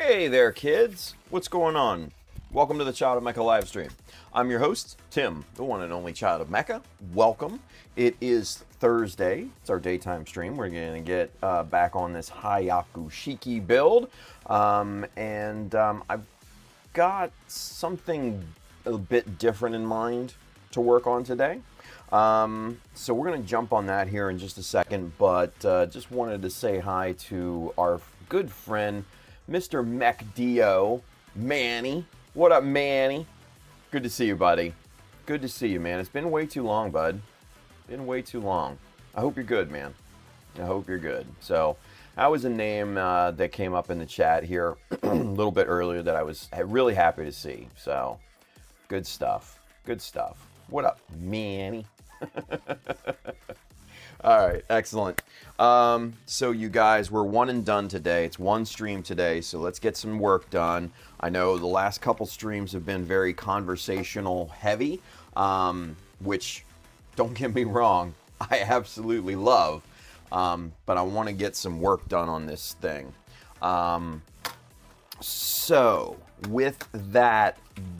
Hey there, kids! What's going on? Welcome to the Child of Mecha livestream. I'm your host, Tim, the one and only Child of Mecha. Welcome. It is Thursday. It's our daytime stream. We're going to get back on this Hyaku Shiki build. I've got something a bit different in mind to work on today. So we're going to jump on that here in just a second, but just wanted to say hi to our good friend, Mr. Mech Manny. What up, Manny? Good to see you, buddy. Good to see you, man. It's been way too long, bud. Been way too long. I hope you're good, man. I hope you're good. So, that was a name that came up in the chat here a little bit earlier that I was really happy to see. So, good stuff. Good stuff. What up, Manny? All right, excellent. So you guys, we're one and done today. It's one stream today, so let's get some work done. I know the last couple streams have been very conversational heavy, which, don't get me wrong, I absolutely love. But I want to get some work done on this thing. So, with that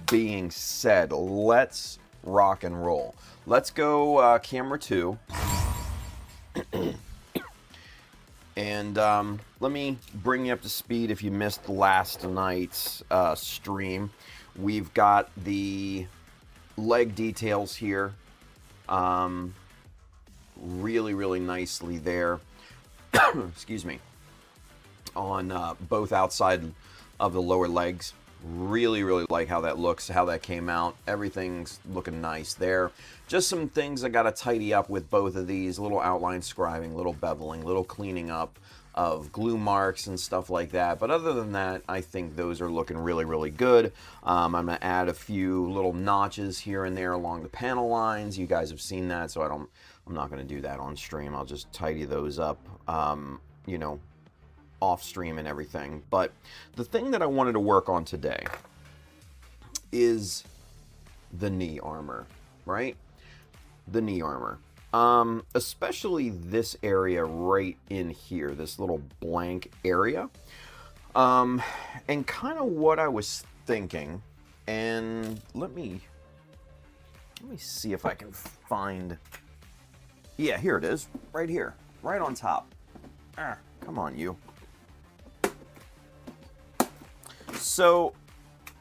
being said, let's rock and roll. Let's go camera 2. And let me bring you up to speed if you missed last night's stream. We've got the leg details here really nicely there. Excuse me. On both outside of the lower legs. Really like how that looks, how that came out. Everything's looking nice there. Just some things I got to tidy up with both of these. Little outline scribing, little beveling, little cleaning up of glue marks and stuff like that. But other than that, I think those are looking really good. I'm going to add a few little notches here and there along the panel lines. You guys have seen that, so I'm not going to do that on stream. I'll just tidy those up, you know, off stream and everything. But the thing that I wanted to work on today is the knee armor, right? The knee armor. Especially this area right in here, this little blank area. And kind of what I was thinking, and let me see if I can find, yeah, here it is, right here, right on top. Come on, you. So,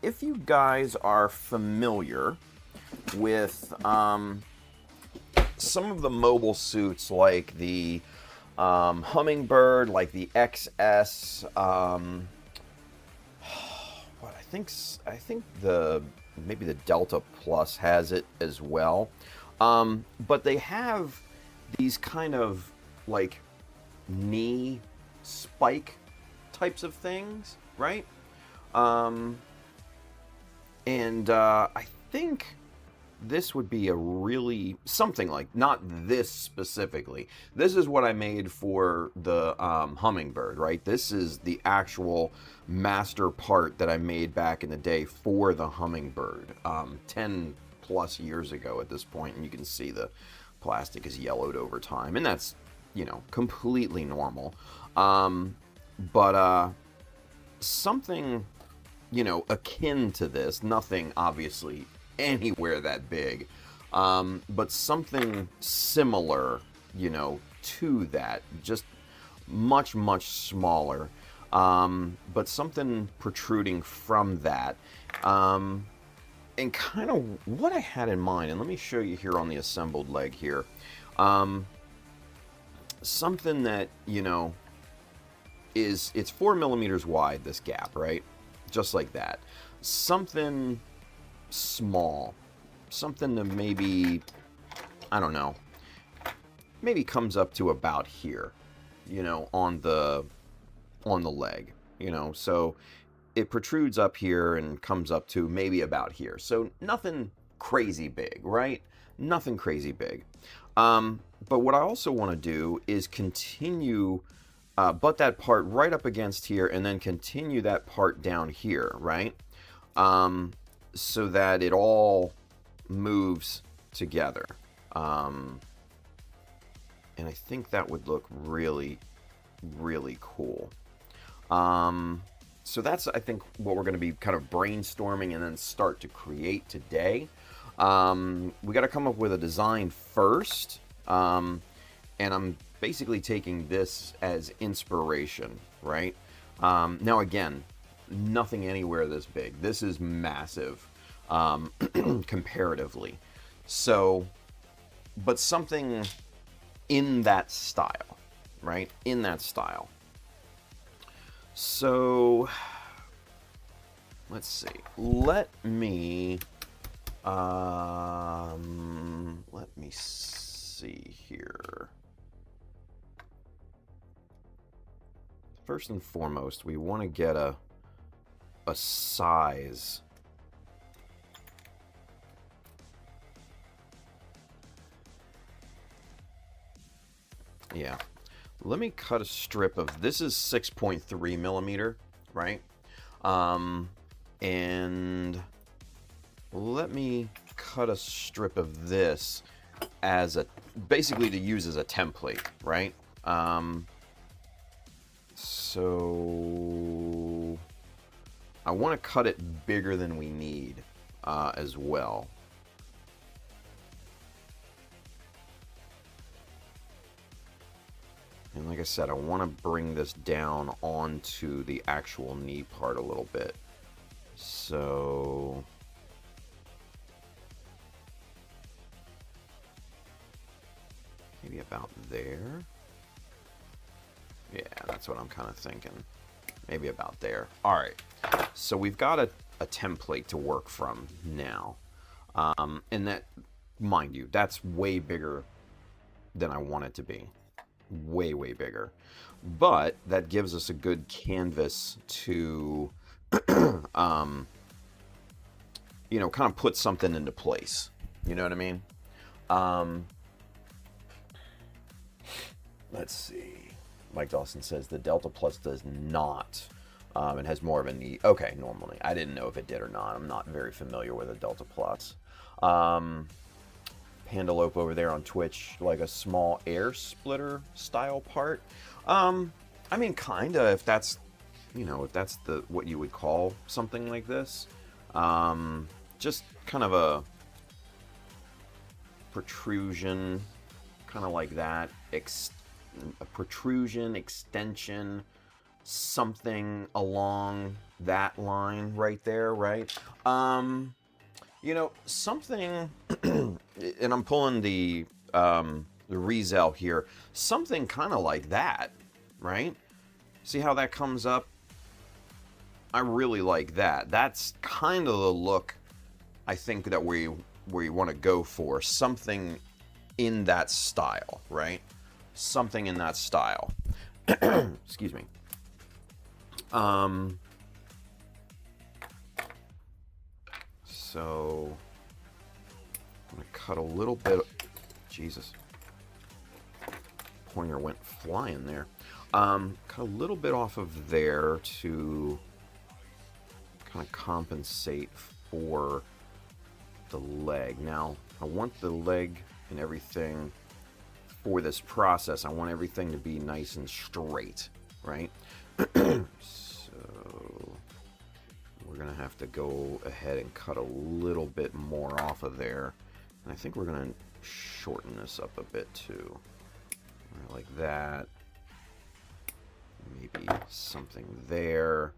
if you guys are familiar with some of the mobile suits, like the Hummingbird, like the XS, what I think maybe the Delta Plus has it as well, but they have these kind of like knee spike types of things, right? I think this would be a really, something like, not this specifically. This is what I made for the Hummingbird, right? This is the actual master part that I made back in the day for the Hummingbird, 10 plus years ago at this point, and you can see the plastic is yellowed over time, and that's, you know, completely normal. Something, you know, akin to this, nothing obviously anywhere that big, but something similar, you know, to that, just much smaller, but something protruding from that, and kind of what I had in mind, and let me show you here on the assembled leg here, something that, you know, it's 4 millimeters wide, this gap, right? Just like that. Something small, something that maybe, I don't know, maybe comes up to about here, you know, on the leg, you know, so it protrudes up here and comes up to maybe about here. So nothing crazy big, right? Nothing crazy big. But what I also want to do is continue, butt that part right up against here and then continue that part down here, right? So that it all moves together. And I think that would look really cool. So that's, I think, what we're going to be kind of brainstorming and then start to create today. We got to come up with a design first, and I'm basically taking this as inspiration, right? Now, again, nothing anywhere this big. This is massive, comparatively. So, but something in that style, right? In that style. So, let's see. Let me see here. First and foremost, we want to get a size. Yeah. Let me cut a strip of, this is 6.3 millimeter, right? And let me cut a strip of this as a, basically to use as a template, right? So I want to cut it bigger than we need as well. And like I said, I want to bring this down onto the actual knee part a little bit. So maybe about there. Yeah, that's what I'm kind of thinking. Maybe about there. All right. So we've got a template to work from now. And that, mind you, that's way bigger than I want it to be. Way, way bigger. But that gives us a good canvas to, you know, kind of put something into place. You know what I mean? Let's see. Mike Dawson says the Delta Plus does not. It has more of a knee. Okay, normally. I didn't know if it did or not. I'm not very familiar with a Delta Plus. Pandalope over there on Twitch, like a small air splitter style part. I mean, kinda, if that's, you know, if that's the what you would call something like this. Just kind of a protrusion, kind of like that. A protrusion, extension, something along that line right there, right? You know, something, and I'm pulling the Rizel here, something kind of like that, right? See how that comes up? I really like that. That's kind of the look I think that we want to go for. Something in that style, right? Something in that style. Excuse me. So I'm gonna cut a little bit. Jesus, pointer went flying there. Cut a little bit off of there to kind of compensate for the leg. Now I want the leg and everything for this process. I want everything to be nice and straight, right? So we're gonna have to go ahead and cut a little bit more off of there. And I think we're gonna shorten this up a bit too. Right, like that. Maybe something there.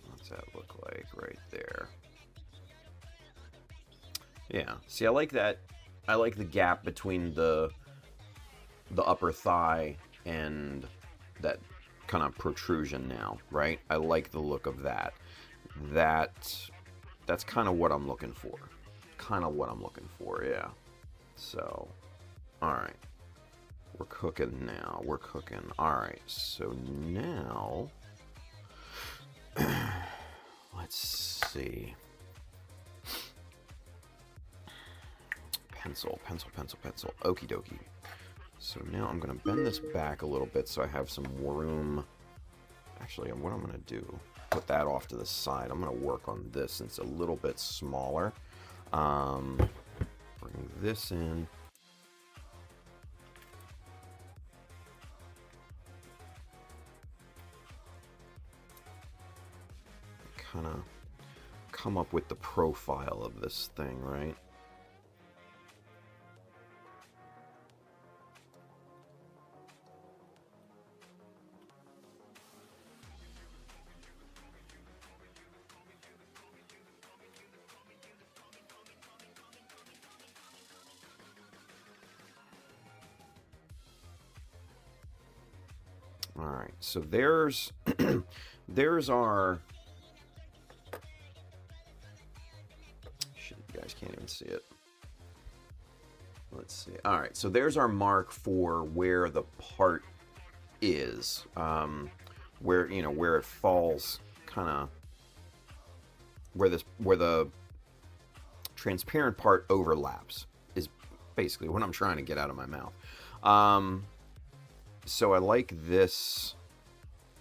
What's that look like right there? Yeah, see, I like that. I like the gap between the upper thigh and that kind of protrusion now, right? I like the look of that. That's kind of what I'm looking for. Kind of what I'm looking for, yeah. So, all right. We're cooking now. We're cooking. All right, so now, let's see. Pencil. Okie dokie. So now I'm going to bend this back a little bit so I have some room. Actually, what I'm going to do, put that off to the side. I'm going to work on this since it's a little bit smaller. Bring this in. Kind of come up with the profile of this thing, right? All right, so there's there's our, shit, you guys can't even see it. Let's see. All right, so there's our mark for where the part is, where, you know, where it falls, kind of where the transparent part overlaps is basically what I'm trying to get out of my mouth. So I like this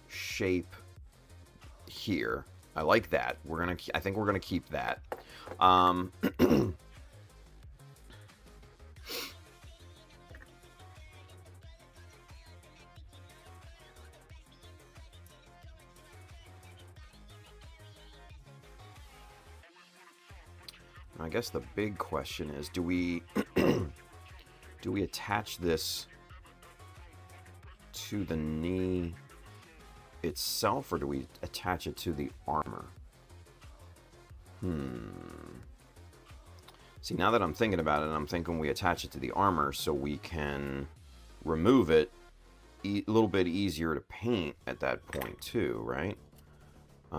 shape here. I like that. I think we're gonna keep that. I guess the big question is, do we do we attach this to the knee itself, or do we attach it to the armor? See, now that I'm thinking about it, I'm thinking we attach it to the armor so we can remove it a little bit easier to paint at that point too, right? I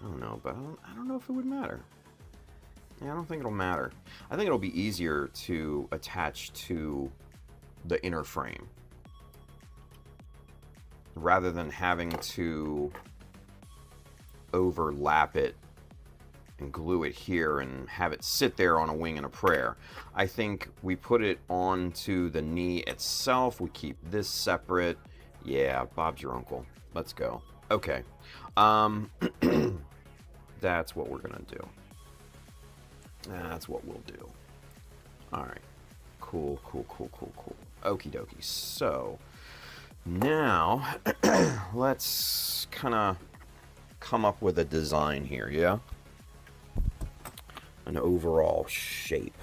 don't know, but I don't know if it would matter. Yeah, I don't think it'll matter. I think it'll be easier to attach to the inner frame rather than having to overlap it and glue it here and have it sit there on a wing and a prayer. I think we put it onto the knee itself. We keep this separate. Yeah, Bob's your uncle. Let's go. Okay. That's what we're gonna do. That's what we'll do. All right. Cool. Okie dokie. So now let's kind of come up with a design here, yeah? An overall shape.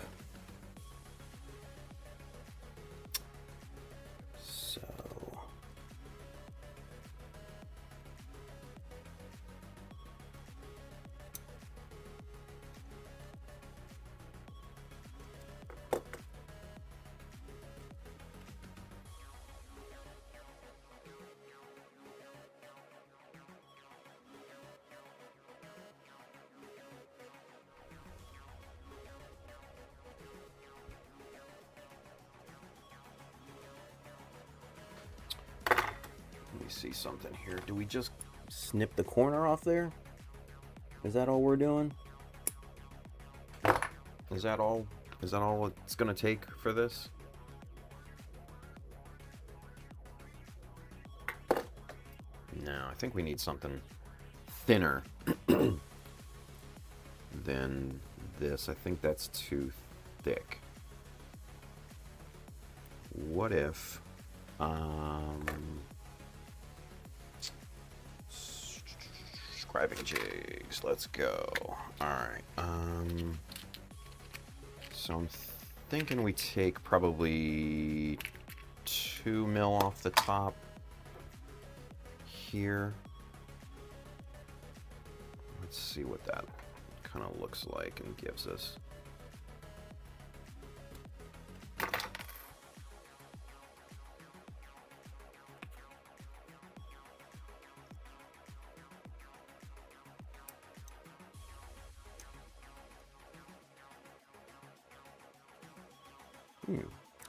So see something here. Do we just snip the corner off there? Is that all we're doing? Is that all it's gonna take for this? No, I think we need something thinner than this. I think that's too thick. What if scribing jigs, let's go. Alright, so I'm thinking we take probably 2 mil off the top here. Let's see what that kind of looks like and gives us.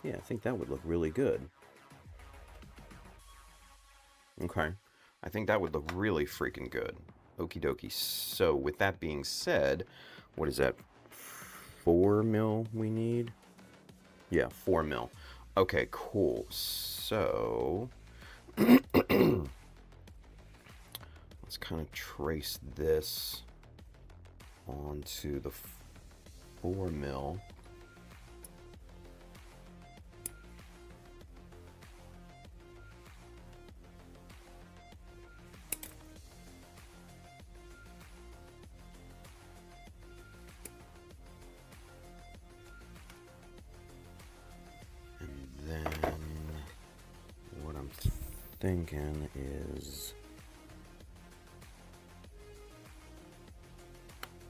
Yeah, I think that would look really good. Okay. I think that would look really freaking good. Okie dokie. So, with that being said, what is that? 4 mil we need? Yeah, 4 mil. Okay, cool. So, let's kind of trace this onto the 4 mil. And then what I'm thinking is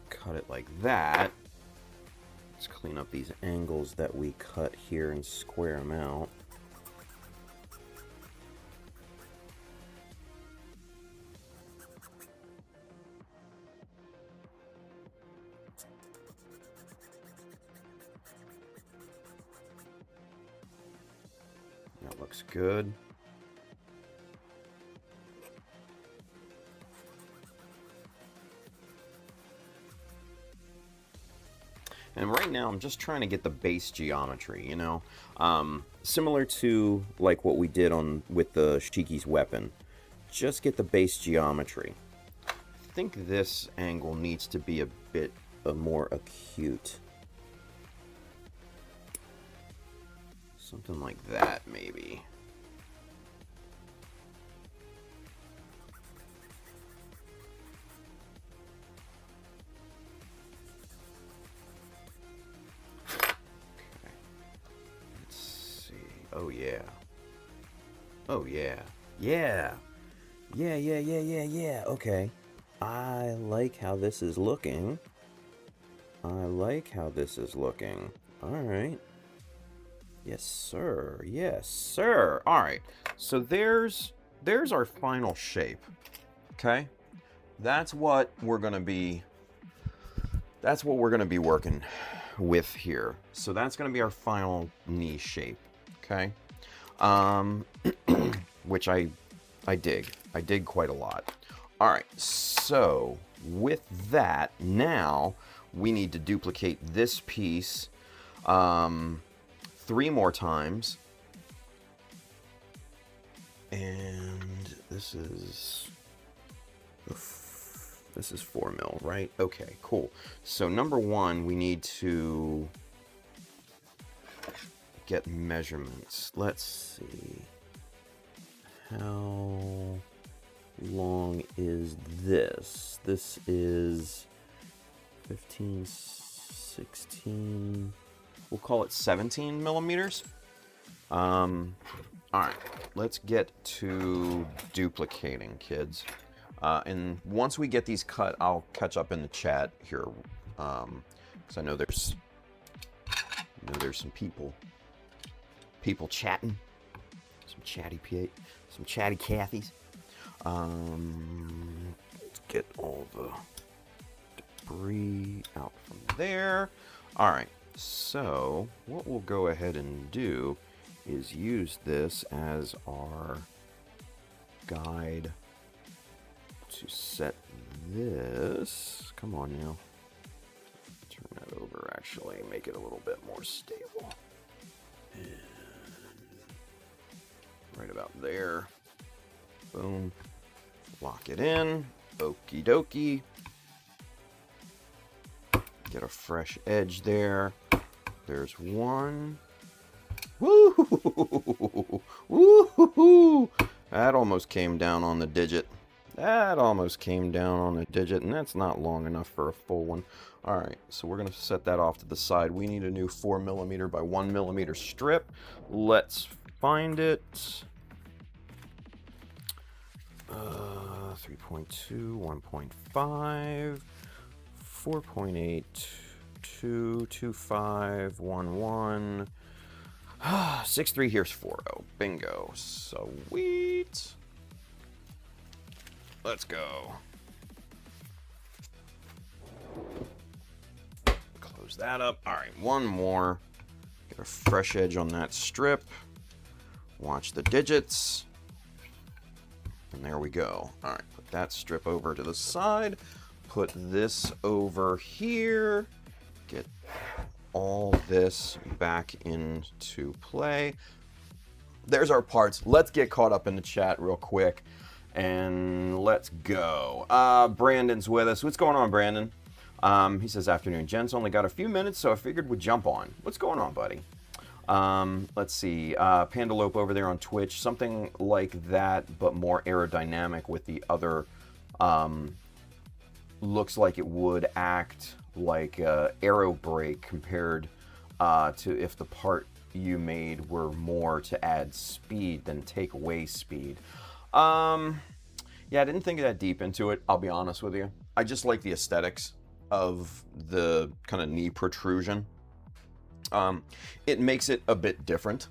cut it like that. Let's clean up these angles that we cut here and square them out. That looks good. And right now I'm just trying to get the base geometry, you know, similar to like what we did with the Shiki's weapon. Just get the base geometry. I think this angle needs to be a bit more acute. Something like that, maybe. Oh yeah. Oh yeah. Yeah. Yeah. Okay. I like how this is looking. Alright. Yes, sir. Yes, sir. Alright. So there's our final shape. Okay? That's what we're gonna be working with here. So that's gonna be our final knee shape. Okay, which I dig. I dig quite a lot. All right, so with that, now we need to duplicate this piece 3 more times, and this is 4 mil, right? Okay, cool. So number 1, we need to get measurements. Let's see. How long is this? This is 15, 16. We'll call it 17 millimeters. All right, let's get to duplicating, kids. And once we get these cut, I'll catch up in the chat here, because I know there's some people chatting, some chatty Cathys. Let's get all the debris out from there. All right, so what we'll go ahead and do is use this as our guide to set this. Come on now. Turn that over, actually, make it a little bit more stable. And right about there. Boom. Lock it in. Okie dokie. Get a fresh edge there. There's one. Woo! Woo! That almost came down on the digit. And that's not long enough for a full one. Alright, so we're going to set that off to the side. We need a new 4mm by 1mm strip. Let's find it. 3.2, 1.5, 4.8, 2.25, 6.3, here's 4.0. Bingo. Sweet. Let's go. Close that up. All right, one more. Get a fresh edge on that strip. Watch the digits. And there we go. All right, put that strip over to the side. Put this over here. Get all this back into play. There's our parts. Let's get caught up in the chat real quick. And let's go. Brandon's with us. What's going on, Brandon? He says, afternoon, gents. Only got a few minutes, so I figured we'd jump on. What's going on, buddy? Let's see. Pandalope over there on Twitch. Something like that, but more aerodynamic with the other... looks like it would act like aero brake compared to if the part you made were more to add speed than take away speed. Yeah, I didn't think that deep into it, I'll be honest with you. I just like the aesthetics of the kind of knee protrusion. It makes it a bit different,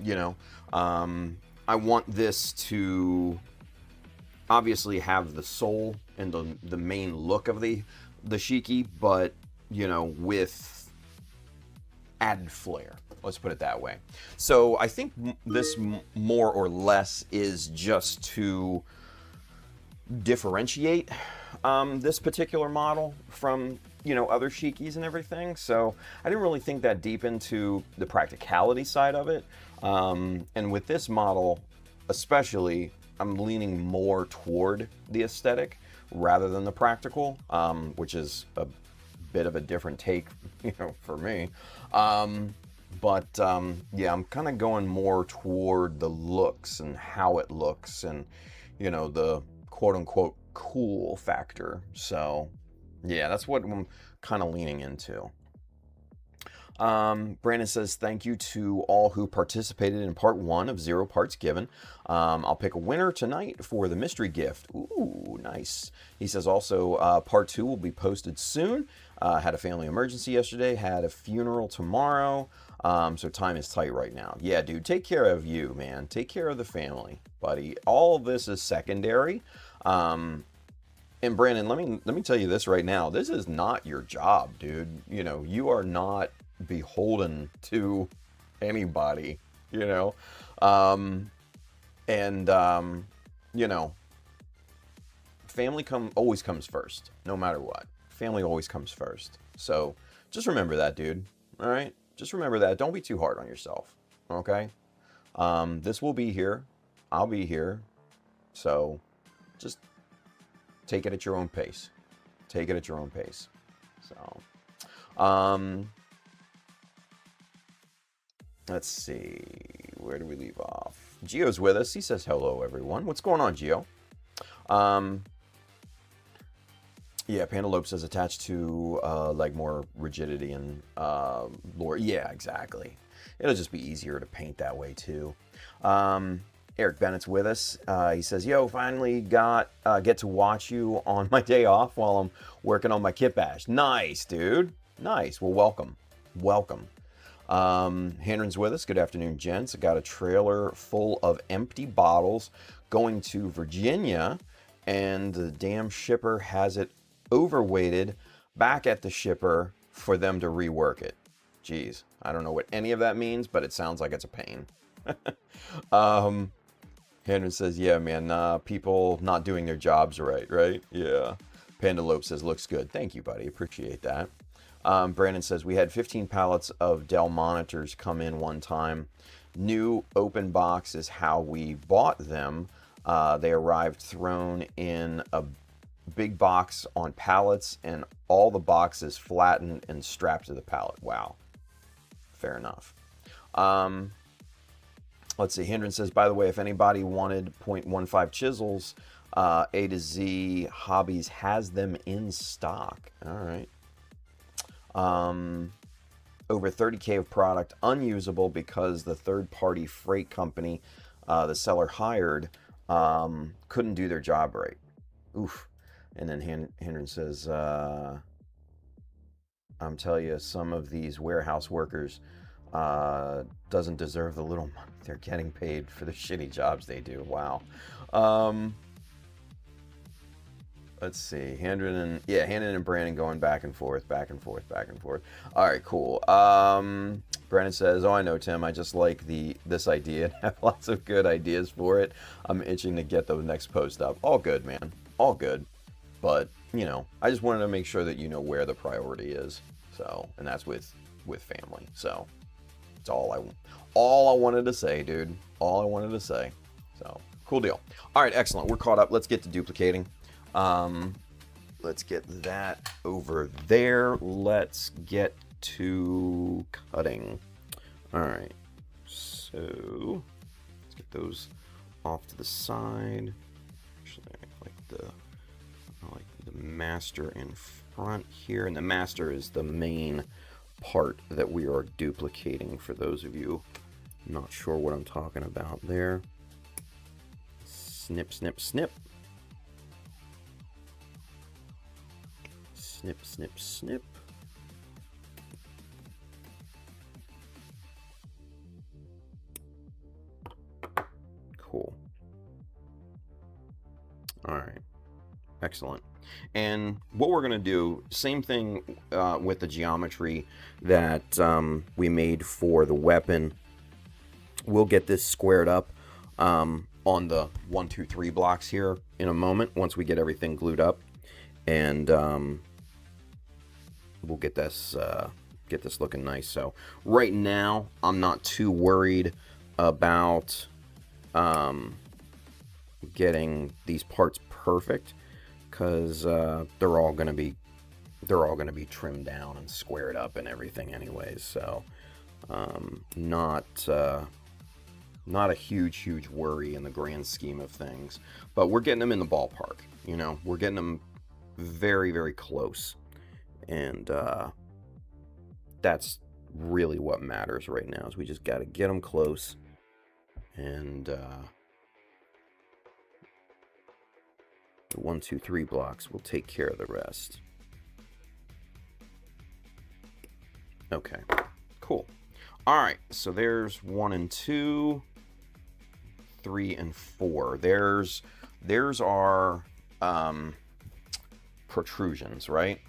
you know. I want this to obviously have the soul and the main look of the Shiki, but, you know, with added flair. Let's put it that way. So I think this more or less is just to differentiate this particular model from, you know, other Shikis and everything. So I didn't really think that deep into the practicality side of it. And with this model especially, I'm leaning more toward the aesthetic rather than the practical, which is a bit of a different take, you know, for me. Yeah, I'm kind of going more toward the looks and how it looks and, you know, the quote-unquote cool factor. So, yeah, that's what I'm kind of leaning into. Brandon says, thank you to all who participated in part 1 of 0 Parts Given. I'll pick a winner tonight for the mystery gift. Ooh, nice. He says also, part 2 will be posted soon. Had a family emergency yesterday, had a funeral tomorrow. So time is tight right now. Yeah, dude, take care of you, man. Take care of the family, buddy. All of this is secondary. And Brandon, let me tell you this right now. This is not your job, dude. You know, you are not beholden to anybody, you know. You know, family always comes first, no matter what. Family always comes first. So just remember that, dude. All right? Just remember that. Don't be too hard on yourself. Okay? This will be here. I'll be here. So just take it at your own pace. Take it at your own pace. So, let's see. Where do we leave off? Gio's with us. He says, hello, everyone. What's going on, Gio? Yeah, Pandalope says attached to like more rigidity and lore. Yeah, exactly. It'll just be easier to paint that way too. Eric Bennett's with us. He says, yo, finally get to watch you on my day off while I'm working on my kit bash. Nice, dude. Nice. Well, welcome. Welcome. Henrin's with us. Good afternoon, gents. I got a trailer full of empty bottles going to Virginia, and the damn shipper has it overweighted back at the shipper for them to rework it. Jeez, I don't know what any of that means, but it sounds like it's a pain. Henry says, yeah, man, people not doing their jobs right? Yeah. Pandalope says, looks good. Thank you, buddy. Appreciate that. Brandon says, we had 15 pallets of Dell monitors come in one time. New open box is how we bought them. They arrived thrown in a big box on pallets, and all the boxes flattened and strapped to the pallet. Wow. Fair enough. Let's see. Hendren says, by the way, if anybody wanted 0.15 chisels, A to Z Hobbies has them in stock. All right. Over 30K of product unusable because the third-party freight company the seller hired couldn't do their job right. Oof. And then Hendren says, I'm telling you, some of these warehouse workers doesn't deserve the little money they're getting paid for the shitty jobs they do. Wow. Let's see. Hendren and Brandon going back and forth. All right, cool. Brandon says, oh, I know, Tim. I just like this idea and have lots of good ideas for it. I'm itching to get the next post up. All good, man. All good. But, you know, I just wanted to make sure that you know where the priority is. So, and that's with family. So, it's all I wanted to say, dude. All I wanted to say. So, Cool deal. All right, excellent. We're caught up. Let's get to duplicating. Let's get that over there. Let's get to cutting. All right, so let's get those off to the side. Actually, I like the master in front here, and the master is the main part that we are duplicating. For those of you not sure what I'm talking about there, snip, snip, snip. Snip, snip, snip. Cool. All right. Excellent. And what we're going to do, same thing with the geometry that we made for the weapon. We'll get this squared up on the 1, 2, 3 blocks here in a moment once we get everything glued up. And we'll get this looking nice. So right now, I'm not too worried about getting these parts perfect, because they're all gonna be trimmed down and squared up and everything anyways. So not a huge worry in the grand scheme of things, but we're getting them in the ballpark. You know, we're getting them very, very close, and that's really what matters right now. Is we just got to get them close, and the 1, 2, 3 blocks will take care of the rest. Okay, cool. All right, so there's 1 and 2, 3 and 4. There's our protrusions, right?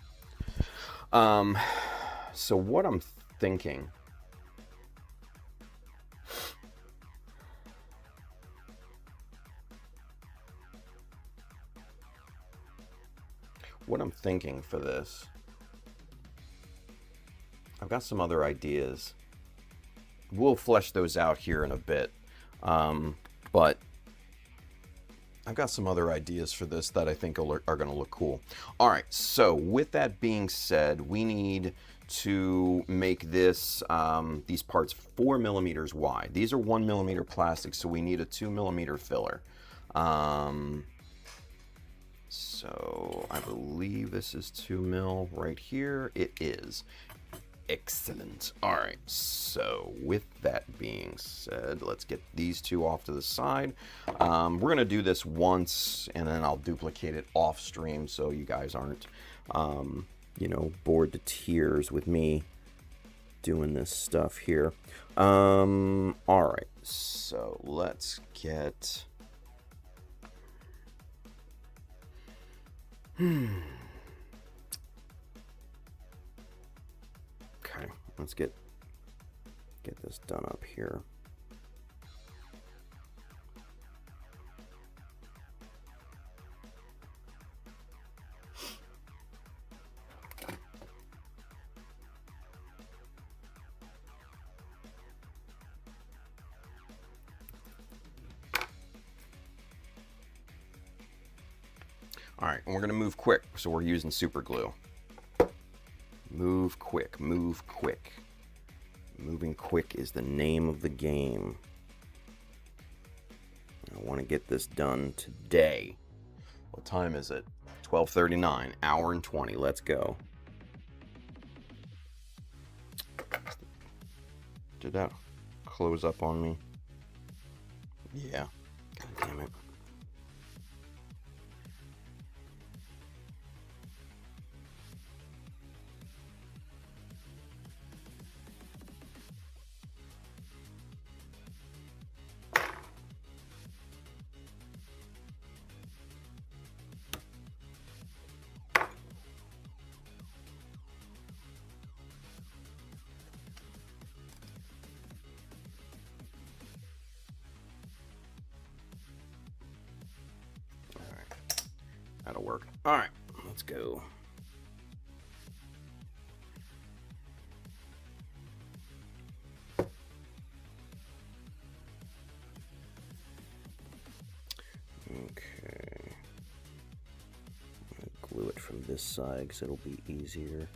So what I'm thinking, for this, I've got some other ideas. We'll flesh those out here in a bit, but I've got some other ideas for this that I think are going to look cool. All right, so with that being said, we need to make this these parts 4 millimeters wide. These are 1 millimeter plastic, so we need a 2 millimeter filler. So I believe this is 2 mil right here. It is. Excellent. All right, so with that being said, let's get these two off to the side. We're going to do this once, and then I'll duplicate it off stream so you guys aren't, you know, bored to tears with me doing this stuff here. All right, so let's get... Okay, let's get this done up here. All right, and we're going to move quick, so we're using super glue. Move quick, move quick. Moving quick is the name of the game. I want to get this done today. What time is it? 12:39, hour and 20. Let's go. Did that close up on me? Yeah. God damn it. That'll work. All right, let's go. from this side because it'll be easier.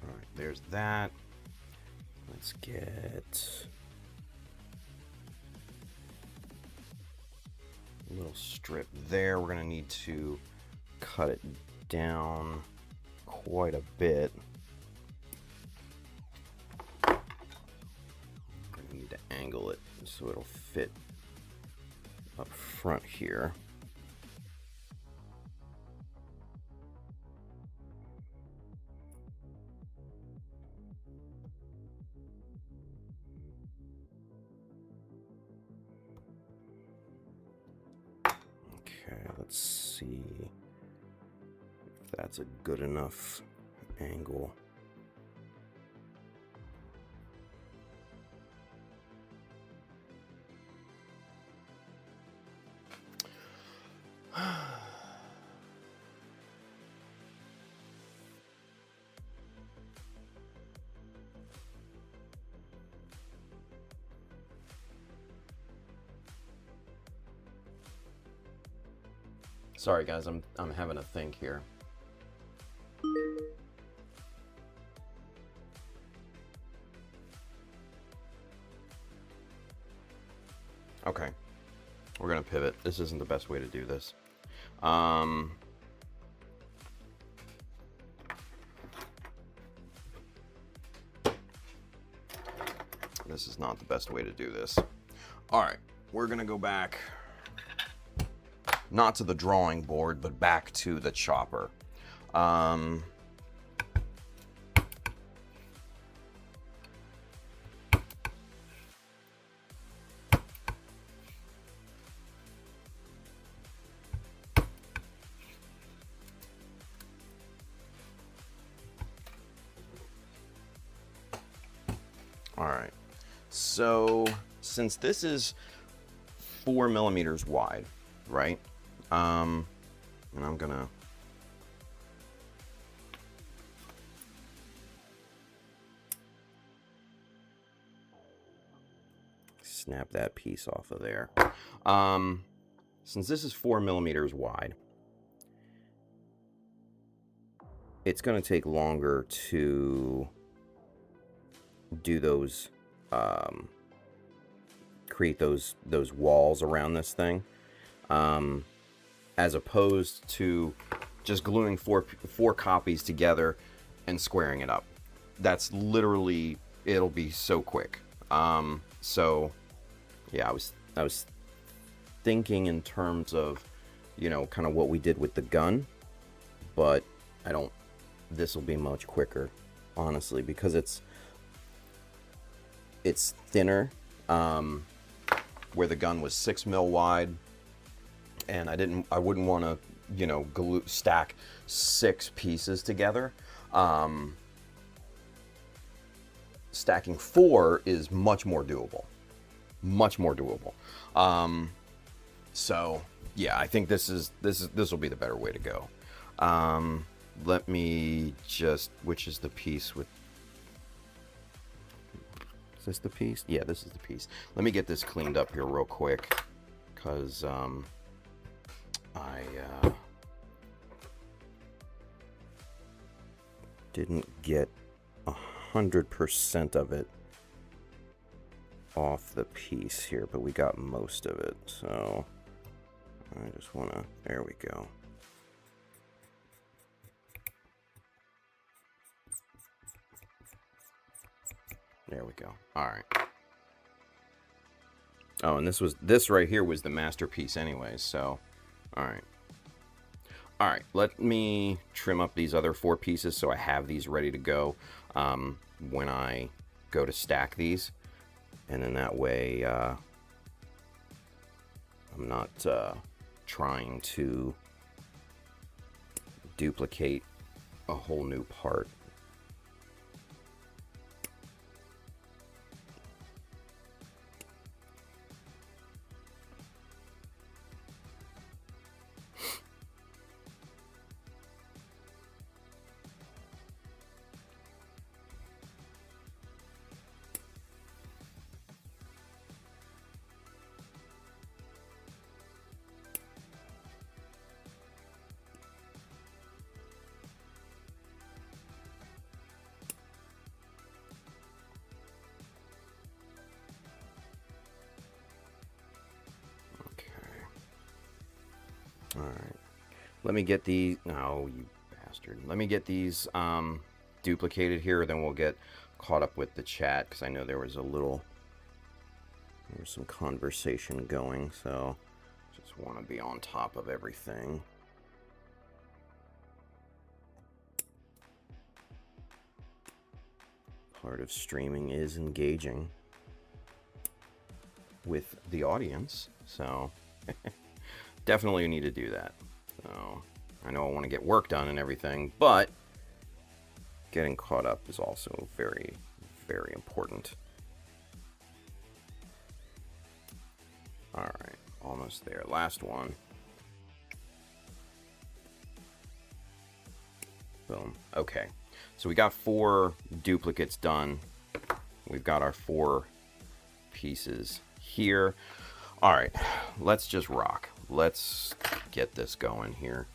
All right, there's that. Let's get a little strip there. We're gonna need to cut it down quite a bit. I'm gonna need to angle it so it'll fit up front here. Okay, let's see if that's a good enough angle. Sorry guys, I'm having a think here. Okay, we're gonna pivot. This isn't the best way to do this. This is not the best way to do this. All right, we're gonna go back, not to the drawing board, but back to the chopper. All right, so since this is 4 millimeters wide, right? And I'm gonna Snap that piece off of there. Since this is 4 millimeters wide, it's gonna take longer to do those, create those walls around this thing, as opposed to just gluing four copies together and squaring it up. That's literally, it'll be so quick. So yeah, I was thinking in terms of, you know, kind of what we did with the gun, but this will be much quicker, honestly, because it's thinner, where the gun was 6 mil wide, and I wouldn't want to, you know, stack 6 pieces together. Stacking 4 is much more doable. So yeah, I think this will be the better way to go. Let me just, which is the piece with, is this the piece? Yeah, this is the piece. Let me get this cleaned up here real quick, because I didn't get 100% of it off the piece here, but we got most of it, so I just want to, there we go. There we go. All right. Oh, and this right here was the masterpiece anyways, so all right. All right, let me trim up these other 4 pieces so I have these ready to go when I go to stack these. And then that way I'm not trying to duplicate a whole new part. Alright. Let me get these... No, you bastard. Let me get these duplicated here, then we'll get caught up with the chat, because I know there was some conversation going, so just want to be on top of everything. Part of streaming is engaging with the audience, so... Definitely need to do that. So, I know I want to get work done and everything, but getting caught up is also very, very important. Alright, almost there. Last one. Boom. Okay. So we got 4 duplicates done. We've got our 4 pieces here. Alright, let's just rock. Let's get this going here.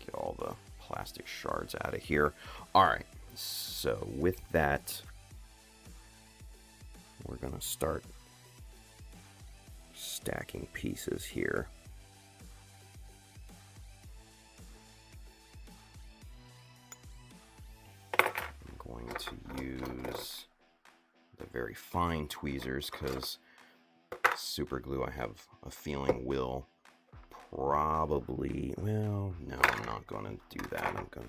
Get all the plastic shards out of here. Alright, so with that, we're going to start stacking pieces here. I'm going to use the very fine tweezers because super glue, I have a feeling, will probably, well, no, I'm not going to do that. I'm going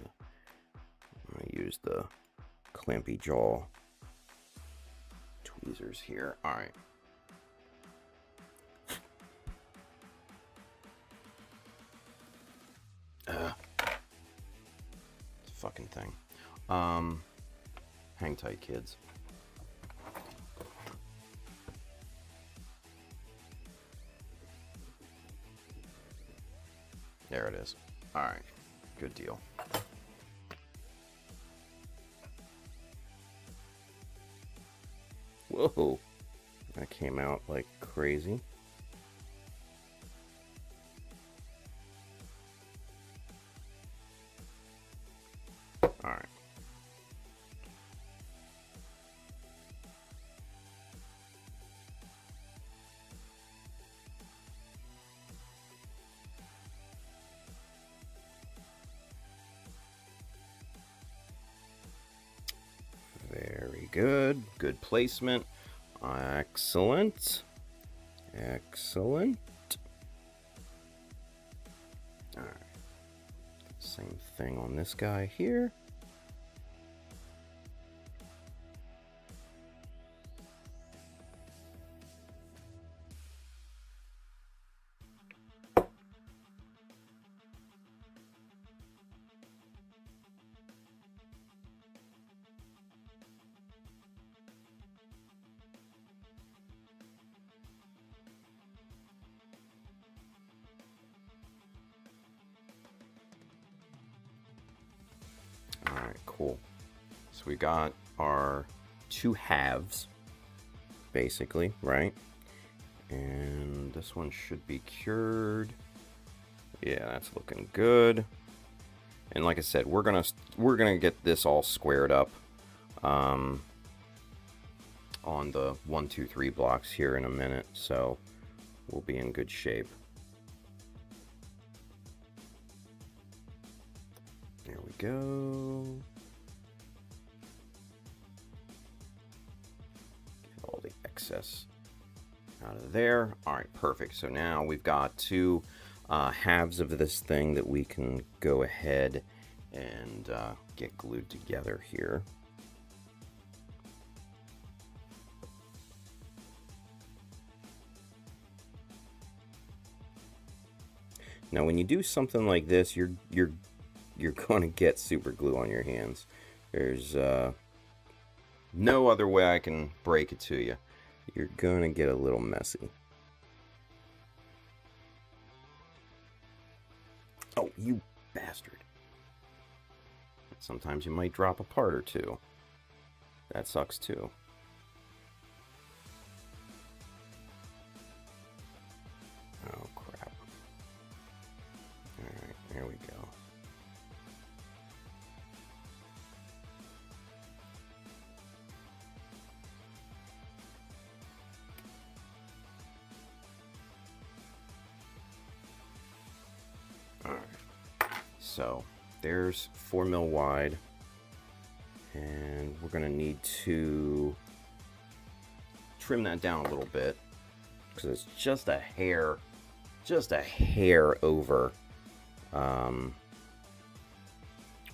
to use the clampy jaw tweezers here. All right. It's a fucking thing. Hang tight, kids. There it is. All right, good deal. Whoa, that came out like crazy. All right. Good. Good placement. Excellent. Excellent. All right. Same thing on this guy here. Cool. So we got our 2 halves, basically, right? And this one should be cured. Yeah, that's looking good. And like I said, we're gonna get this all squared up on the 1, 2, 3 blocks here in a minute, so we'll be in good shape. There we go. Get all the excess out of there. All right, perfect. So now we've got 2 halves of this thing that we can go ahead and get glued together here. Now, when you do something like this, you're going to get super glue on your hands. There's no other way I can break it to you. You're going to get a little messy. Oh, you bastard. Sometimes you might drop a part or two. That sucks too. Oh, crap. Alright, there we go. Alright. So, there's 4 mil wide. And we're going to need to trim that down a little bit because it's just a hair over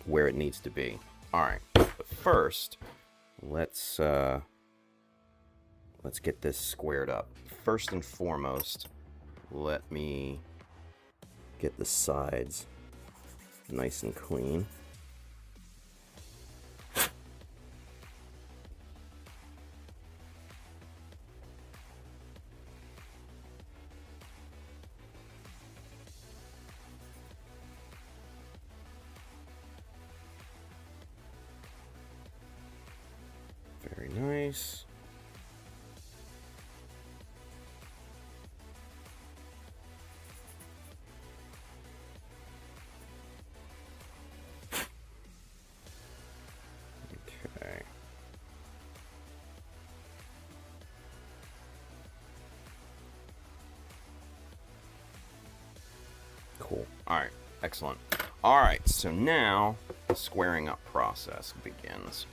where it needs to be. All right, but first, let's get this squared up. First and foremost, let me get the sides nice and clean. Very nice. Okay. Cool. All right. Excellent. All right. So now the squaring up process begins.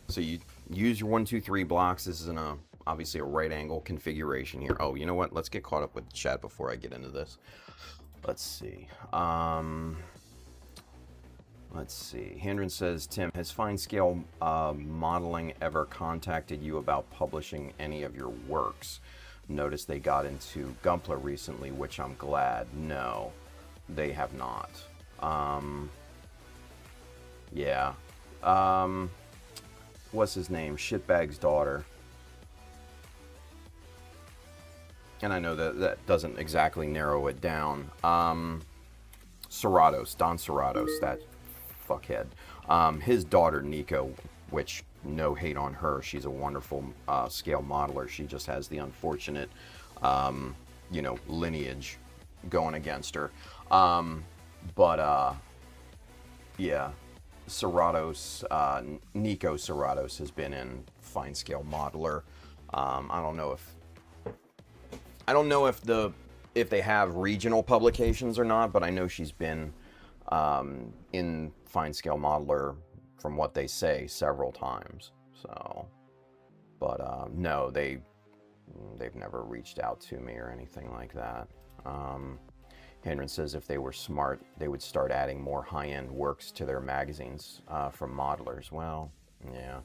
So you use your 1, 2, 3 blocks. This is obviously a right angle configuration here. Oh, you know what? Let's get caught up with the chat before I get into this. Let's see. Let's see. Hendren says, Tim, has Fine Scale Modeling ever contacted you about publishing any of your works? Notice they got into Gunpla recently, which I'm glad. No, they have not. Yeah. What's his name? Shitbag's daughter. And I know that doesn't exactly narrow it down. Serratos, Don Serratos, that fuckhead. His daughter, Nico, which no hate on her. She's a wonderful scale modeler. She just has the unfortunate, lineage going against her. Yeah. Serratos, Nico Serratos has been in Fine Scale Modeler. I don't know if they have regional publications or not, but I know she's been in Fine Scale Modeler, from what they say, several times. So, but no, they've never reached out to me or anything like that. Hendren says if they were smart, they would start adding more high-end works to their magazines from modelers. Well, yeah.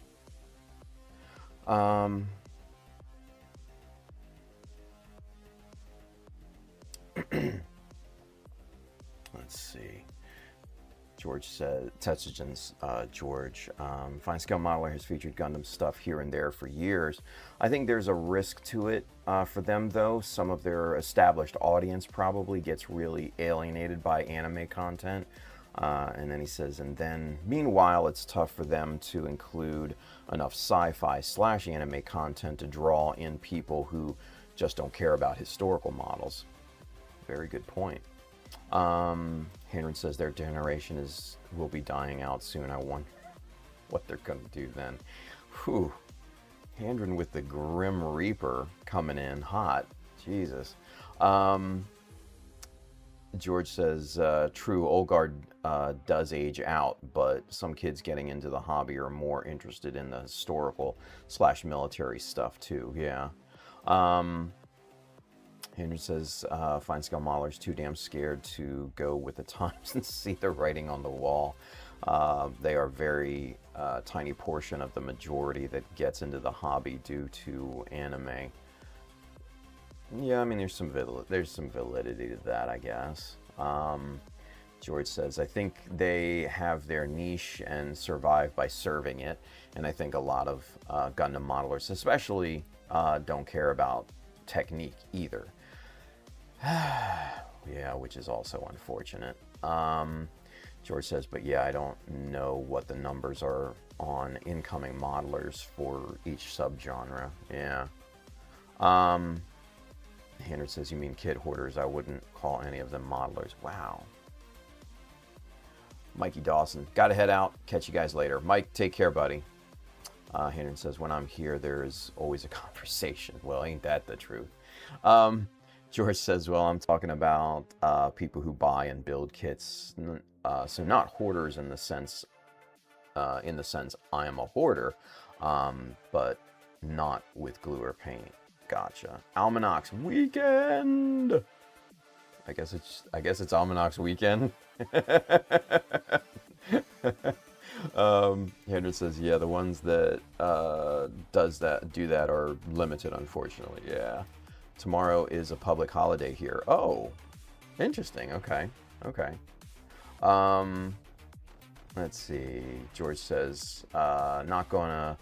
Let's see. George says, Tetsugen's George, Fine Scale Modeler has featured Gundam stuff here and there for years. I think there's a risk to it for them, though. Some of their established audience probably gets really alienated by anime content. And then he says, and then, meanwhile, it's tough for them to include enough sci-fi/anime content to draw in people who just don't care about historical models. Very good point. Henry says their generation will be dying out soon. I wonder what they're going to do then. Whew. Hendren with the Grim Reaper coming in hot. Jesus. George says, true, Olgard does age out, but some kids getting into the hobby are more interested in the historical/military stuff too. Yeah. Henry says, Fine Scale Modeler's too damn scared to go with the times and see the writing on the wall. They are very tiny portion of the majority that gets into the hobby due to anime. Yeah, I mean, there's some validity to that, I guess. George says, I think they have their niche and survive by serving it. And I think a lot of Gundam modelers, especially, don't care about technique either. Yeah, which is also unfortunate. George says, but yeah, I don't know what the numbers are on incoming modelers for each subgenre. Yeah. Henry says, you mean kid hoarders? I wouldn't call any of them modelers. Wow. Mikey Dawson, gotta head out. Catch you guys later. Mike, take care, buddy. Henry says, when I'm here, there's always a conversation. Well, ain't that the truth? George says, well, I'm talking about people who buy and build kits. So not hoarders in the sense I am a hoarder, but not with glue or paint. Gotcha. Almanacs weekend. I guess it's Almanacs weekend. Henry says, yeah, the ones that do that are limited, unfortunately. Yeah. Tomorrow is a public holiday here. Oh, interesting. Okay. Let's see. George says, not gonna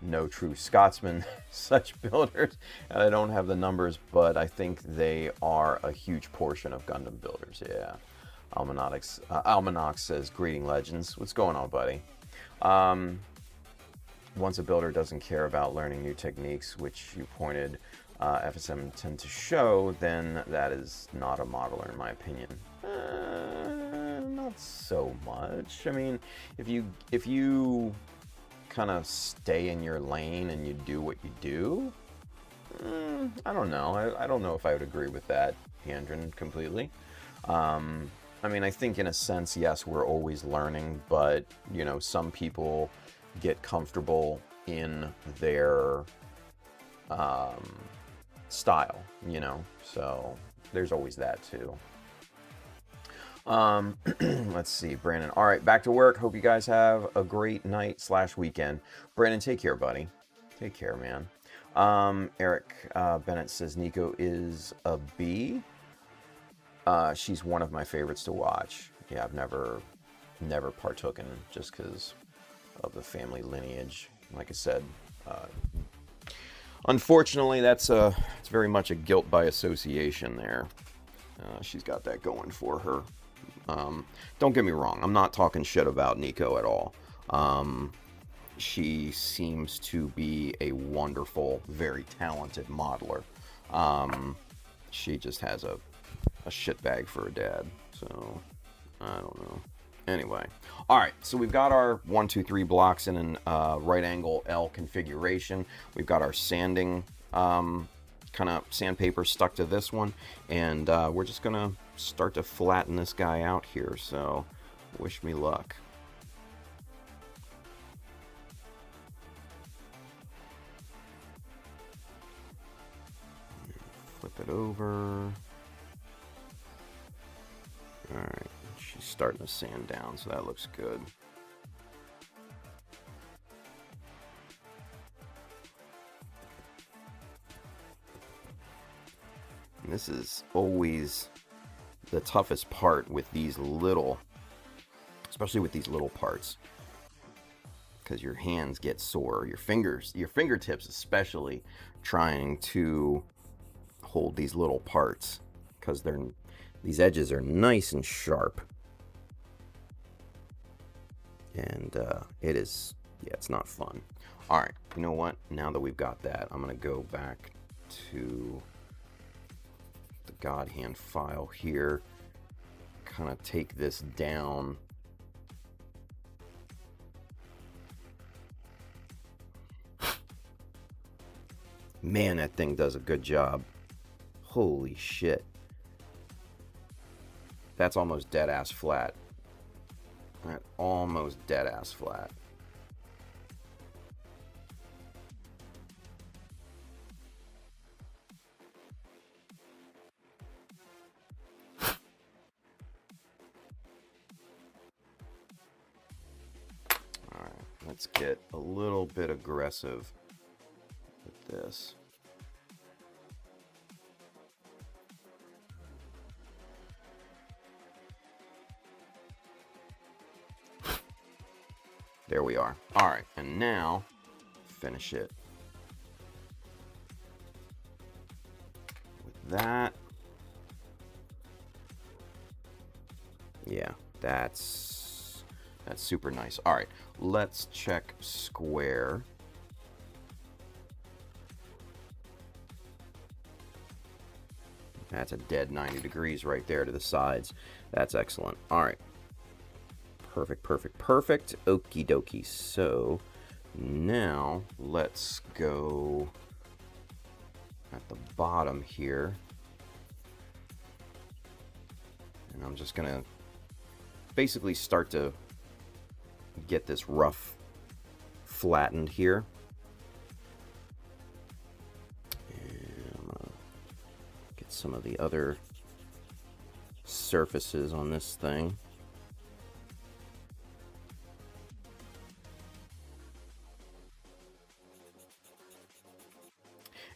know true Scotsman such builders. I don't have the numbers, but I think they are a huge portion of Gundam builders. Yeah. Almanac says, greeting legends. What's going on, buddy? Once a builder doesn't care about learning new techniques, which you pointed FSM tend to show, then that is not a modeler, in my opinion. Not so much. I mean, if you kind of stay in your lane and you do what you do, I don't know. I don't know if I would agree with that, Andrin, completely. I mean, I think in a sense, yes, we're always learning, but, you know, some people get comfortable in their style, you know, so there's always that too. Let's see, Brandon. All right, back to work. Hope you guys have a great night / weekend. Brandon, take care, buddy. Take care, man. Eric Bennett says Nico is a B. She's one of my favorites to watch. Yeah, I've never partooken just because of the family lineage. Like I said, unfortunately, it's very much a guilt by association there. She's got that going for her. Don't get me wrong, I'm not talking shit about Nico at all. She seems to be a wonderful, very talented modeler. She just has a shitbag for a dad, so I don't know. Anyway, all right, so we've got our 1, 2, 3 blocks in an right angle L configuration. We've got our sanding kind of sandpaper stuck to this one, and we're just gonna start to flatten this guy out here, so wish me luck. Flip it over. Alright, she's starting to sand down, so that looks good. And this is always the toughest part with these little, especially with these little parts, because your hands get sore, your fingertips especially, trying to hold these little parts, because these edges are nice and sharp, and it's not fun. All right, you know what? Now that we've got that, I'm gonna go back to the God Hand file here, kind of take this down. Man, that thing does a good job. Holy shit. That's almost dead ass flat. That almost dead ass flat. Alright, let's get a little bit aggressive with this. There we are. All right, and now finish it with that. Yeah, that's super nice. All right, let's check square. That's a dead 90 degrees right there to the sides. That's excellent. All right. Perfect, perfect, perfect. Okie dokie. So now let's go at the bottom here. And I'm just going to basically start to get this rough flattened here. Some of the other surfaces on this thing.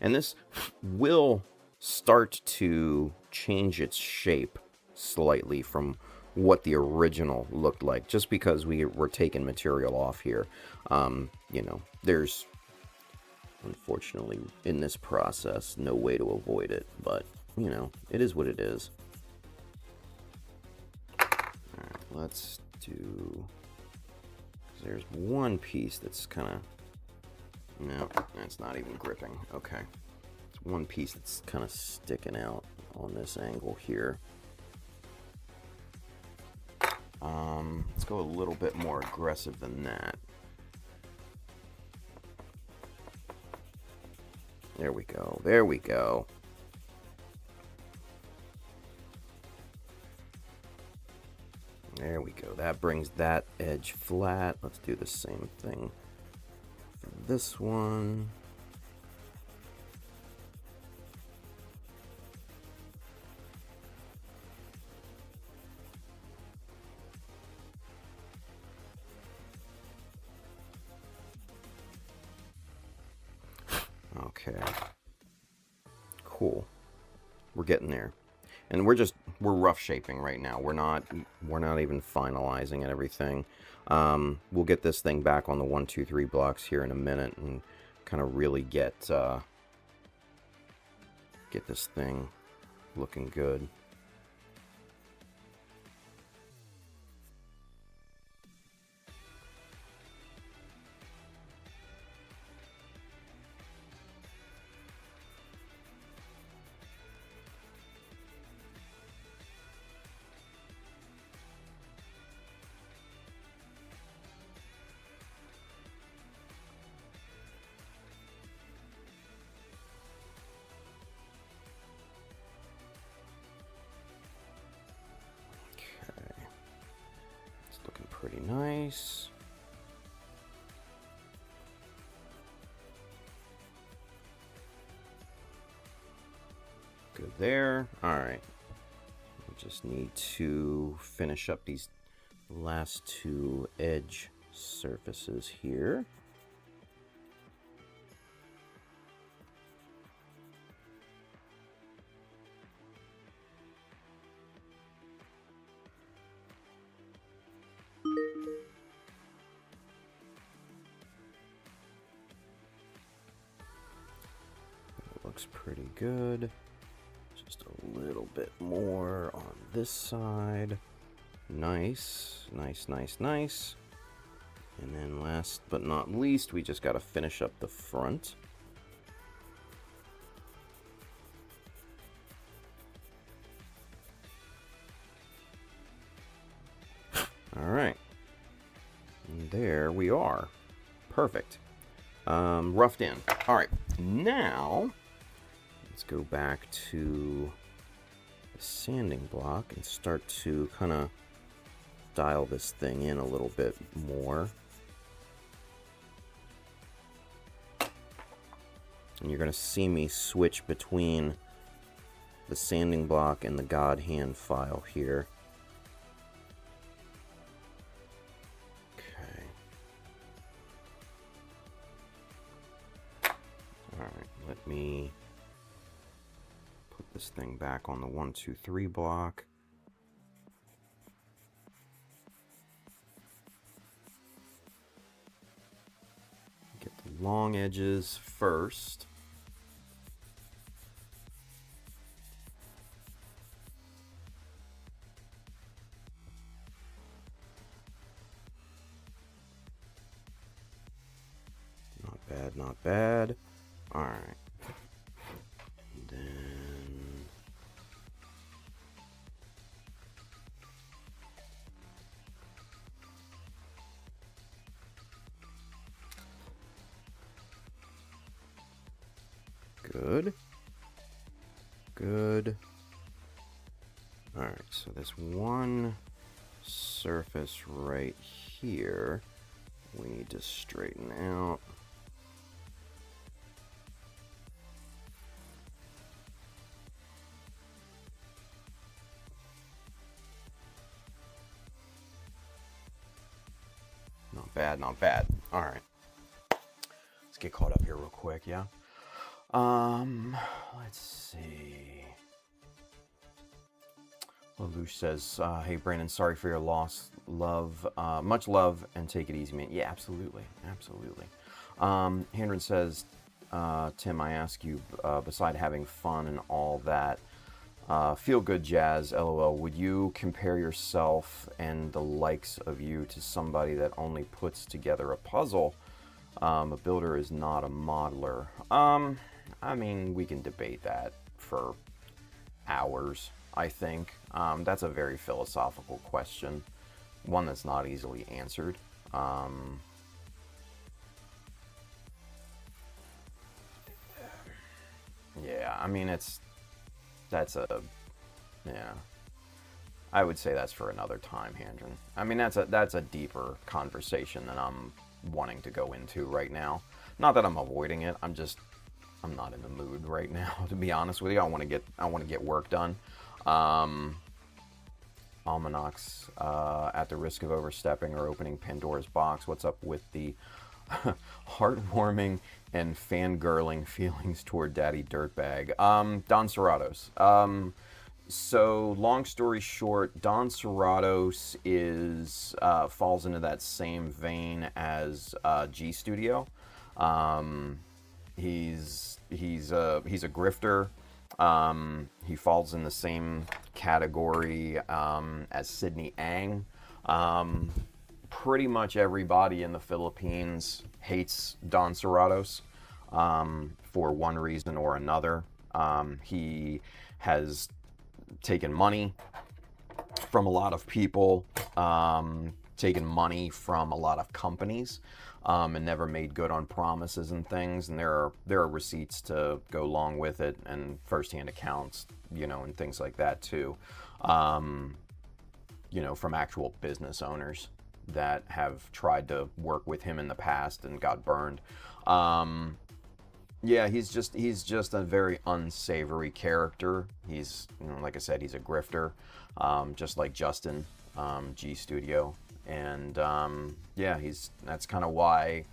And this will start to change its shape slightly from what the original looked like, just because we're taking material off here. You know, there's unfortunately in this process no way to avoid it, but you know, it is what it is. All right, let's do... There's one piece that's kind of... No, that's not even gripping. Okay. It's one piece that's kind of sticking out on this angle here. Let's go a little bit more aggressive than that. There we go. There we go. There we go. That brings that edge flat. Let's do the same thing for this one. Okay. Cool. We're getting there. And we're rough shaping right now. We're not even finalizing and everything. We'll get this thing back on the 1, 2, 3 blocks here in a minute and kind of really get this thing looking good. Pretty nice. Good there. All right. We just need to finish up these last 2 edge surfaces here. Looks pretty good. Just a little bit more on this side. Nice, nice, nice, nice. And then last but not least, we just got to finish up the front. All right. And there we are. Perfect. Roughed in. All right. Now, let's go back to the sanding block and start to kind of dial this thing in a little bit more. And you're going to see me switch between the sanding block and the God Hand file here. Okay. Alright, let me put this thing back on the 1, 2, 3 block. long edges first. Not bad, not bad. All right. And then good. Good. All right, so this one surface right here we need to straighten out. Not bad, not bad. All right. Let's get caught up here real quick, yeah? Let's see. Lelouch says, hey, Brandon, sorry for your loss. Love, much love, and take it easy, man. Yeah, absolutely. Absolutely. Handren says, Tim, I ask you, beside having fun and all that, feel good jazz, LOL, would you compare yourself and the likes of you to somebody that only puts together a puzzle? A builder is not a modeler. I mean, we can debate that for hours, I think. That's a very philosophical question, one that's not easily answered. Yeah, I mean, yeah. I would say that's for another time, Handren. I mean, that's a deeper conversation than I'm wanting to go into right now. Not that I'm avoiding it. I'm not in the mood right now, to be honest with you. I want to get work done. Almanacs, at the risk of overstepping or opening Pandora's box, what's up with the heartwarming and fangirling feelings toward Daddy Dirtbag? Don Serratos. So, long story short, Don Serratos falls into that same vein as G Studio. He's a grifter. He falls in the same category as Sidney Ang. Pretty much everybody in the Philippines hates Don Serratos for one reason or another. He has taken money from a lot of people, taken money from a lot of companies, and never made good on promises and things. And there are receipts to go along with it, and firsthand accounts, and things like that too. From actual business owners that have tried to work with him in the past and got burned. Yeah, he's just a very unsavory character. He's, like I said, he's a grifter, just like Justin, G Studio. And yeah, that's kind of why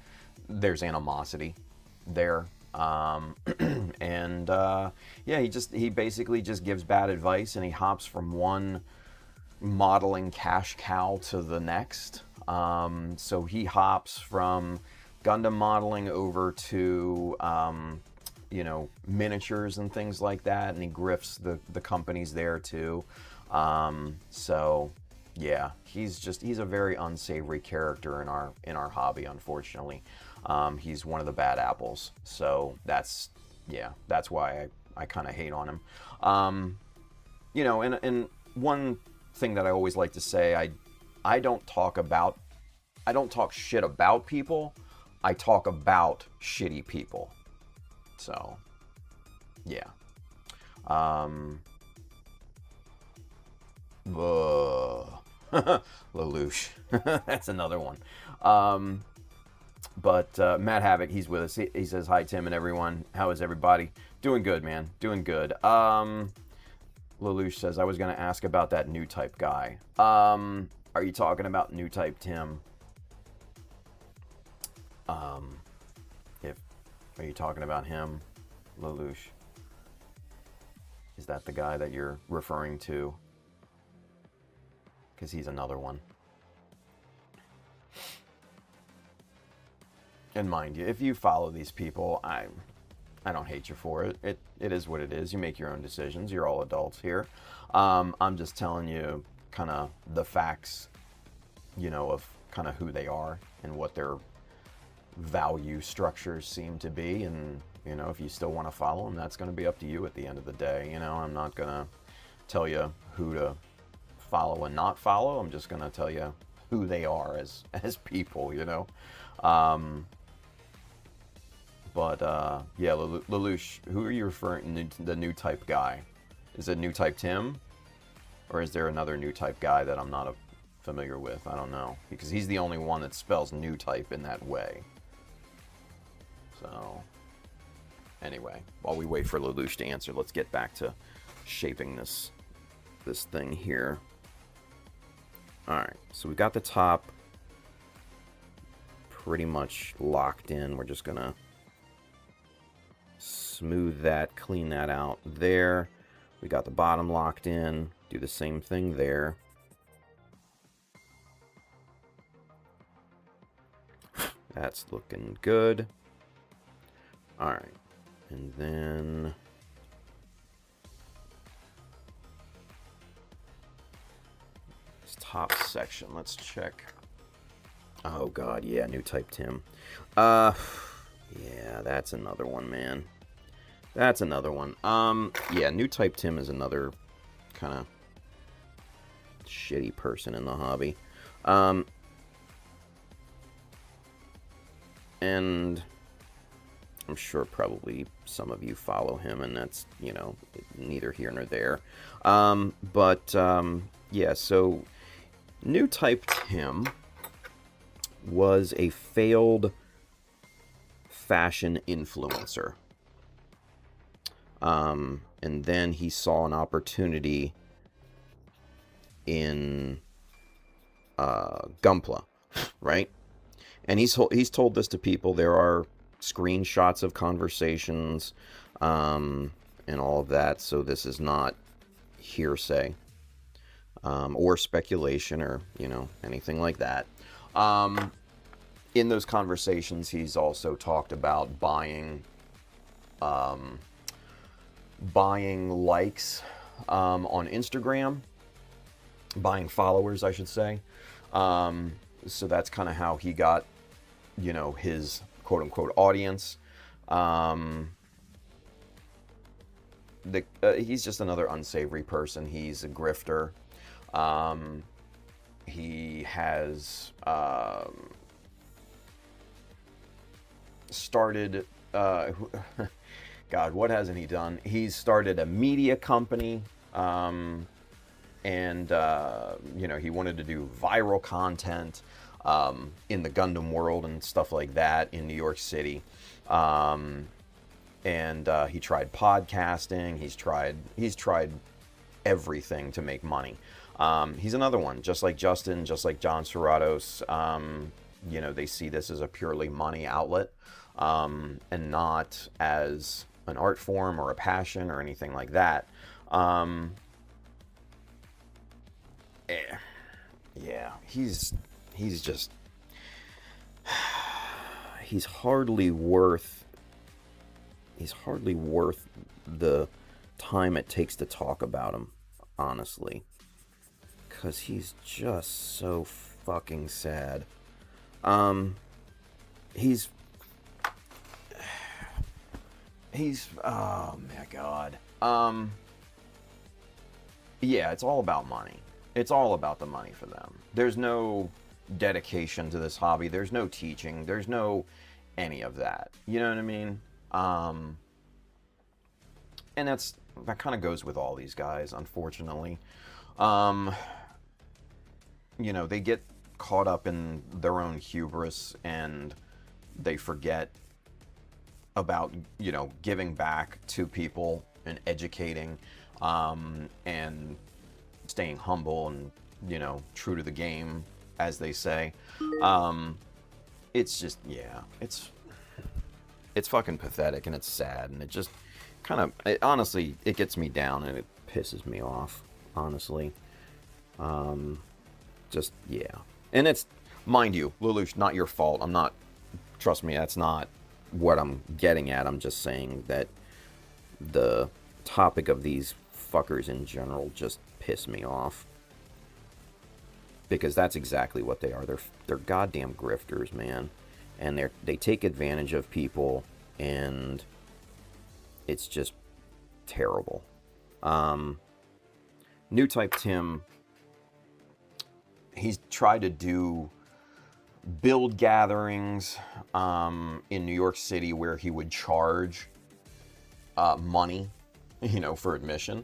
there's animosity there. And yeah, he basically just gives bad advice, and he hops from one modeling cash cow to the next. So he hops from Gundam modeling over to miniatures and things like that, and he grifts the companies there too. So yeah, he's a very unsavory character in our hobby, unfortunately. He's one of the bad apples. So that's why I kind of hate on him. And one thing that I always like to say, I don't talk shit about people. I talk about shitty people. So, yeah. Lelouch. That's another one. But Matt Havoc, he's with us. He says, hi, Tim and everyone. How is everybody? Doing good, man. Doing good. Lelouch says, I was going to ask about that new type guy. Are you talking about new type Tim? Are you talking about him, Lelouch? Is that the guy that you're referring to? Because he's another one. And mind you, if you follow these people, I don't hate you for it. It is what it is. You make your own decisions. You're all adults here. I'm just telling you kind of the facts, of kind of who they are and what their value structures seem to be. And, if you still want to follow them, that's going to be up to you at the end of the day. I'm not going to tell you who to follow and not follow. I'm just going to tell you who they are as people, But, yeah, Lelouch, who are you referring to, the new type guy? Is it new type Tim? Or is there another new type guy that I'm not familiar with? I don't know. Because he's the only one that spells new type in that way. So, anyway, while we wait for Lelouch to answer, let's get back to shaping this thing here. Alright, so we got the top pretty much locked in. We're just going to smooth that, clean that out there. We got the bottom locked in. Do the same thing there. That's looking good. Alright. And then this top section, let's check. Oh god, yeah, new type Tim. Yeah, that's another one, man. That's another one. Yeah, new type Tim is another kind of shitty person in the hobby. And I'm sure probably some of you follow him, and that's, neither here nor there. Yeah, so new type Tim was a failed fashion influencer. And then he saw an opportunity in Gunpla, right? And he's told this to people. There are screenshots of conversations and all of that, so this is not hearsay or speculation or, anything like that. In those conversations, he's also talked about buying likes on Instagram, buying followers, I should say. So that's kind of how he got, his quote-unquote audience. He's just another unsavory person. He's a grifter. He has started... God, what hasn't he done? He's started a media company, and, he wanted to do viral content in the Gundam world and stuff like that in New York City. And he tried podcasting. He's tried everything to make money. He's another one, just like Justin, just like John Serratos. They see this as a purely money outlet, and not as an art form or a passion or anything like that. Yeah, he's just, he's hardly worth the time it takes to talk about him, honestly, because he's just so fucking sad. He's oh my god. Yeah, it's all about money. It's all about the money for them. There's no dedication to this hobby. There's no teaching. There's no any of that. You know what I mean? And that kind of goes with all these guys, unfortunately. They get caught up in their own hubris and they forget about, giving back to people and educating, and staying humble and, true to the game, as they say. It's just, yeah, it's fucking pathetic and it's sad and it just honestly, it gets me down and it pisses me off, honestly. Just, yeah. And it's, mind you, Lelouch, not your fault. I'm not trust me, that's not what I'm getting at. I'm just saying that the topic of these fuckers in general just piss me off. Because that's exactly what they are. They're goddamn grifters, man. And they take advantage of people, and it's just terrible. New Type Tim, he's tried to do build gatherings in New York City where he would charge money, for admission,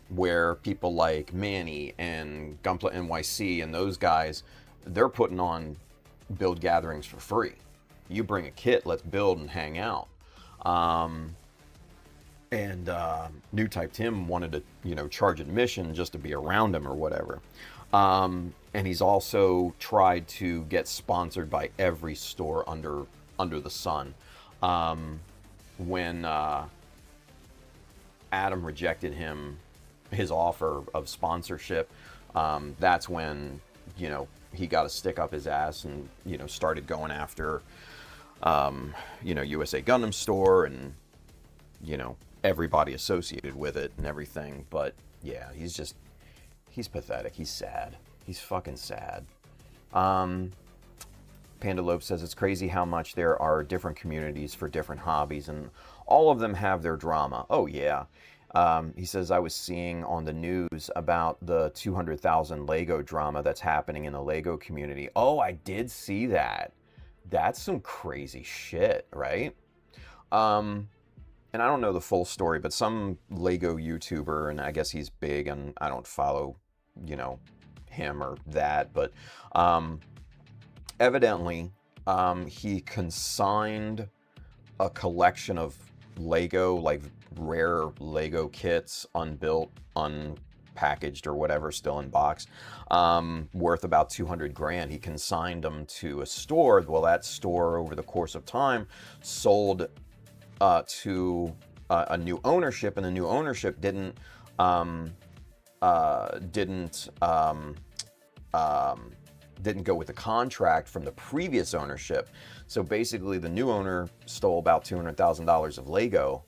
where people like Manny and Gunpla NYC and those guys, they're putting on build gatherings for free. You bring a kit, let's build and hang out. And New Type Tim wanted to, charge admission just to be around him or whatever. And he's also tried to get sponsored by every store under the sun. When Adam rejected his offer of sponsorship, that's when, he got a stick up his ass and, started going after, USA Gundam Store and, everybody associated with it and everything. But yeah, he's pathetic. He's sad. He's fucking sad. Pandalope says it's crazy how much there are different communities for different hobbies, and all of them have their drama. Oh yeah. He says, I was seeing on the news about the 200,000 Lego drama that's happening in the Lego community. Oh, I did see that. That's some crazy shit, right? And I don't know the full story, but some Lego YouTuber, and I guess he's big, and I don't follow, him or that, but evidently he consigned a collection of Lego, like rare Lego kits, unbuilt, unpackaged or whatever, still in box, worth about 200 grand. He consigned them to a store. Well, that store over the course of time sold to a new ownership, and the new ownership didn't go with the contract from the previous ownership. So basically, the new owner stole about $200,000 of Lego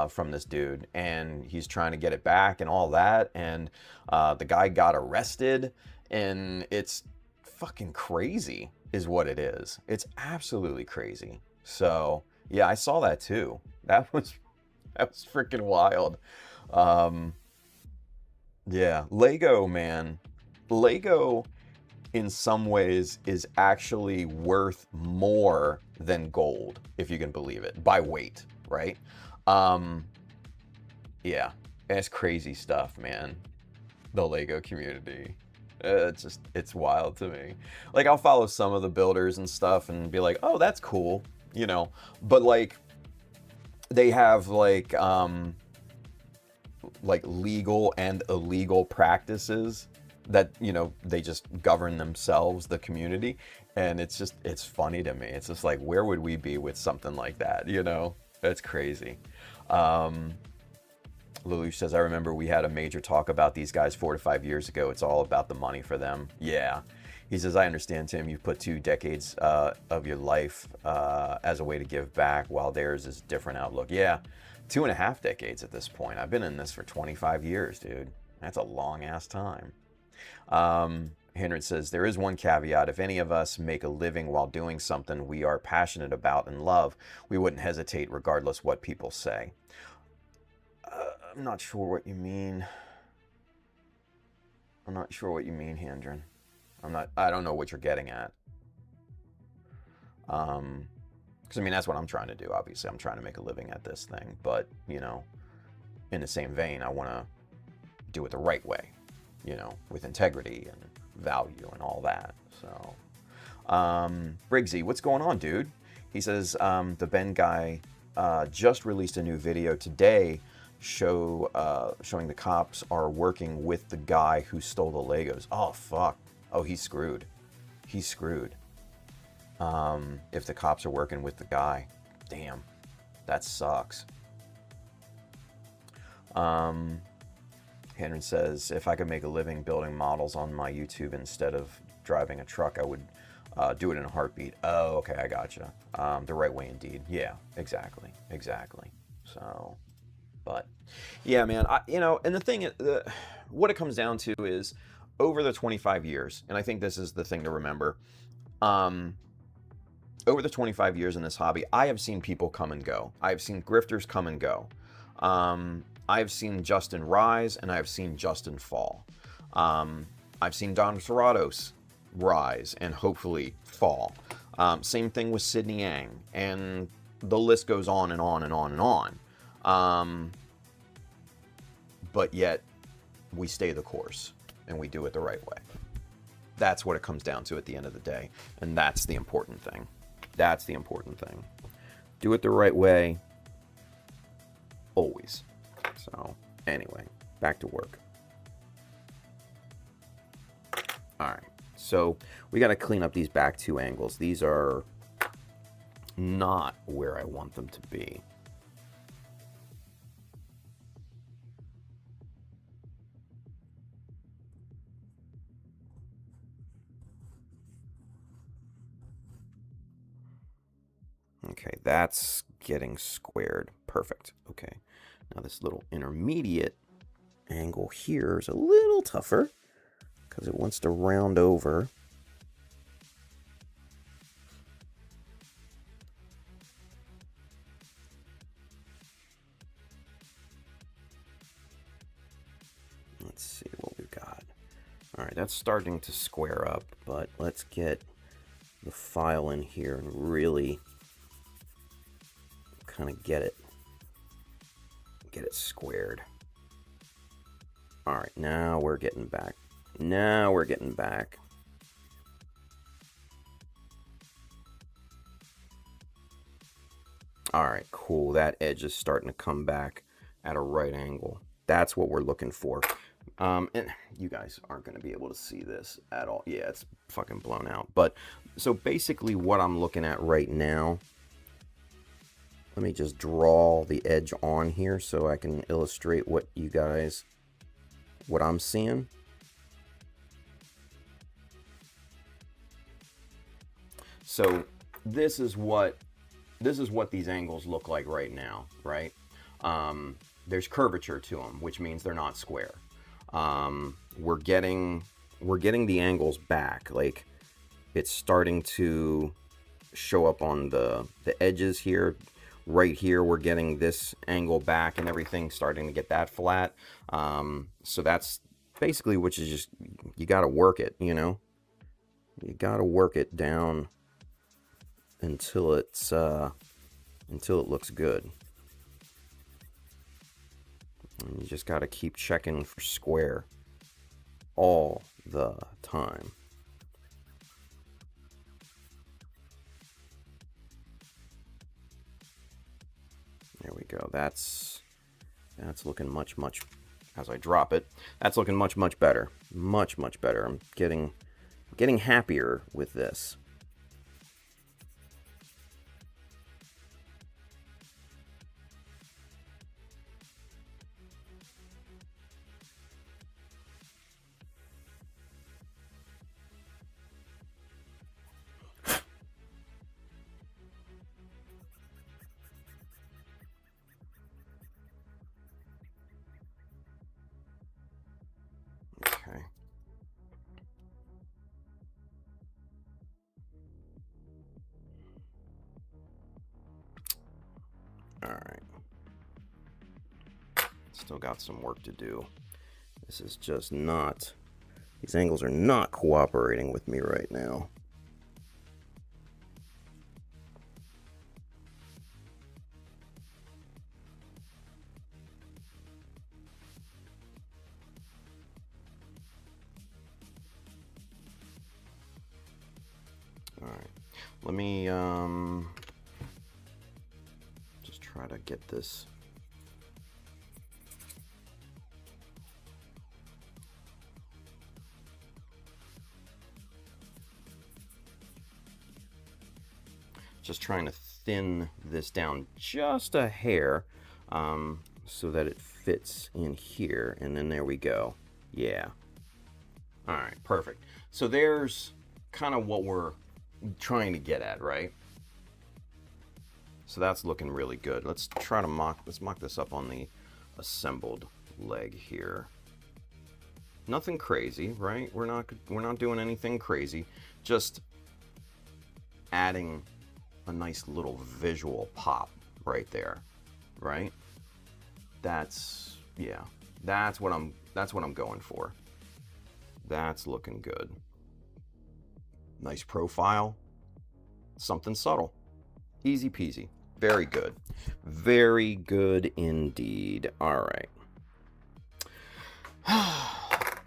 from this dude, and he's trying to get it back and all that. And the guy got arrested, and it's fucking crazy, is what it is. It's absolutely crazy. So yeah, I saw that too. That was freaking wild. Yeah, Lego, man. Lego, in some ways, is actually worth more than gold, if you can believe it, by weight, right? Yeah, it's crazy stuff, man. The Lego community. It's wild to me. Like, I'll follow some of the builders and stuff and be like, oh, that's cool, but like, they have like legal and illegal practices that, they just govern themselves, the community. And it's funny to me. It's just like, where would we be with something like that? That's crazy. Lelouch says, I remember we had a major talk about these guys 4 to 5 years ago. It's all about the money for them. Yeah. He says, I understand, Tim, you've put 2 decades of your life as a way to give back, while theirs is a different outlook. Yeah, 2.5 decades at this point. I've been in this for 25 years, dude. That's a long ass time. Henry says, there is one caveat. If any of us make a living while doing something we are passionate about and love, we wouldn't hesitate regardless what people say. I'm not sure what you mean. Hendron. I don't know what you're getting at. Because, that's what I'm trying to do. Obviously, I'm trying to make a living at this thing. But, in the same vein, I want to do it the right way, with integrity and value and all that. So, Briggsy, what's going on, dude? He says, the Ben guy just released a new video today showing the cops are working with the guy who stole the Legos. Oh, fuck. Oh, he's screwed. He's screwed. If the cops are working with the guy. Damn. That sucks. Henry says, if I could make a living building models on my YouTube instead of driving a truck, I would Do it in a heartbeat. Oh, okay, I gotcha. The right way indeed. Yeah, exactly, exactly. So, but yeah, man, and the thing, what it comes down to is over the 25 years, and I think this is the thing to remember. Um, Over the 25 years in this hobby, I have seen people come and go. I have seen grifters come and go. I have seen Justin rise, and I have seen Justin fall. I've seen Don Serratos rise and hopefully fall. Same thing with Sydney Yang, and the list goes on and on and on and on. But yet, we stay the course, and we do it the right way. That's what it comes down to at the end of the day, and that's the important thing. That's the important thing. Do it the right way, always. So, anyway, back to work. All right, so we got to clean up these back two angles. These are not where I want them to be. Okay, that's getting squared. Perfect. Okay, now this little intermediate angle here is a little tougher because it wants to round over. Let's see what we've got. All right, that's starting to square up, but let's get the file in here and really kind of get it squared. All right, now we're getting back. Now we're getting back. All right, cool. That edge is starting to come back at a right angle. That's what we're looking for. And you guys aren't going to be able to see this at all. Yeah, it's fucking blown out. But so basically what I'm looking at right now, let me just draw the edge on here so I can illustrate what I'm seeing. So this is what these angles look like right now, right? There's curvature to them, which means they're not square. We're getting the angles back, like it's starting to show up on the edges here. Right here, we're getting this angle back and everything starting to get that flat. So that's basically, which is just, you got to work it, you know? You got to work it down until it looks good. And you just got to keep checking for square all the time. There we go. That's looking much, as I drop it, that's looking much better. Much better. I'm getting happier with this. Okay. All right. Still got some work to do. This is just not, these angles are not cooperating with me right now. All right, let me just try to get this. Just trying to thin this down just a hair so that it fits in here, and then there we go. Yeah. All right, perfect. So there's kind of what we're trying to get at, right? So that's looking really good. Let's mock this up on the assembled leg here. Nothing crazy, right? We're not doing anything crazy. Just adding a nice little visual pop right there, right? That's what I'm going for. That's looking good. Nice profile. Something subtle. Easy peasy. Very good. Very good indeed. All right.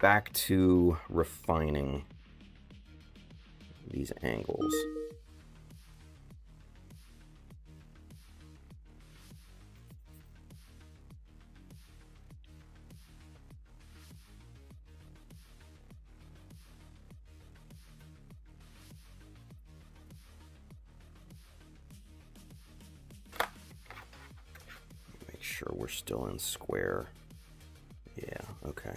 Back to refining these angles. Make sure we're still in square. Yeah, okay.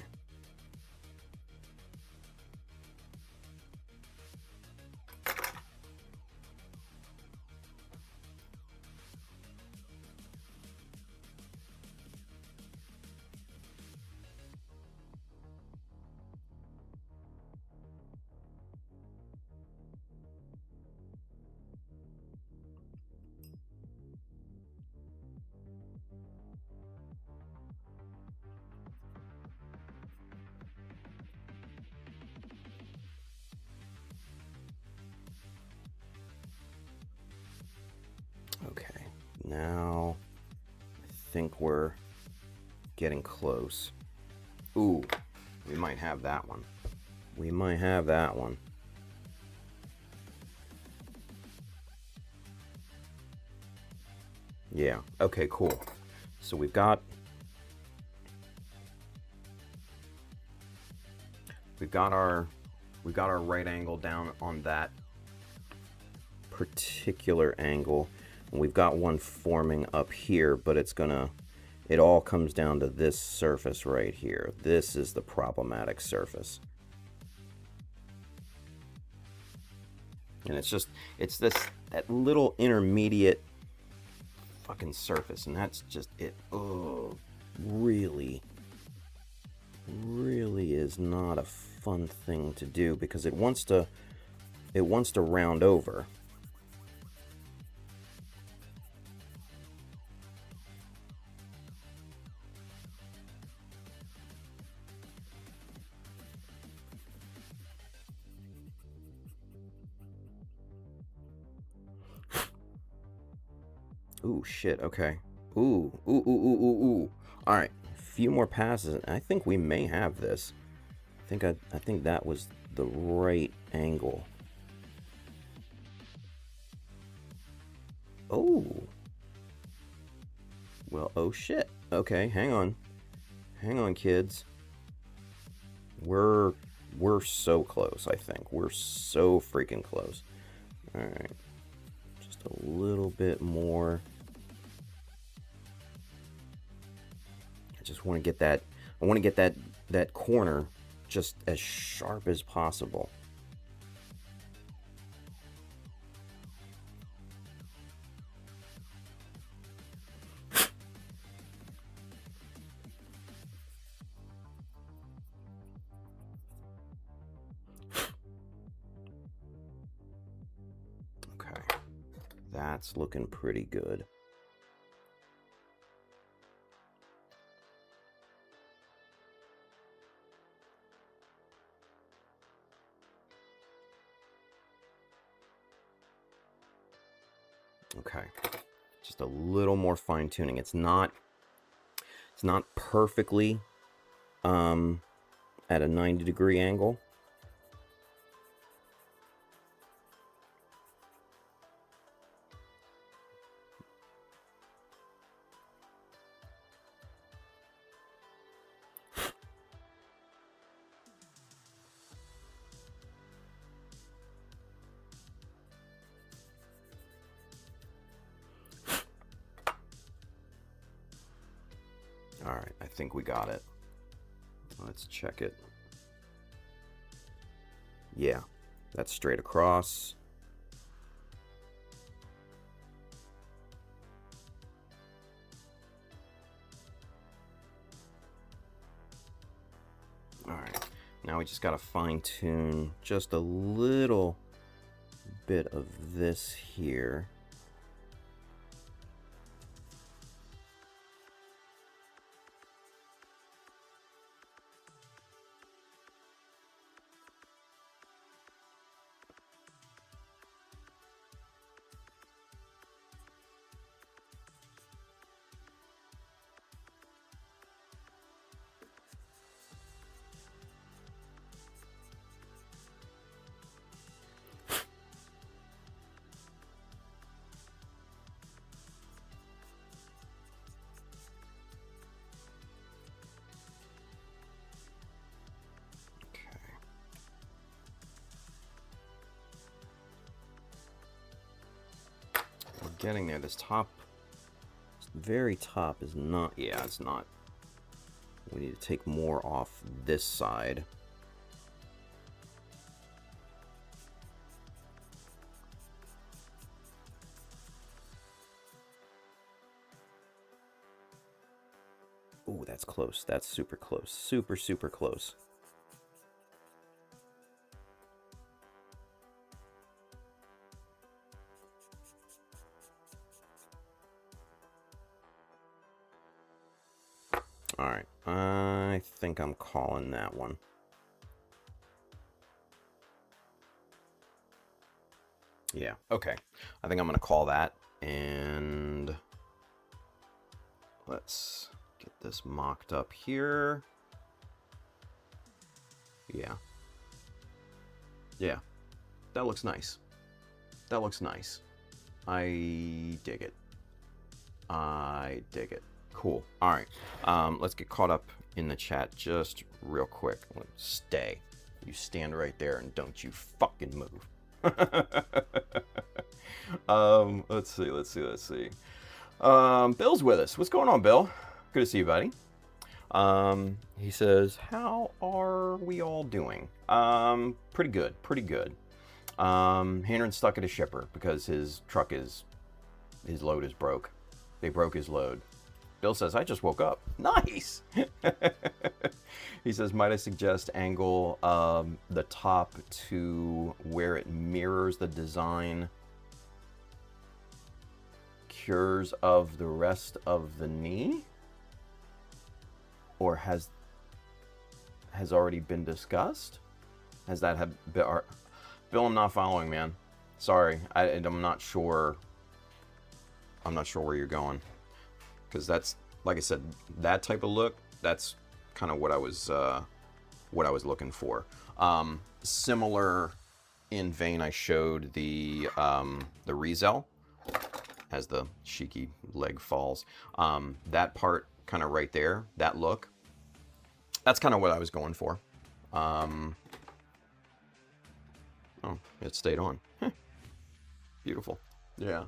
Okay, now I think we're getting close. Ooh, we might have that one. We might have that one. Yeah, okay, cool. So we've got our right angle down on that particular angle, and we've got one forming up here, but it all comes down to this surface right here. This is the problematic surface. And it's that little intermediate fucking surface, and that's just it. Oh, really is not a fun thing to do, because it wants to round over. Ooh, shit, okay. Ooh. All right, a few more passes. I think we may have this. I think that was the right angle. Oh. Well, oh shit. Okay, hang on. Hang on, kids. We're so close, I think. We're so freaking close. All right. Just a little bit more. I just want to get that. I want to get that corner just as sharp as possible. Okay. That's looking pretty good. Okay, just a little more fine tuning. It's not perfectly at a 90-degree angle. All right, I think we got it. Let's check it. Yeah, that's straight across. All right, now we just got to fine tune just a little bit of this here. Getting there. This very top is not, yeah, it's not. We need to take more off this side. Ooh, that's close. That's super close. Super, super close. All right, I think I'm calling that one. Yeah, okay. I think I'm gonna call that, and let's get this mocked up here. Yeah. Yeah, that looks nice. That looks nice. I dig it. I dig it. Cool. All right. Let's get caught up in the chat just real quick. Stay. You stand right there and don't you fucking move. Let's see. Bill's with us. What's going on, Bill? Good to see you, buddy. He says, how are we all doing? Pretty good. Pretty good. Hanron's stuck at a shipper because his load is broke. They broke his load. Bill says, I just woke up. Nice! He says, might I suggest angle the top to where it mirrors the design cures of the rest of the knee? Or has already been discussed? Has that have been... Bill, I'm not following, man. Sorry, I'm not sure. I'm not sure where you're going. Because that's, like I said, that type of look, that's kind of what I was looking for. Similar in vein, I showed the Rizel as the Shiki leg falls. That part kind of right there, that look, that's kind of what I was going for. Oh, it stayed on. Beautiful. Yeah.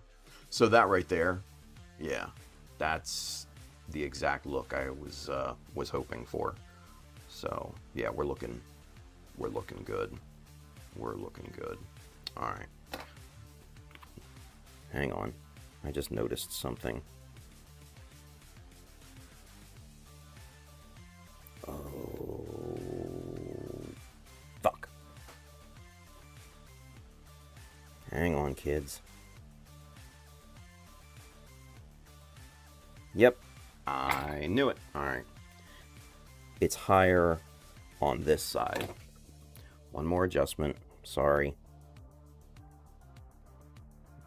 So that right there, yeah. That's the exact look I was hoping for. So yeah, we're looking good. We're looking good. All right. Hang on, I just noticed something. Oh, fuck. Hang on, kids. Yep, I knew it. All right. It's higher on this side. One more adjustment. Sorry.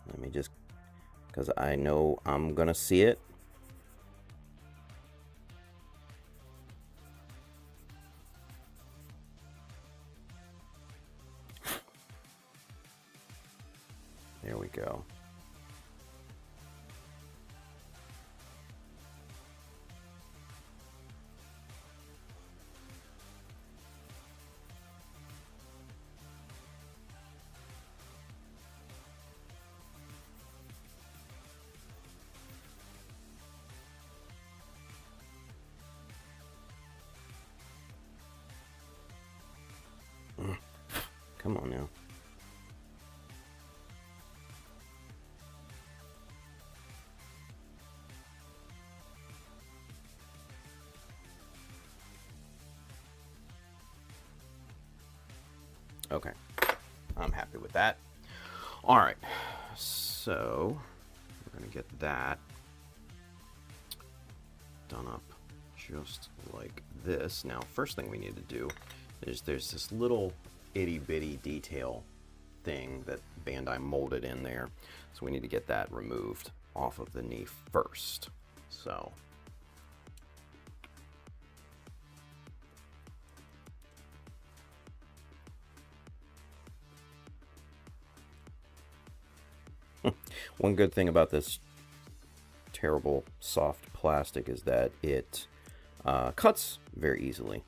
Let me just, because I know I'm gonna see it. There we go. Come on now. Okay. I'm happy with that. All right. So we're going to get that done up just like this. Now, first thing we need to do is there's this little itty bitty detail thing that Bandai molded in there. So we need to get that removed off of the knee first. So one good thing about this terrible soft plastic is that it cuts very easily.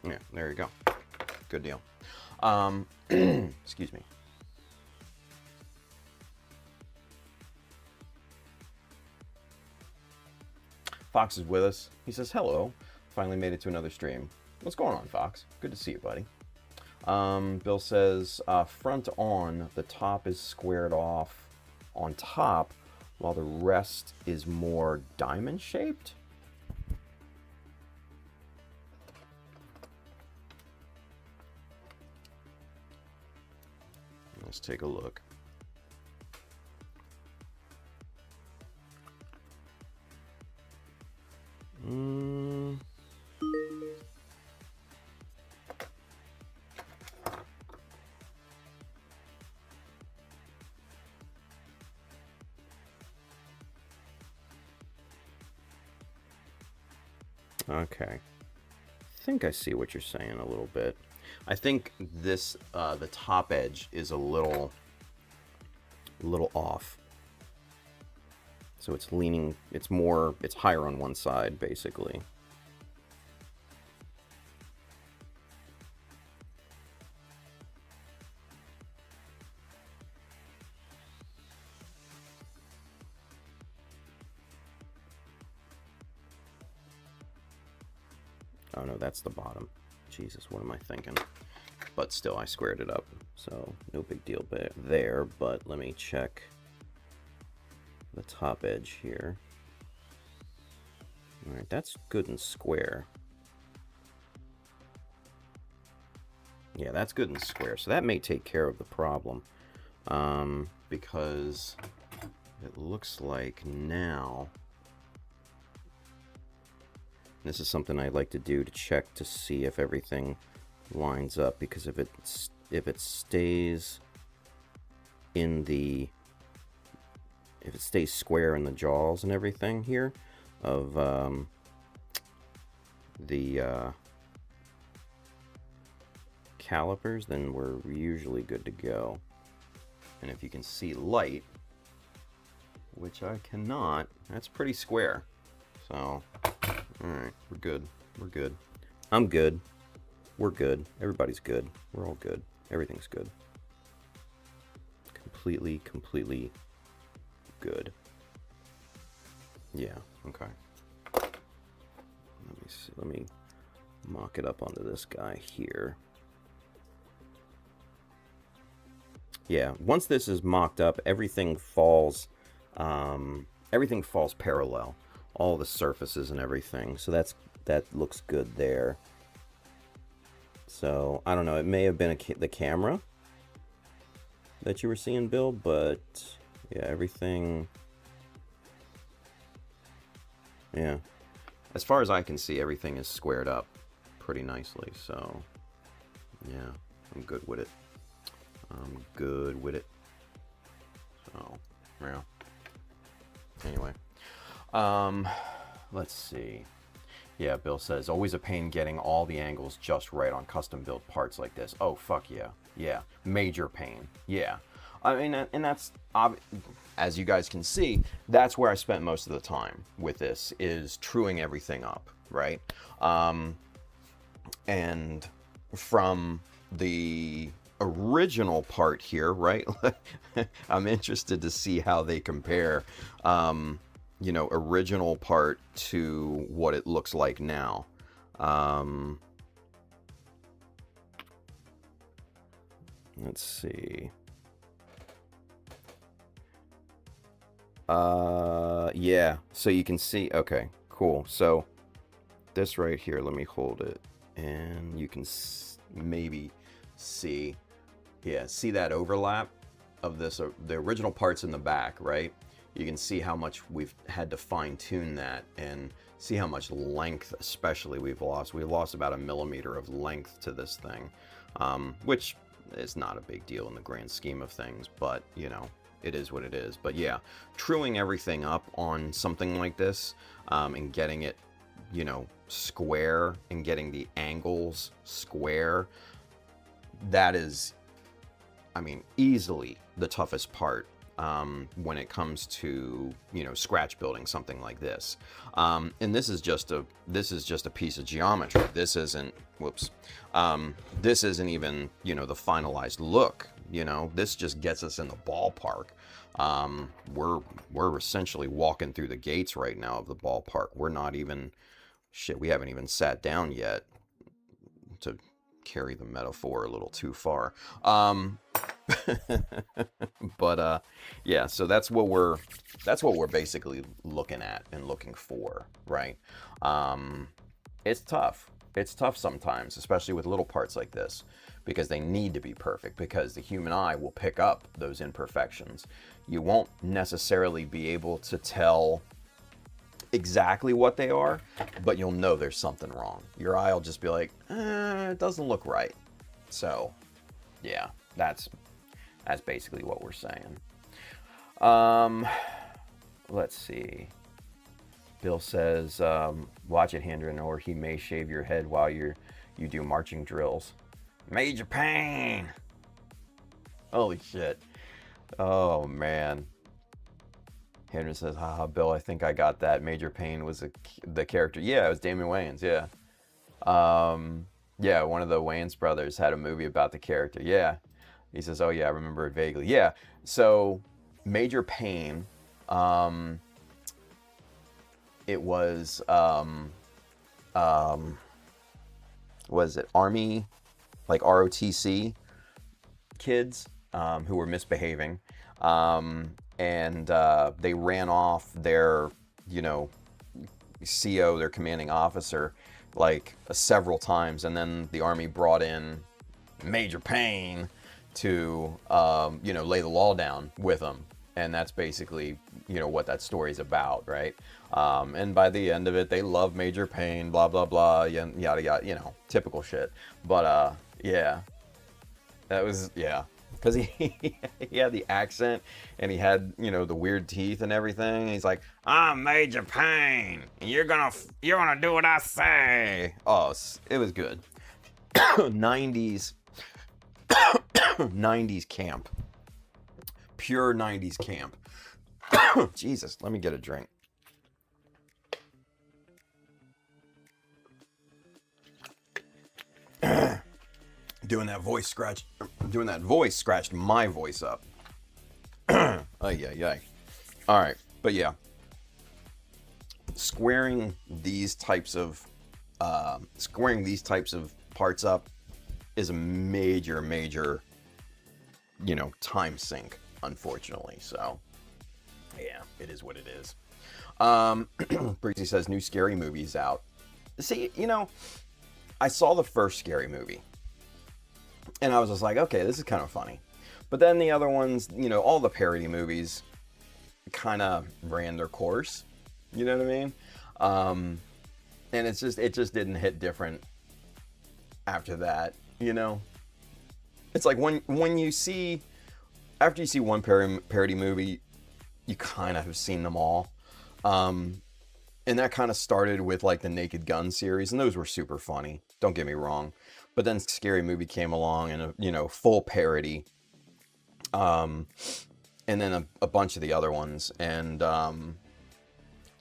Yeah, there you go. Good deal. Excuse me. Fox is with us. He says, hello. Finally made it to another stream. What's going on, Fox? Good to see you, buddy. Bill says, front on, the top is squared off on top, while the rest is more diamond-shaped? Let's take a look. Okay. I think I see what you're saying a little bit. I think this, the top edge is a little off. So it's leaning, it's higher on one side, basically. Oh no, that's the bottom. Jesus, what am I thinking? But still, I squared it up, so no big deal there. But let me check the top edge here. All right, that's good and square. Yeah, that's good and square. So that may take care of the problem, because it looks like now. This is something I like to do to check to see if everything lines up, because if it stays in the square in the jaws and everything here of the calipers, then we're usually good to go. And if you can see light, which I cannot, that's pretty square. So alright, we're good. We're good. I'm good. We're good. Everybody's good. We're all good. Everything's good. Completely good. Yeah, okay. Let me see. Let me mock it up onto this guy here. Yeah, once this is mocked up, everything falls parallel. All the surfaces and everything. So that looks good there. So I don't know. It may have been the camera that you were seeing, Bill, but yeah, everything. Yeah, as far as I can see, everything is squared up pretty nicely. So yeah, I'm good with it. I'm good with it. So yeah. Anyway. Let's see. Yeah, Bill says, always a pain getting all the angles just right on custom built parts like this. Oh, fuck yeah. Yeah. Major pain. Yeah. I mean, and that's, as you guys can see, that's where I spent most of the time with this, is truing everything up, right? And from the original part here, right? I'm interested to see how they compare. You know, original part to what it looks like now. Let's see. Yeah. So you can see. Okay, cool. So this right here, let me hold it, and you can Maybe see, yeah, see that overlap of this, the original parts in the back, right? You can see how much we've had to fine tune that, and see how much length especially we've lost. We've lost about 1 millimeter of length to this thing, which is not a big deal in the grand scheme of things, but you know, it is what it is. But yeah, truing everything up on something like this, and getting it, you know, square, and getting the angles square, that is, I mean, easily the toughest part when it comes to, you know, scratch building something like this. And this is just a piece of geometry. This isn't, whoops, this isn't even, you know, the finalized look. You know, this just gets us in the ballpark. We're essentially walking through the gates right now of the ballpark. We're not even, shit, we haven't even sat down yet, to carry the metaphor a little too far. But yeah, so that's what we're basically looking at and looking for, right? It's tough. It's tough sometimes, especially with little parts like this, because they need to be perfect, because the human eye will pick up those imperfections. You won't necessarily be able to tell exactly what they are, but you'll know there's something wrong. Your eye will just be like, it doesn't look right. So yeah, that's basically what we're saying. Let's see. Bill says, watch it, Hendren, or he may shave your head while you do marching drills. Major pain. Holy shit. Oh man. Hendren says, haha, Bill, I think I got that. Major Pain was the character. Yeah, it was Damon Wayans, yeah. Yeah, one of the Wayans brothers had a movie about the character. Yeah. He says, oh yeah, I remember it vaguely. Yeah, so Major Pain, it was, was it Army, like ROTC kids who were misbehaving. And they ran off their, you know, CO, their commanding officer, like several times, and then the Army brought in Major Pain to, you know, lay the law down with them, and that's basically, you know, what that story's about, right? And by the end of it, they love Major Pain, blah blah blah, yada yada, you know, typical shit. But yeah, that was, yeah. Because he had the accent, and he had, you know, the weird teeth and everything. He's like, I'm Major Pain, and you're gonna do what I say. Oh, it was good. 90s 90s camp, pure 90s camp. Jesus, let me get a drink. Doing that voice scratched my voice up. Oh yeah. All right, but yeah, squaring these types of parts up is a major, you know, time sink, unfortunately. So yeah, it is what it is. Breezy says new Scary Movie's out. See, you know, I saw the first Scary Movie, and I was just like, okay, this is kind of funny. But then the other ones, you know, all the parody movies kind of ran their course. You know what I mean? And it just didn't hit different after that, you know? It's like when you see, after you see one parody movie, you kind of have seen them all. And that kind of started with like the Naked Gun series, and those were super funny. Don't get me wrong. But then Scary Movie came along and, you know, full parody. And then a bunch of the other ones, and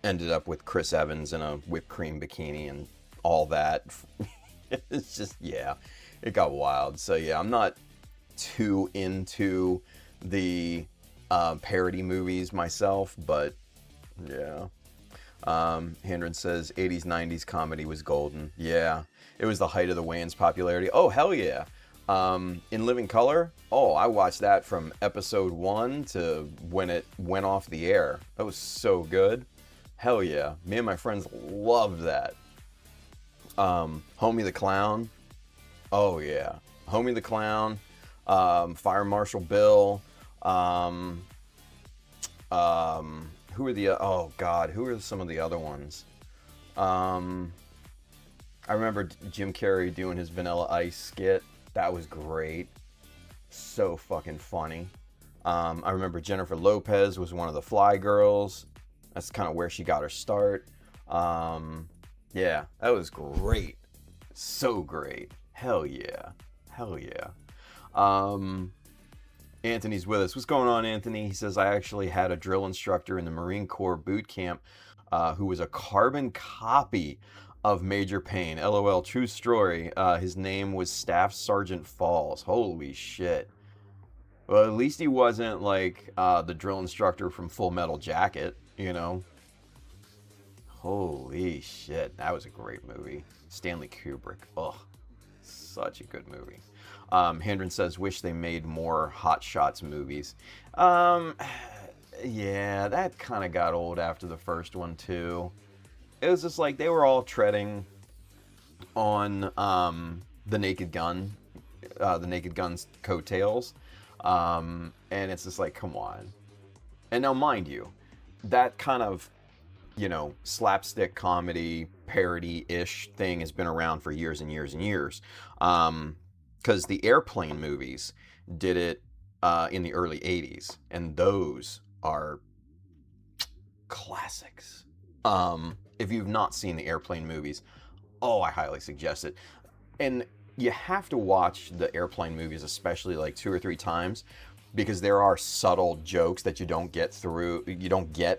ended up with Chris Evans in a whipped cream bikini and all that. It's just, yeah, it got wild. So yeah, I'm not too into the parody movies myself, but yeah. Hendren says 80s 90s comedy was golden. Yeah, it was the height of the Wayans popularity. Oh hell yeah. In living color, oh, I watched that from episode 1 to when it went off the air. That was so good. Hell yeah. Me and my friends loved that. Homie the Clown. Oh yeah. Homie the Clown. Fire Marshal Bill. Who are the, oh God, who are some of the other ones? I remember Jim Carrey doing his Vanilla Ice skit. That was great. So fucking funny. I remember Jennifer Lopez was one of the Fly Girls. That's kind of where she got her start. Yeah, that was great. So great. Hell yeah. Hell yeah. Anthony's with us. What's going on, Anthony? He says, I actually had a drill instructor in the Marine Corps boot camp who was a carbon copy of Major Payne. LOL, true story. His name was Staff Sergeant Falls. Holy shit. Well, at least he wasn't like the drill instructor from Full Metal Jacket, you know? Holy shit. That was a great movie. Stanley Kubrick. Ugh. Such a good movie. Hendren says, wish they made more Hot Shots movies. Yeah, that kind of got old after the first one, too. It was just like they were all treading on the Naked Gun's coattails. And it's just like, come on. And now, mind you, that kind of, you know, slapstick comedy parody-ish thing has been around for years and years and years. Because the Airplane movies did it in the early 80s. And those are classics. If you've not seen the Airplane movies, oh, I highly suggest it. And you have to watch the Airplane movies, especially like 2 or 3 times, because there are subtle jokes that you don't get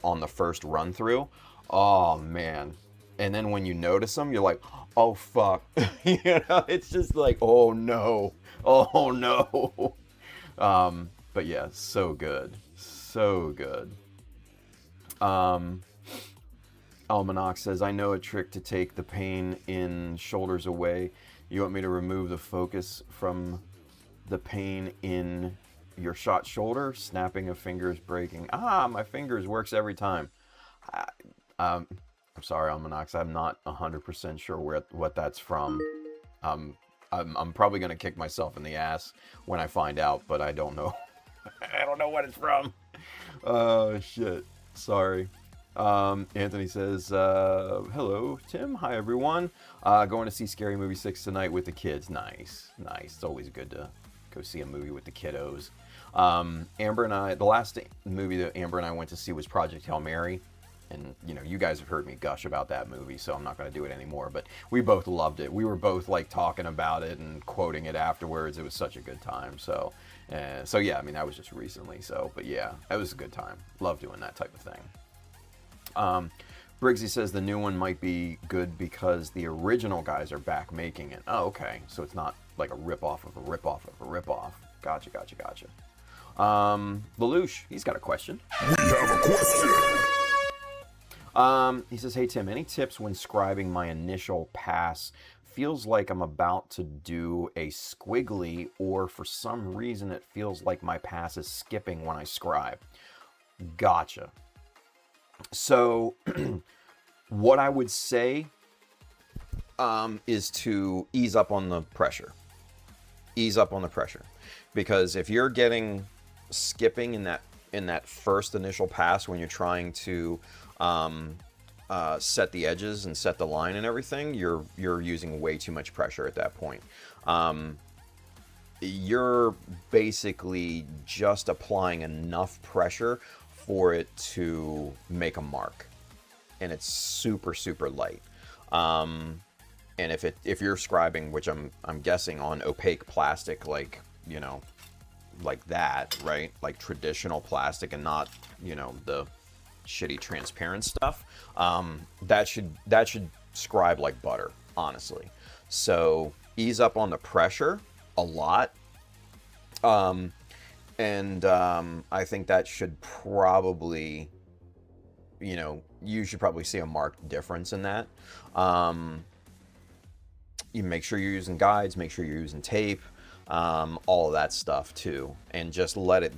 on the first run through. Oh man. And then when you notice them, you're like, oh fuck. You know, it's just like, oh no. Oh no. But yeah, so good. So good. Almanac says, I know a trick to take the pain in shoulders away. You want me to remove the focus from the pain in your shot shoulder? Snapping of fingers, breaking. My fingers works every time. I'm sorry, Almanac. I'm not 100% sure what that's from. I'm probably going to kick myself in the ass when I find out, but I don't know. I don't know what it's from. Oh, shit. Sorry. Anthony says, hello, Tim. Hi, everyone. Going to see Scary Movie 6 tonight with the kids. Nice. Nice. It's always good to go see a movie with the kiddos. Amber and I, the last movie that Amber and I went to see was Project Hail Mary. And, you know, you guys have heard me gush about that movie, so I'm not going to do it anymore. But we both loved it. We were both, like, talking about it and quoting it afterwards. It was such a good time. So yeah, I mean, that was just recently. So, but yeah, it was a good time. Love doing that type of thing. Briggsy says the new one might be good because the original guys are back making it. Oh, okay. So it's not like a rip-off of a rip-off of a rip-off. Gotcha. Lelouch, he's got a question. We have a question. He says, hey, Tim, any tips when scribing my initial pass? Feels like I'm about to do a squiggly, or for some reason it feels like my pass is skipping when I scribe. Gotcha. So, what I would say is to ease up on the pressure. Ease up on the pressure. Because if you're getting skipping in that first initial pass when you're trying to set the edges and set the line and everything, you're using way too much pressure at that point. You're basically just applying enough pressure for it to make a mark, and it's super, super light. And if you're scribing, which I'm guessing on opaque plastic, like, you know, like that, right? Like traditional plastic and not, you know, the shitty transparent stuff. That should scribe like butter, honestly. So ease up on the pressure a lot. I think that should probably, you know, you should probably see a marked difference in that. You make sure you're using guides, make sure you're using tape. all of that stuff too, and just let it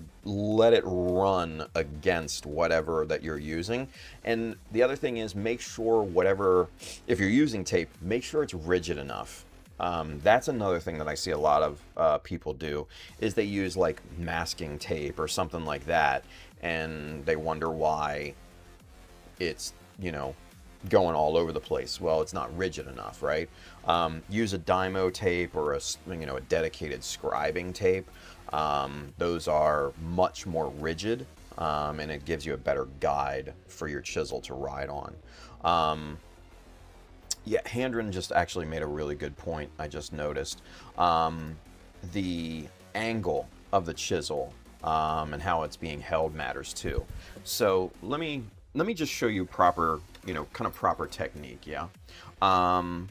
run against whatever that you're using. And the other thing is, make sure whatever, if you're using tape, make sure it's rigid enough. That's another thing that I see a lot of people do, is they use like masking tape or something like that, and they wonder why it's, you know, going all over the place. Well, it's not rigid enough, right? Use a Dymo tape or a dedicated scribing tape. Those are much more rigid, and it gives you a better guide for your chisel to ride on. Yeah, Handren just actually made a really good point. I just noticed the angle of the chisel and how it's being held matters too. So let me just show you proper, kind of proper technique. Yeah. And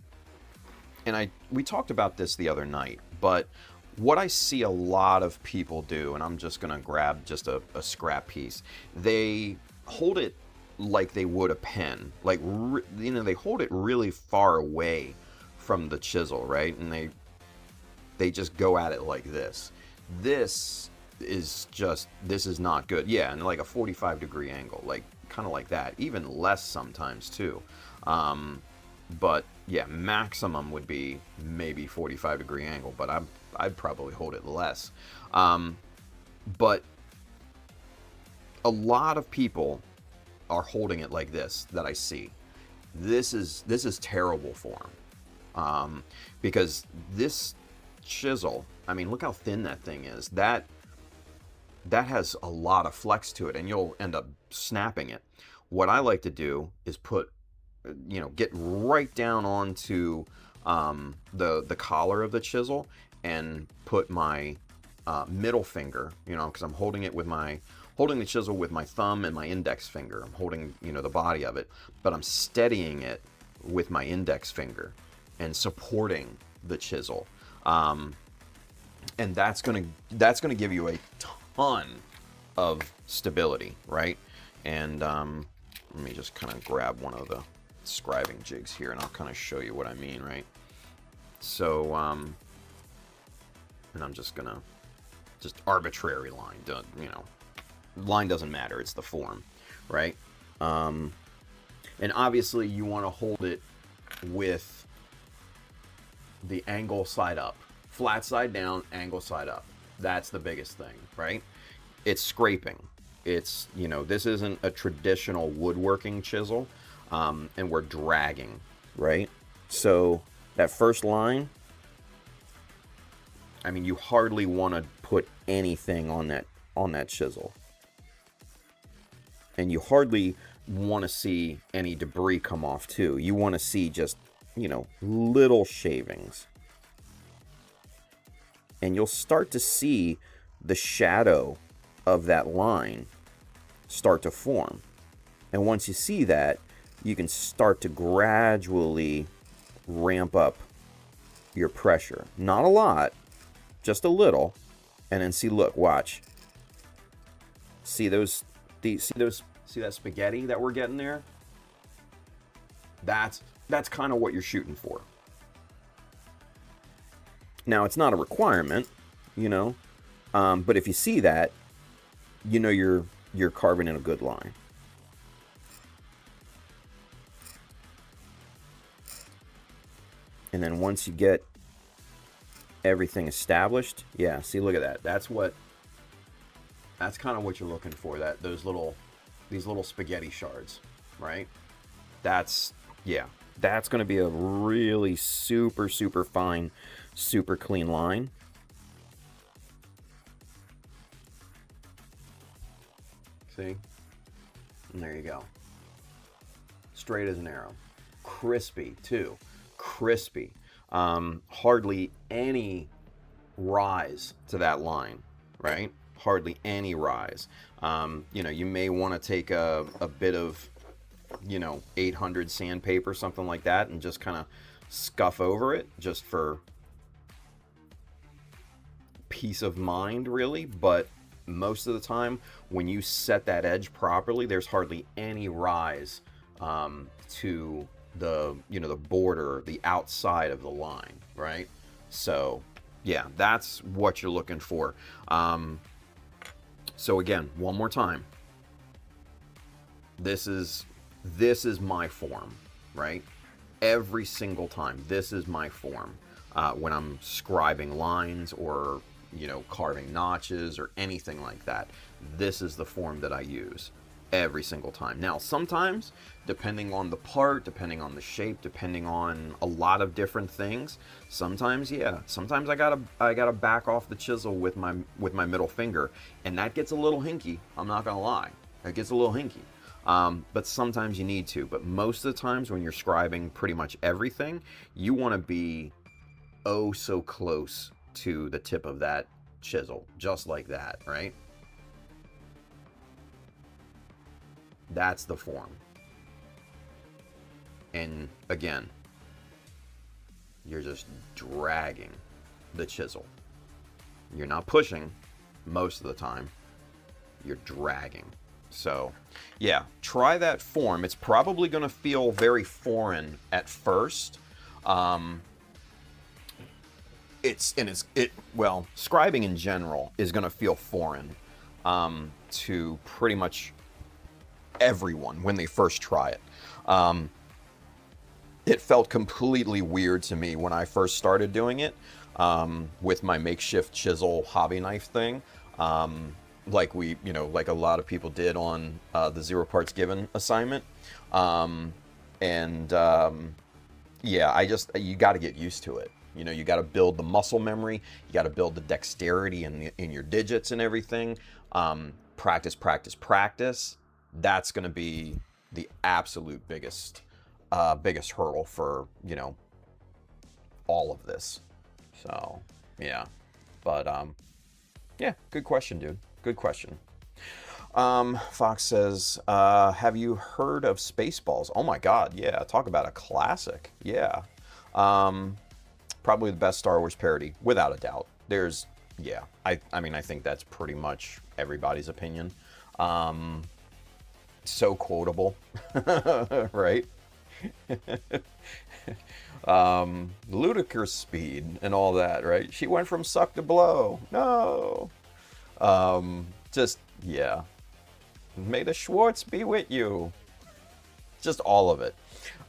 we talked about this the other night, but what I see a lot of people do, and I'm just gonna grab just a scrap piece, they hold it like they would a pen, like they hold it really far away from the chisel, right? And they just go at it like this. This is not good. Yeah, and like a 45-degree angle, like kind of like that, even less sometimes too. But yeah, maximum would be maybe 45-degree angle, but I'd probably hold it less. But a lot of people are holding it like this that I see. This is terrible form, because this chisel, I mean, look how thin that thing is. That has a lot of flex to it, and you'll end up snapping it. What I like to do is get right down onto the collar of the chisel and put my middle finger, because I'm holding the chisel with my thumb and my index finger. I'm holding, the body of it, but I'm steadying it with my index finger and supporting the chisel. And that's gonna give you a ton of stability, right? And let me just kind of grab one of the scribing jigs here, and I'll kind of show you what I mean, right? So, and I'm just gonna arbitrary line, line doesn't matter, it's the form, right? And obviously you want to hold it with the angle side up, flat side down, angle side up. That's the biggest thing, right? It's scraping. It's, this isn't a traditional woodworking chisel, and we're dragging, right? So that first line, I mean, you hardly want to put anything on that chisel. And you hardly want to see any debris come off too. You want to see just, little shavings. And you'll start to see the shadow of that line start to form. And once you see that, you can start to gradually ramp up your pressure. Not a lot, just a little. And then see, look, watch. See that spaghetti that we're getting there? That's kind of what you're shooting for. Now, it's not a requirement, but if you see that, you're carving in a good line. And then once you get everything established, yeah, see, look at that. That's kind of what you're looking for, these little spaghetti shards, right? That's going to be a really super, super fine, super clean line. See? And there you go. Straight as an arrow. Crispy, too. Crispy. Hardly any rise to that line, right? Hardly any rise. You may want to take a bit of, 800 sandpaper, something like that, and just kind of scuff over it just for peace of mind, really. But most of the time, when you set that edge properly, there's hardly any rise to the border, the outside of the line, right? So Yeah, that's what you're looking for. So again, one more time. This is my form, right? Every single time, this is my form. When I'm scribing lines or, carving notches or anything like that, this is the form that I use every single time. Now, sometimes, depending on the part, depending on the shape, depending on a lot of different things, sometimes I gotta back off the chisel with my middle finger, and that gets a little hinky. I'm not gonna lie, it gets a little hinky. But sometimes you need to. But most of the times when you're scribing pretty much everything, you want to be oh so close to the tip of that chisel, just like that, right? That's the form. And again, you're just dragging the chisel. You're not pushing most of the time. You're dragging. So, yeah, try that form. It's probably going to feel very foreign at first. Scribing in general is going to feel foreign to pretty much everyone when they first try it. It felt completely weird to me when I first started doing it with my makeshift chisel hobby knife thing. Like like a lot of people did on the Zero Parts Given assignment. You got to get used to it. You got to build the muscle memory. You got to build the dexterity in your digits and everything. Practice. That's going to be the absolute biggest hurdle for, all of this. So, yeah. But, yeah, good question, dude. Good question. Fox says, have you heard of Spaceballs? Oh my God, yeah. Talk about a classic. Yeah. Probably the best Star Wars parody, without a doubt. I think that's pretty much everybody's opinion. So quotable, right? Ludicrous speed and all that, right? She went from suck to blow. No. May the Schwartz be with you. Just all of it.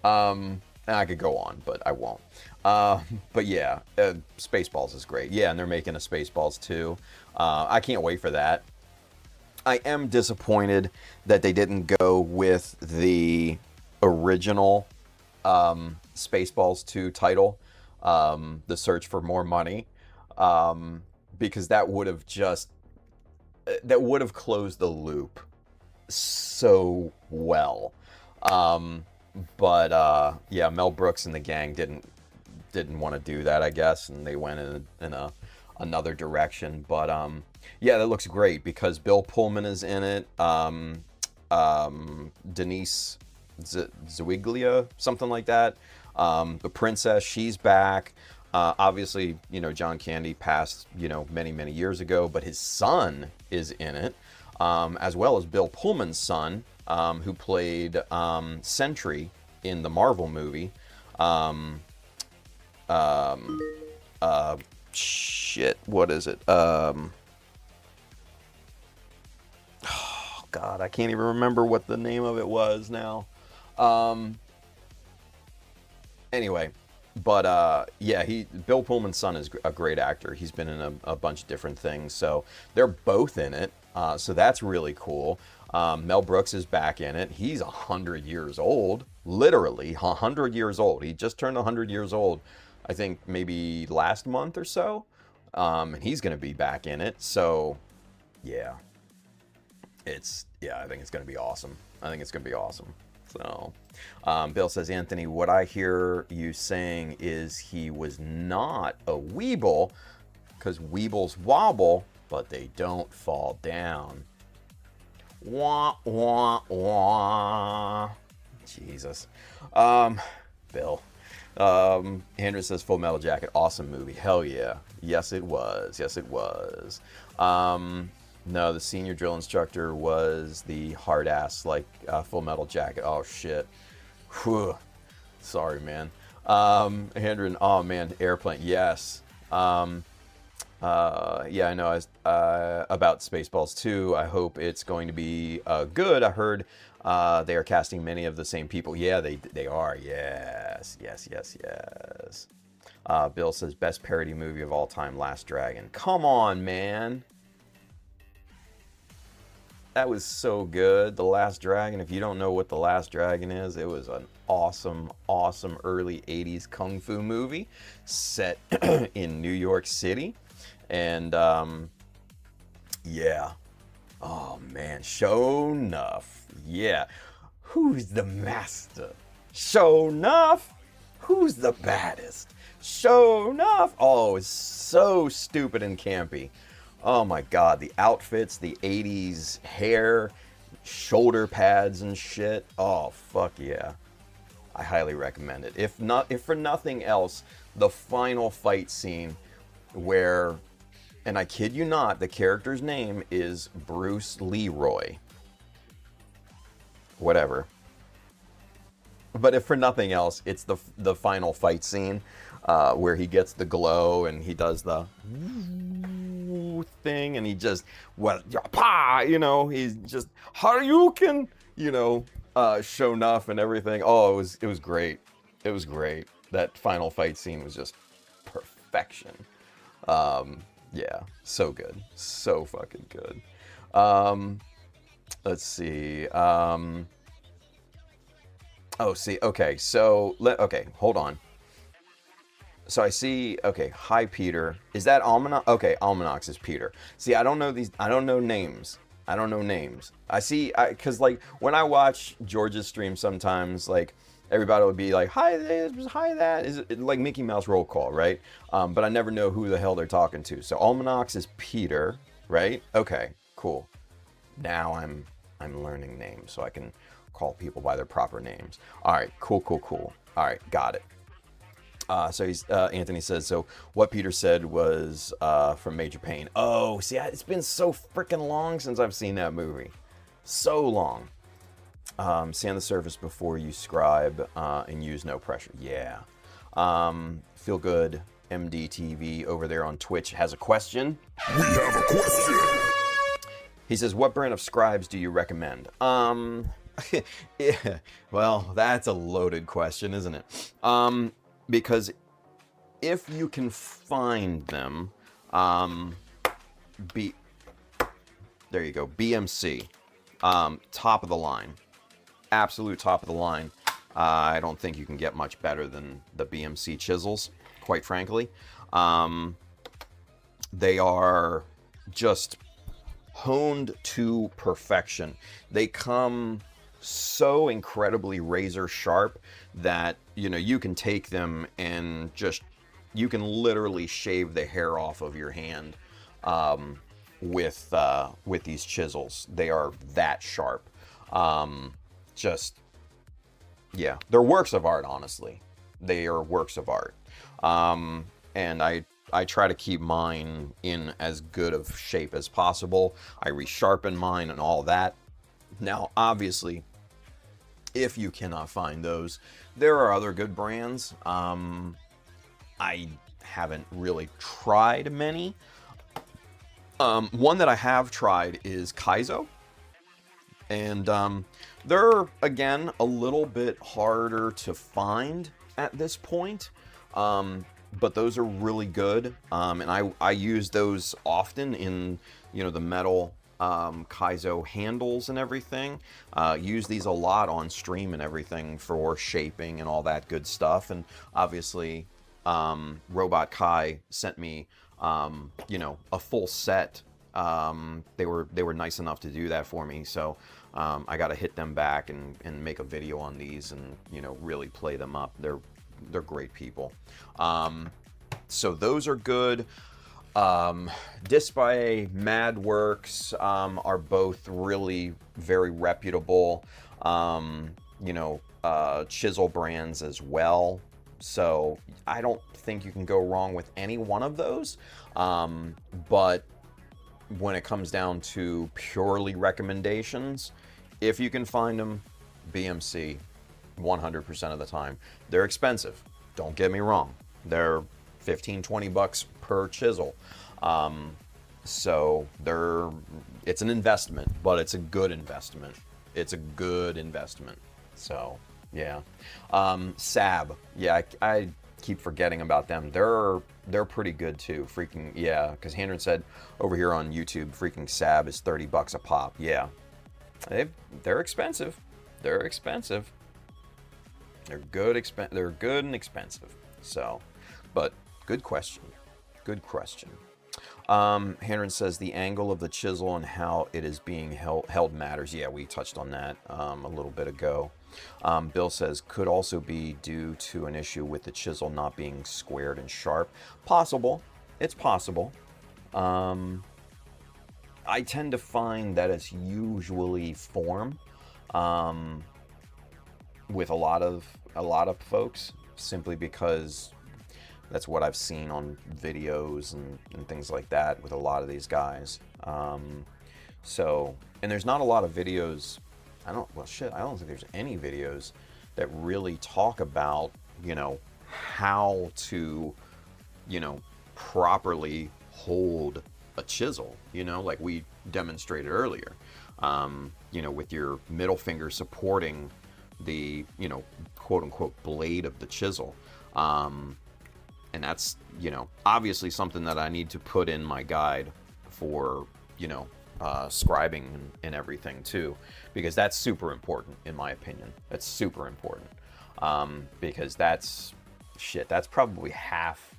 I could go on, but I won't. But yeah, Spaceballs is great. Yeah, and they're making a Spaceballs too. I can't wait for that. I am disappointed that they didn't go with the original Spaceballs 2 title, The Search for More Money, because that would have closed the loop so well. Mel Brooks and the gang didn't want to do that, I guess, and they went in another direction. But that looks great because Bill Pullman is in it. Denise Zwiglia, something like that. The princess, she's back. Obviously, John Candy passed, many, many years ago, but his son is in it, as well as Bill Pullman's son, who played Sentry in the Marvel movie. What is it? Oh God, I can't even remember what the name of it was now. Anyway, but Bill Pullman's son is a great actor. He's been in a bunch of different things, so they're both in it. So that's really cool. Mel Brooks is back in it. He's 100 years old, literally 100 years old. He just turned 100 years old, I think maybe last month or so. And he's going to be back in it. So, yeah. I think it's going to be awesome. So, Bill says, Anthony, what I hear you saying is he was not a weeble because weebles wobble, but they don't fall down. Wah, wah, wah. Jesus. Bill. Andrew says Full Metal Jacket, awesome movie. Hell yeah. Yes, it was. No, the senior drill instructor was the hard ass, Full Metal Jacket. Oh, shit. Whew. Sorry, man. Andrew, oh, man, Airplane. Yes. Yeah, I know. About Spaceballs 2. I hope it's going to be good. I heard they are casting many of the same people. Yeah, they are. Yes, yes, yes, yes. Bill says best parody movie of all time, Last Dragon. Come on, man. That was so good. The Last Dragon. If you don't know what The Last Dragon is, it was an awesome, awesome early 80s kung fu movie set in New York City. And yeah. Oh man, sure enough. Yeah. Who's the master? Sure enough. Who's the baddest? Sure enough. Oh, it's so stupid and campy. Oh my god, the outfits, the 80s hair, shoulder pads and shit. Oh fuck yeah. I highly recommend it. If for nothing else, the final fight scene where, and I kid you not, the character's name is Bruce Leroy. Whatever. But if for nothing else, it's the final fight scene where he gets the glow and he does the thing and he just, he's just Haryuken, show enough and everything. Oh, it was great. It was great. That final fight scene was just perfection. Yeah, so good. So fucking good. Let's see. Okay, so, hold on. So I see, okay, hi Peter. Is that Almanac? Okay, Almanacs is Peter. See, I don't know names. I see, because like, when I watch George's stream sometimes, like, everybody would be like, hi this, hi that. Is it like Mickey Mouse roll call, right? But I never know who the hell they're talking to. So Almanacs is Peter, right? Okay, cool. Now I'm learning names so I can call people by their proper names. All right, cool. All right, got it. So Anthony says, so what Peter said was from Major Payne. Oh, see, it's been so freaking long since I've seen that movie. So long. Stay on the surface before you scribe and use no pressure. Yeah. Feel good. MDTV over there on Twitch has a question. We have a question. He says, what brand of scribes do you recommend? Yeah, well, that's a loaded question, isn't it? Because if you can find them, there you go, BMC, top of the line, absolute top of the line. I don't think you can get much better than the BMC chisels, quite frankly. They are just honed to perfection. They come so incredibly razor sharp that you can take them and you can literally shave the hair off of your hand with these chisels. They are that sharp. Yeah, they're works of art. Honestly, they are works of art. And I try to keep mine in as good of shape as possible. I resharpen mine and all that. Now, obviously, if you cannot find those, there are other good brands. I haven't really tried many. One that I have tried is Kaizo. And they're, again, a little bit harder to find at this point. But those are really good. And I use those often in, the metal Kaizo handles and everything. Use these a lot on stream and everything for shaping and all that good stuff. And obviously, Robot Kai sent me, a full set. They were nice enough to do that for me. So I got to hit them back and make a video on these and, really play them up. They're great people. So those are good. Display, Madworks are both really very reputable, chisel brands as well. So I don't think you can go wrong with any one of those. But when it comes down to purely recommendations, if you can find them, BMC 100% of the time. They're expensive. Don't get me wrong. They're $15-20 per chisel. So it's an investment, but it's a good investment. It's a good investment. So yeah. Sab, yeah, I keep forgetting about them. They're pretty good too. Freaking yeah, because Handren said over here on YouTube, freaking Sab is $30 a pop. Yeah, they're expensive. They're expensive. They're good. They're good and expensive. So, but good question. Good question. Handren says the angle of the chisel and how it is being held matters. Yeah, we touched on that a little bit ago. Bill says could also be due to an issue with the chisel not being squared and sharp. Possible. It's possible. I tend to find that it's usually form with a lot of folks, simply because that's what I've seen on videos and things like that with a lot of these guys. So, and there's not a lot of videos. I don't think there's any videos that really talk about, how to, properly hold a chisel, like we demonstrated earlier, with your middle finger supporting the, quote unquote blade of the chisel. And that's, obviously something that I need to put in my guide for, scribing and everything too, because that's super important in my opinion. That's super important. Because that's probably half,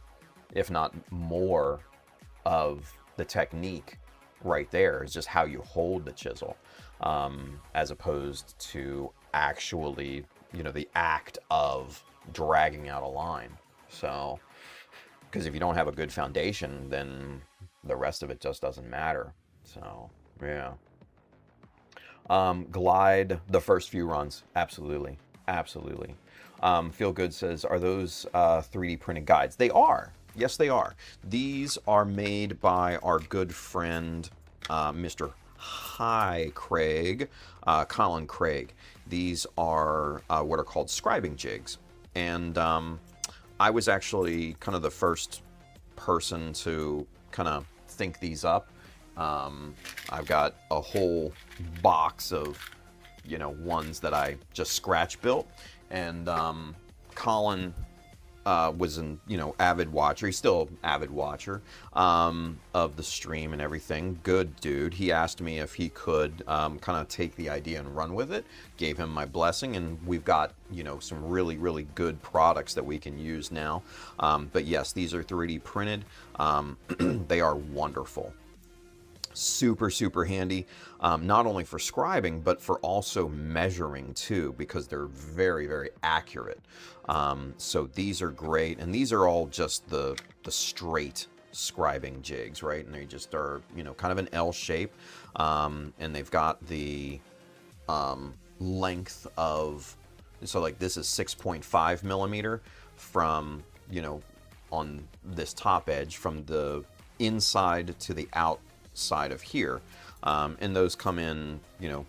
if not more, of the technique right there is just how you hold the chisel, as opposed to actually, the act of dragging out a line. So, because if you don't have a good foundation, then the rest of it just doesn't matter. So, yeah. Glide the first few runs. Absolutely. Absolutely. Feel Good says, are those 3D printed guides? They are. Yes, they are. These are made by our good friend, Mr. Colin Craig. These are what are called scribing jigs. And I was actually kind of the first person to kind of think these up. I've got a whole box of, ones that I just scratch built. And Colin was an avid watcher. He's still an avid watcher of the stream and everything. Good dude. He asked me if he could kind of take the idea and run with it. Gave him my blessing, and we've got some really, really good products that we can use now. But yes, these are 3D printed. They are wonderful. Super, super handy, not only for scribing, but for also measuring too, because they're very, very accurate. So these are great, and these are all just the straight scribing jigs, right? And they just are, kind of an L shape, and they've got the length of, so like this is 6.5 millimeter from, on this top edge, from the inside to the outside of here, and those come in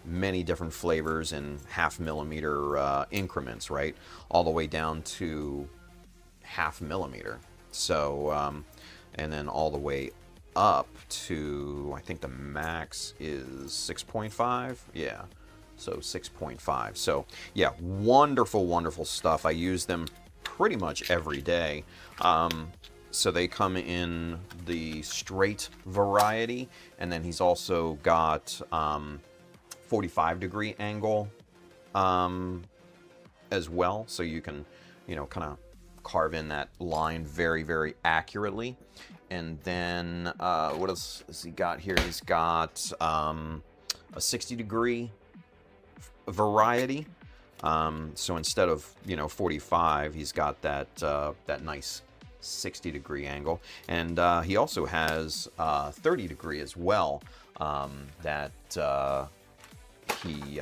many different flavors in 0.5 millimeter increments, right, all the way down to 0.5 millimeter. So and then all the way up to, I think the max is 6.5. Yeah, so 6.5. So yeah, wonderful, wonderful stuff. I use them pretty much every day. So they come in the straight variety, and then he's also got 45-degree angle as well. So you can, kind of carve in that line very, very accurately. And then what else has he got here? He's got a 60-degree variety. So instead of 45, he's got that nice 60-degree angle, and he also has 30-degree as well, that he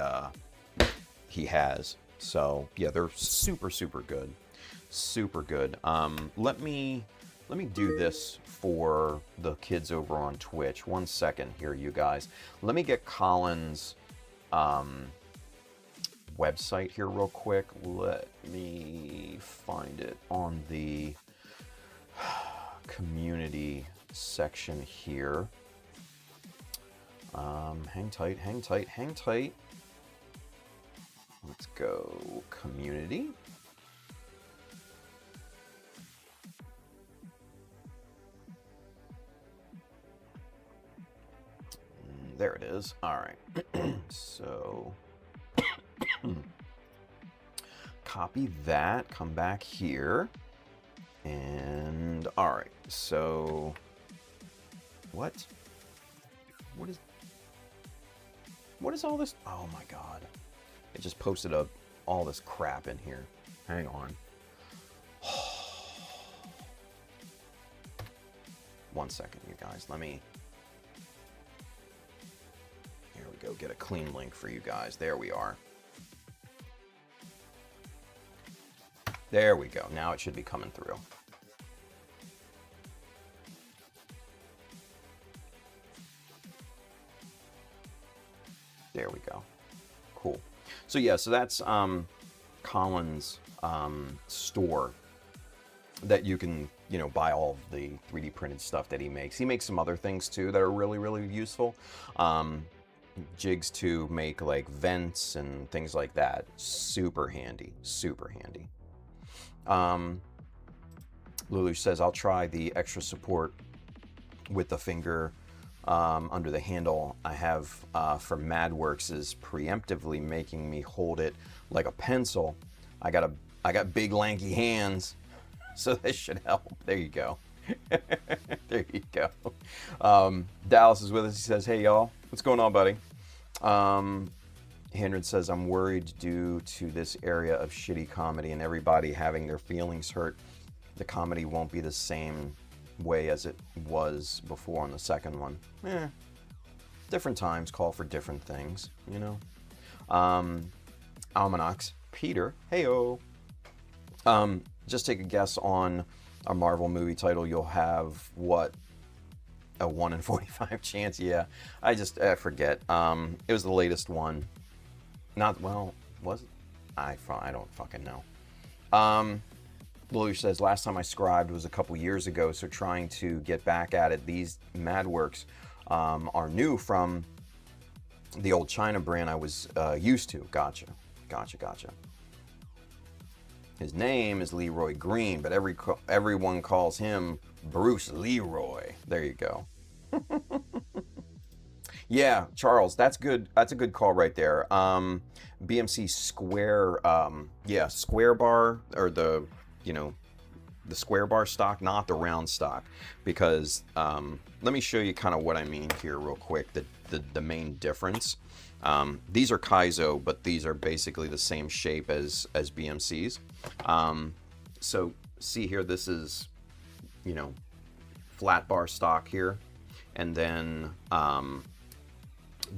has. So yeah, they're super, super good, super good. Let me do this for the kids over on Twitch. 1 second here, you guys. Let me get Colin's website here real quick. Let me find it on the community section here. Hang tight, hang tight, hang tight. Let's go community. There it is. All right. So copy that, come back here. And all right. So what is all this? Oh my God. It just posted all this crap in here. Hang on. 1 second, you guys. Let me... Here we go. Get a clean link for you guys. There we are. There we go. Now it should be coming through. There we go. Cool. So yeah, so that's Colin's store that you can, you know, buy all of the 3D printed stuff that he makes. He makes some other things too that are really, really useful. Jigs to make like vents and things like that. Super handy, super handy. Lulu says, I'll try the extra support with the finger under the handle I have for MadWorks is preemptively making me hold it like a pencil. I got big lanky hands, so this should help. There you go. There you go. Dallas is with us. He says, hey y'all, what's going on, buddy? Hendren says, I'm worried due to this area of shitty comedy and everybody having their feelings hurt, the comedy won't be the same way as it was before on the second one. Different times call for different things, you know. Almanacs, Peter, heyo. Just take a guess on a Marvel movie title. You'll have what, a 1 in 45 chance? Yeah, I forget. It was the latest one. Not, well, was it? I don't fucking know. Blue says, last time I scribed was a couple years ago, so trying to get back at it. These MadWorks are new from the old China brand I was used to. Gotcha. His name is Leroy Green, but everyone calls him Bruce Leroy. There you go. Yeah, Charles, that's good. That's a good call right there. BMC Square, Square Bar, or the square bar stock, not the round stock, because let me show you kind of what I mean here real quick, the main difference. These are Kaizo, but these are basically the same shape as BMCs. So see here, this is, flat bar stock here, and then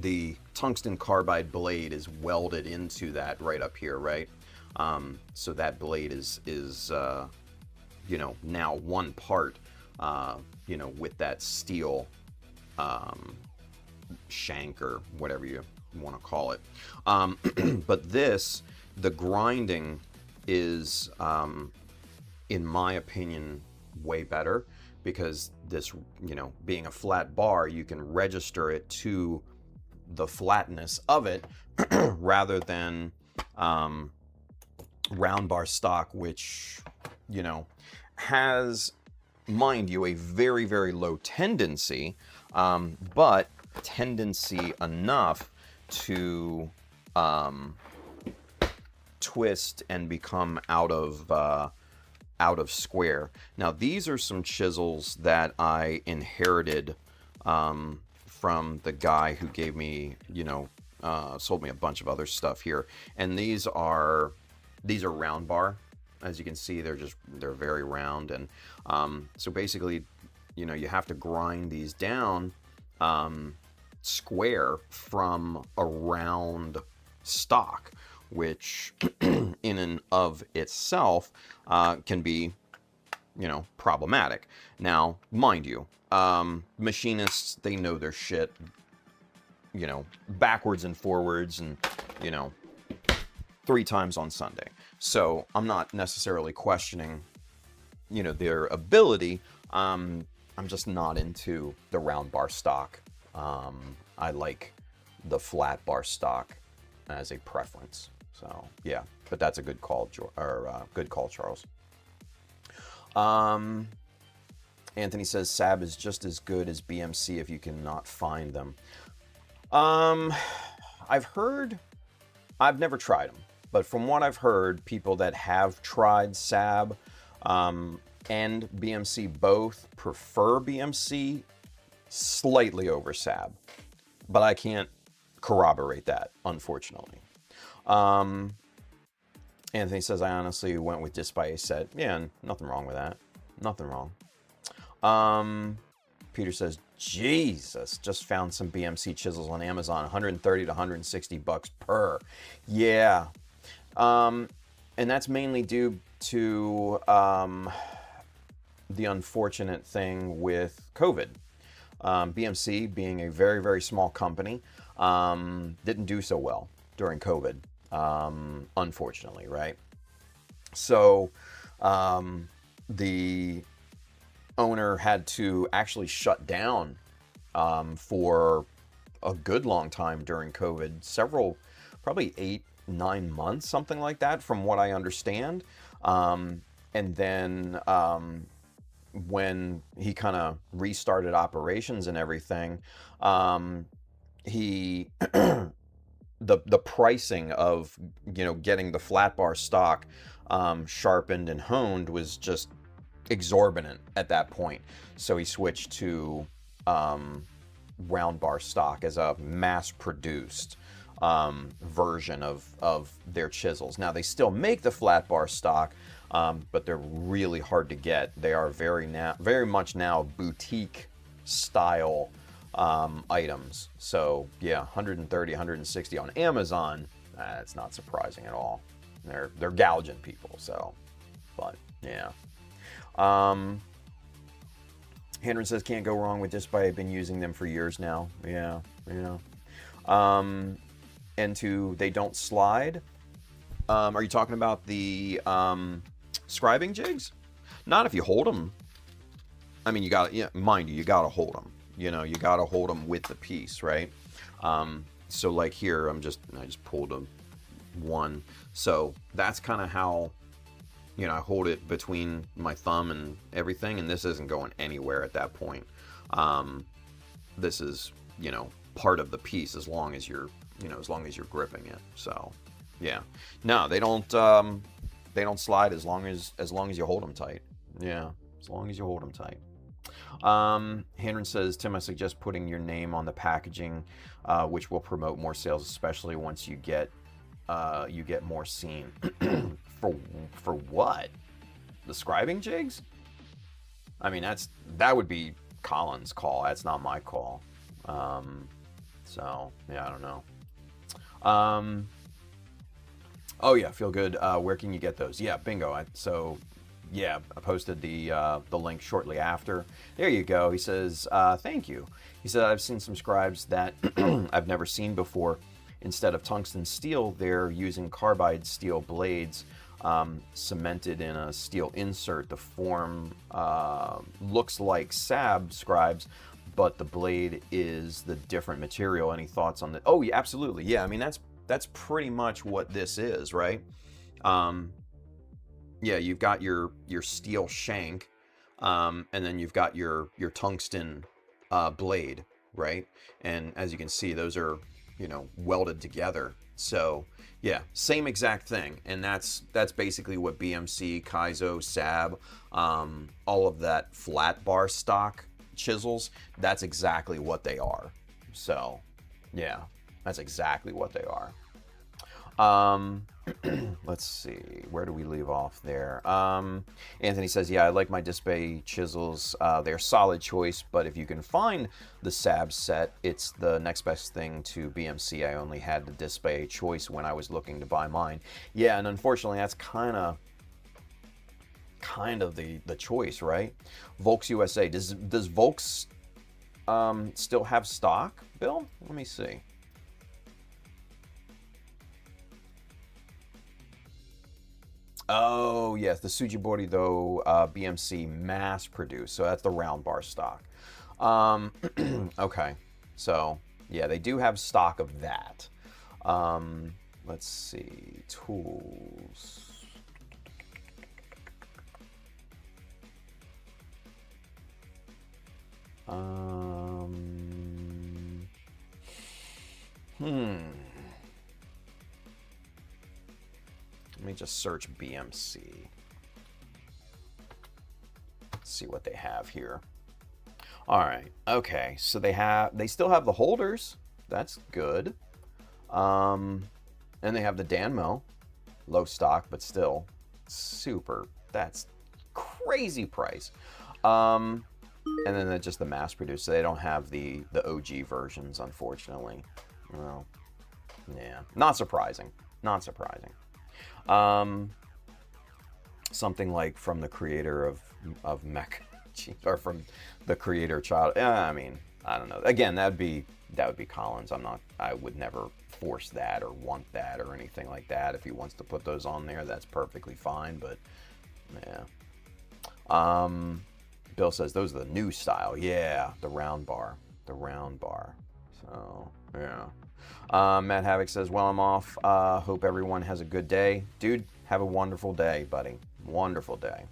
the tungsten carbide blade is welded into that right up here, right? So that blade is now one part, with that steel shank or whatever you want to call it. But the grinding is, in my opinion, way better, because this, being a flat bar, you can register it to the flatness of it rather than round bar stock, which, has, mind you, a very, very low tendency, but tendency enough to twist and become out of square. Now, these are some chisels that I inherited from the guy who gave me, sold me a bunch of other stuff here, and these are round bar. As you can see, they're very round, and so basically, you have to grind these down square from a round stock, which in and of itself can be, problematic. Now, mind you, machinists, they know their shit, backwards and forwards, and 3 times on Sunday. So I'm not necessarily questioning, their ability. I'm just not into the round bar stock. I like the flat bar stock as a preference. So yeah, but that's a good call, good call, Charles. Anthony says Sab is just as good as BMC if you cannot find them. I've heard, I've never tried them, but from what I've heard, people that have tried Sab and BMC both prefer BMC slightly over Sab, but I can't corroborate that, unfortunately. Anthony says, I honestly went with Disc by A set. Yeah, nothing wrong with that. Nothing wrong. Peter says, Jesus, just found some BMC chisels on Amazon, 130 to 160 bucks per. Yeah. And that's mainly due to the unfortunate thing with COVID. BMC, being a very, very small company, didn't do so well during COVID, unfortunately, right? So the owner had to actually shut down for a good long time during COVID, probably 8-9 months, something like that, from what I understand. And then when he kind of restarted operations and everything, he the pricing of, you know, getting the flat bar stock sharpened and honed was just exorbitant at that point. So he switched to round bar stock as a mass-produced version of their chisels. Now they still make the flat bar stock, but they're really hard to get. They are very much now boutique style items. So yeah, 130, 160 on Amazon. That's not surprising at all. They're gouging people. So, but yeah. Henry says, can't go wrong with Disc by. I've been using them for years now. Yeah. And they don't slide. Are you talking about the scribing jigs? Not if you hold them. I mean, you got, yeah, mind you, you got to hold them. You know, you got to hold them with the piece, right? So like here, I just pulled one. So that's kind of how, you know, I hold it between my thumb and everything, and this isn't going anywhere at that point. This is, you know, part of the piece as long as you're gripping it. So, yeah. No, they don't slide as long as you hold them tight. Yeah, as long as you hold them tight. Henry says, Tim, I suggest putting your name on the packaging, which will promote more sales, especially once you get more seen. For what? The scribing jigs? I mean, that would be Colin's call. That's not my call. So yeah, I don't know. Oh yeah, feel good. Where can you get those? Yeah, bingo. I posted the link shortly after. There you go. He says, thank you. He said, I've seen some scribes that I've never seen before. Instead of tungsten steel, they're using carbide steel blades cemented in a steel insert. The form looks like SAB scribes, but the blade is the different material. Any thoughts on that? Oh, yeah, absolutely. Yeah, I mean, that's pretty much what this is, right? Yeah, you've got your steel shank, and then you've got your tungsten blade, right? And as you can see, those are, you know, welded together. So yeah, same exact thing. And that's basically what BMC, Kaizo, SAB, all of that flat bar stock chisels, that's exactly what they are. So yeah, that's exactly what they are. Let's see, where do we leave off there? Anthony says, yeah, I like my Disc Bay chisels. They're a solid choice, but if you can find the SAB set, it's the next best thing to BMC. I only had the Disc Bay choice when I was looking to buy mine. Yeah, and unfortunately, that's kind of the choice, right? Volks USA. Does Volks still have stock, Bill? Let me see. Oh, yes, the Sujibori, though, BMC mass produced. So that's the round bar stock. Okay. So, yeah, they do have stock of that. Let's see. Tools. Let me just search BMC. See what they have here. All right. Okay. So they still have the holders. That's good. And they have the Danmo, low stock, but still super. That's crazy price. And then just the mass produced. So they don't have the OG versions, unfortunately. Well, yeah, not surprising. Not surprising. Something like from the creator of Mecha, or from the creator child. I mean, I don't know. Again, that would be Collins. I would never force that or want that or anything like that. If he wants to put those on there, that's perfectly fine. But yeah. Bill says those are the new style. Yeah, the round bar. The round bar. So yeah. Matt Havoc says, well, I'm off. Hope everyone has a good day. Dude, have a wonderful day, buddy. Wonderful day.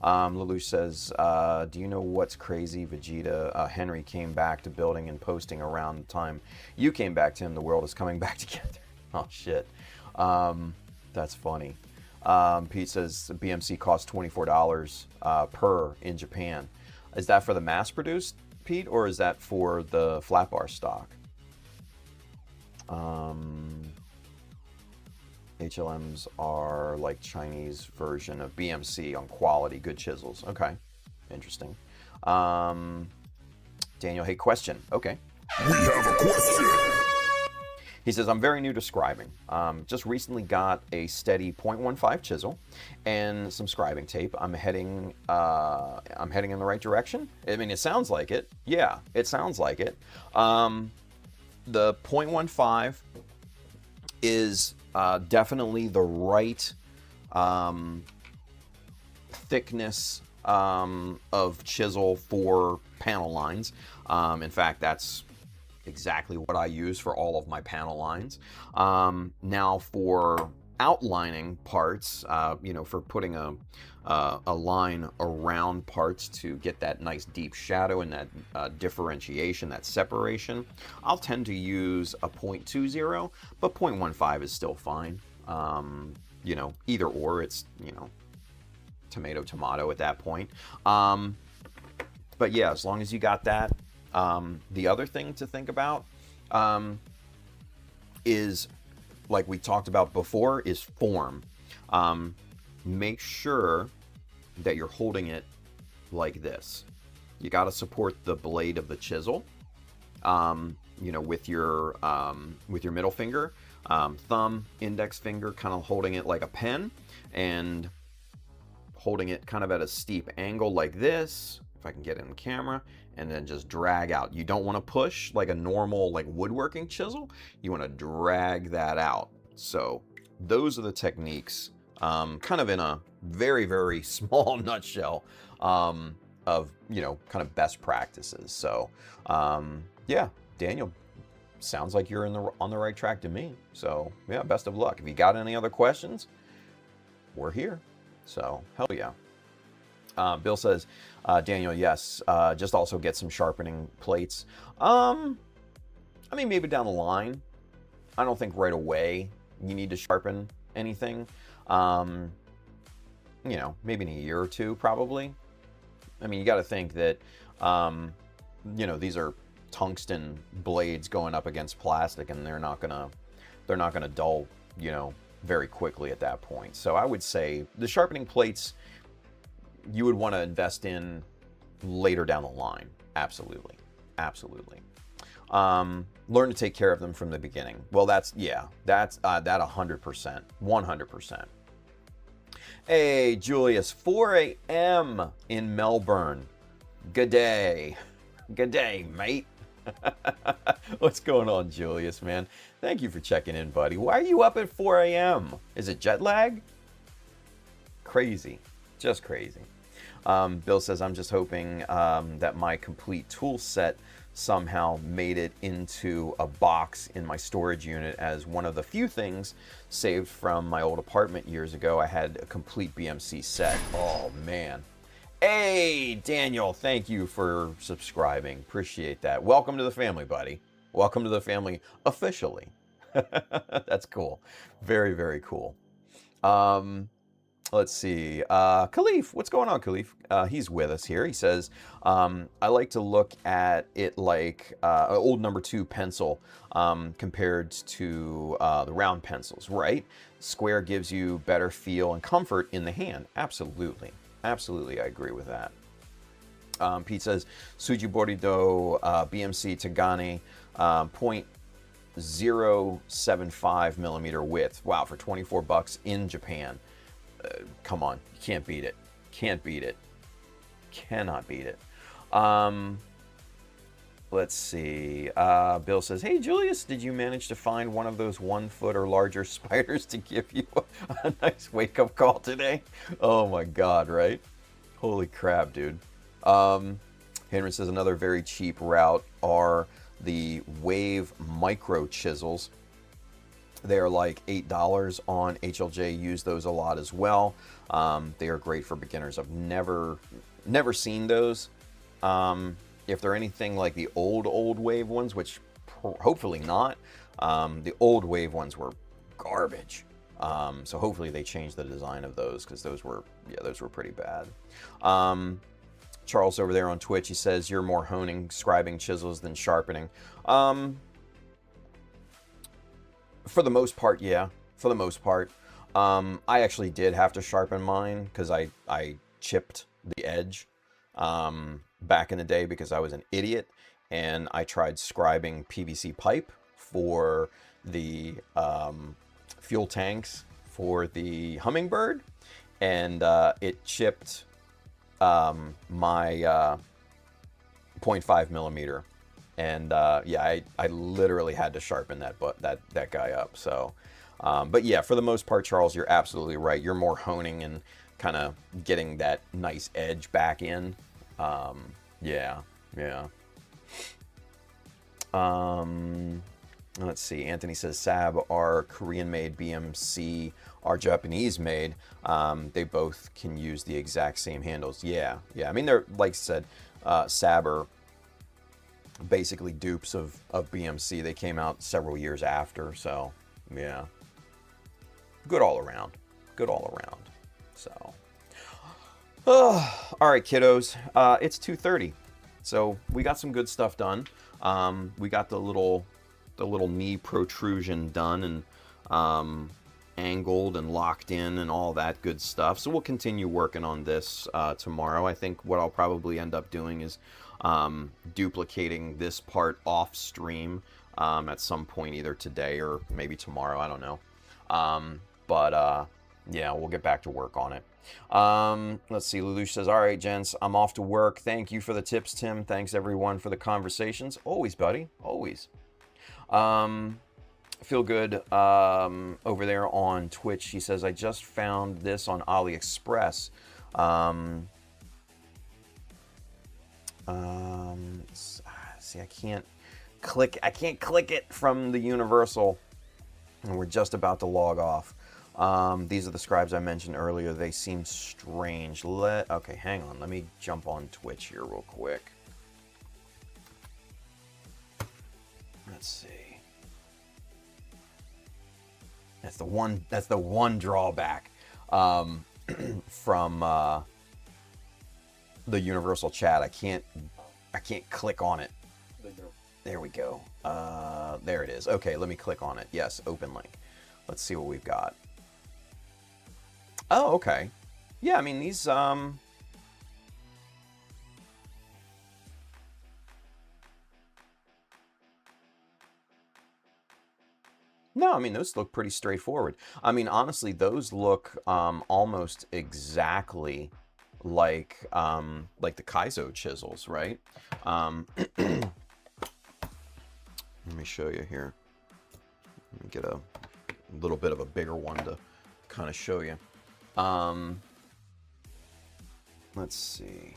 Lelouch says, do you know what's crazy? Vegeta, Henry came back to building and posting around the time you came back to him. The world is coming back together. Oh, shit. That's funny. Pete says BMC costs $24 per in Japan. Is that for the mass-produced, Pete, or is that for the flat bar stock? HLMs are like Chinese version of BMC on quality, good chisels. Okay, interesting. Daniel, hey, question. Okay. We have a question. He says, I'm very new to scribing. Just recently got a steady 0.15 chisel and some scribing tape. I'm heading in the right direction. I mean, it sounds like it. Yeah, it sounds like it. The 0.15 is definitely the right thickness of chisel for panel lines. In fact, that's exactly what I use for all of my panel lines. Now for outlining parts, for putting a line around parts to get that nice deep shadow and that differentiation, that separation, I'll tend to use a 0.20, but 0.15 is still fine. Either or, it's, tomato at that point. But yeah, as long as you got that. The other thing to think about is, like we talked about before, is form. Make sure that you're holding it like this. You got to support the blade of the chisel, with your middle finger, thumb, index finger, kind of holding it like a pen, and holding it kind of at a steep angle like this, if I can get it in camera, and then just drag out. You don't want to push like a normal woodworking chisel. You want to drag that out. So those are the techniques, kind of in a very, very small nutshell, of kind of best practices. So yeah, Daniel, sounds like you're on the right track to me. So yeah, best of luck. If you got any other questions, we're here. So hell yeah. Bill says, Daniel, yes, just also get some sharpening plates. Maybe down the line. I don't think right away you need to sharpen anything. Maybe in a year or two, probably. I mean, you got to think that, these are tungsten blades going up against plastic, and they're not gonna dull, very quickly at that point. So I would say the sharpening plates you would want to invest in later down the line. Absolutely. Learn to take care of them from the beginning. Well, that's that 100%. 100%. Hey, Julius, 4 a.m. in Melbourne. Good day. Good day, mate. What's going on, Julius, man? Thank you for checking in, buddy. Why are you up at 4 a.m.? Is it jet lag? crazy. Just crazy. Bill says, I'm just hoping that my complete tool set somehow made it into a box in my storage unit, as one of the few things saved from my old apartment years ago. I had a complete BMC set. Oh, man. Hey, Daniel, thank you for subscribing. Appreciate that. Welcome to the family, buddy. Welcome to the family officially. That's cool. Very, very cool. Let's see. Khalif, what's going on, Khalif? He's with us here. He says, I like to look at it like an old number 2 pencil compared to the round pencils, right? Square gives you better feel and comfort in the hand. Absolutely. Absolutely, I agree with that. Pete says, Sujibori do BMC Tagane 0.075 millimeter width. Wow, for $24 in Japan. Come on, you can't beat it. Can't beat it. Cannot beat it. Let's see. Bill says, hey, Julius, did you manage to find one of those 1 foot or larger spiders to give you a nice wake-up call today? Oh, my God, right? Holy crap, dude. Henry says, another very cheap route are the Wave micro chisels. They are like $8 on HLJ. Use those a lot as well. They are great for beginners. I've never seen those. If they're anything like the old Wave ones, which hopefully not, the old Wave ones were garbage. So hopefully they changed the design of those, because those were pretty bad. Charles over there on Twitch, he says, you're more honing scribing chisels than sharpening. For the most part, yeah. For the most part. I actually did have to sharpen mine because I chipped the edge back in the day because I was an idiot, and I tried scribing PVC pipe for the fuel tanks for the Hummingbird, and it chipped my 0.5 millimeter. And yeah, I literally had to sharpen that guy up. So, but yeah, for the most part, Charles, you're absolutely right. You're more honing and kind of getting that nice edge back in. Yeah. Let's see. Anthony says Sab are Korean-made, BMC are Japanese-made. They both can use the exact same handles. Yeah. I mean, they're, like I said, Sab are basically dupes of BMC. They came out several years after, so yeah, good all around. So all right, kiddos, it's 2:30, so we got some good stuff done. We got the little knee protrusion done, and angled and locked in and all that good stuff. So we'll continue working on this tomorrow. I think what I'll probably end up doing is duplicating this part off stream at some point, either today or maybe tomorrow. I don't know. But yeah, we'll get back to work on it. Let's see. Lelouch says, all right, gents, I'm off to work. Thank you for the tips, Tim. Thanks, everyone, for the conversations. Always, buddy. Always. Feel good over there on Twitch. He says, I just found this on AliExpress. See, I can't click it from the Universal, and we're just about to log off. These are the scribes I mentioned earlier. They seem strange. Okay, hang on. Let me jump on Twitch here real quick. Let's see. That's the one drawback from the Universal chat. I can't click on it. There we go. There it is. Okay, let me click on it. Yes, open link. Let's see what we've got. Oh, okay. Yeah, I mean, these no, I mean, those look pretty straightforward. I mean, honestly, those look almost exactly like the Kaizo chisels, right? Let me show you here. Let me get a little bit of a bigger one to kind of show you. let's see.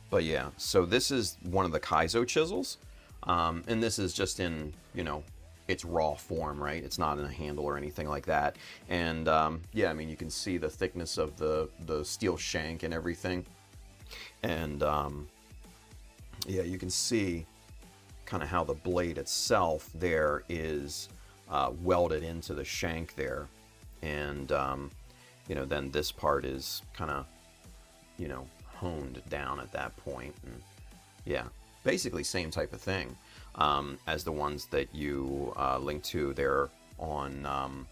But yeah, so this is one of the Kaizo chisels. And this is just in, you know, its raw form, right? It's not in a handle or anything like that. And yeah, I mean, you can see the thickness of the steel shank and everything. And yeah, you can see kind of how the blade itself there is welded into the shank there. And, you know, then this part is kind of, you know, honed down at that point. And yeah, basically same type of thing as the ones that you link to there on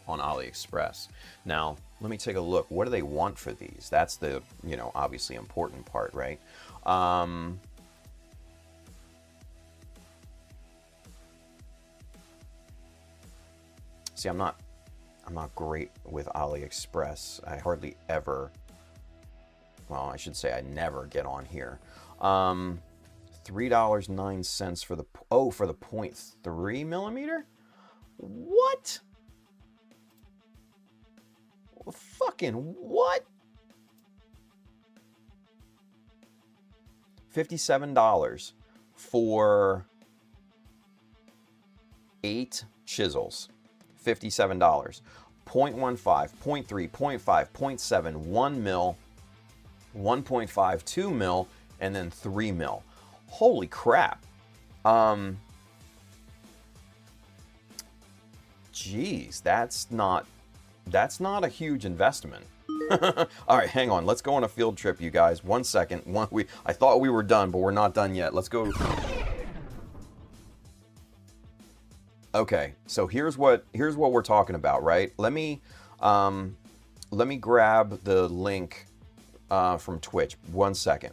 AliExpress. Now, let me take a look. What do they want for these? That's the, you know, obviously important part, right? See, I'm not great with AliExpress. I hardly ever, well, I should say I never get on here. $3.09 for the, oh, for the 0.3 millimeter? What? Fucking what? $57 for 8 chisels. $57. 0.15, 0.3, 0.5, 0.7, 1 mil, 1.5, 2 mil, and then 3 mil. Holy crap. Geez, that's not a huge investment. All right, hang on. Let's go on a field trip, you guys. 1 second. I thought we were done, but we're not done yet. Let's go. Okay, so here's what we're talking about, right? Let me grab the link from Twitch. 1 second.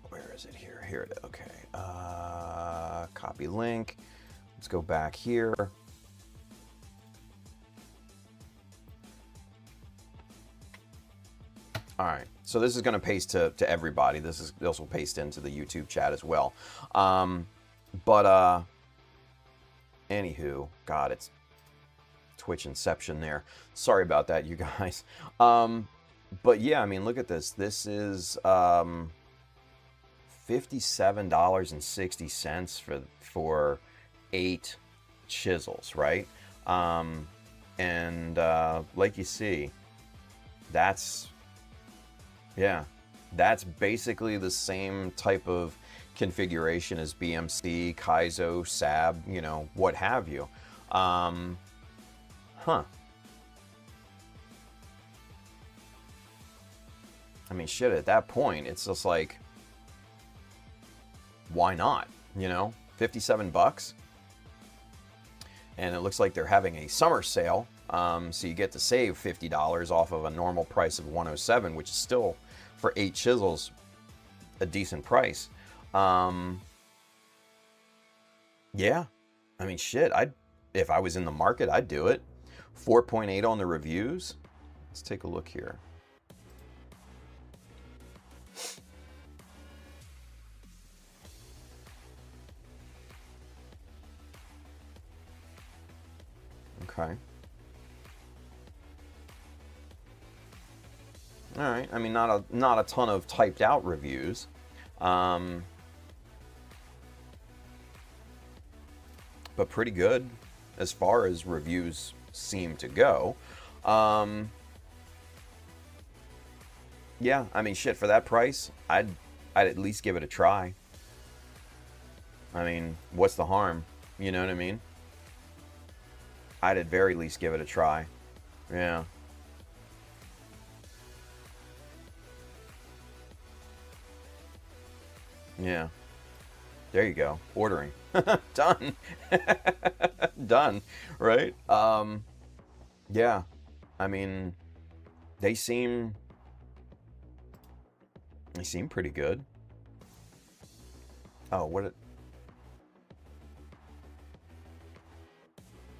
Where is it here? Here it is. Okay. Copy link. Let's go back here. All right, so this is going to paste to everybody. This will paste into the YouTube chat as well. But anywho, God, it's Twitch Inception there. Sorry about that, you guys. But yeah, I mean, look at this. This is $57.60 for 8 chisels, right? And like you see, that's basically the same type of configuration as BMC, Kaizo, SAB, you know, what have you. Huh. I mean, shit, at that point, it's just like, why not? You know, 57 bucks. And it looks like they're having a summer sale. So you get to save $50 off of a normal price of $107, which is still, for 8 chisels, a decent price. Yeah, I mean, shit, if I was in the market, I'd do it. 4.8 on the reviews. Let's take a look here. Okay. All right. I mean, not a ton of typed out reviews. But pretty good as far as reviews seem to go. Yeah, I mean, shit, for that price, I'd at least give it a try. I mean, what's the harm? You know what I mean? I'd at very least give it a try. Yeah. Yeah. There you go. Ordering. Done. Done. Right? Yeah. I mean, they seem pretty good. Oh,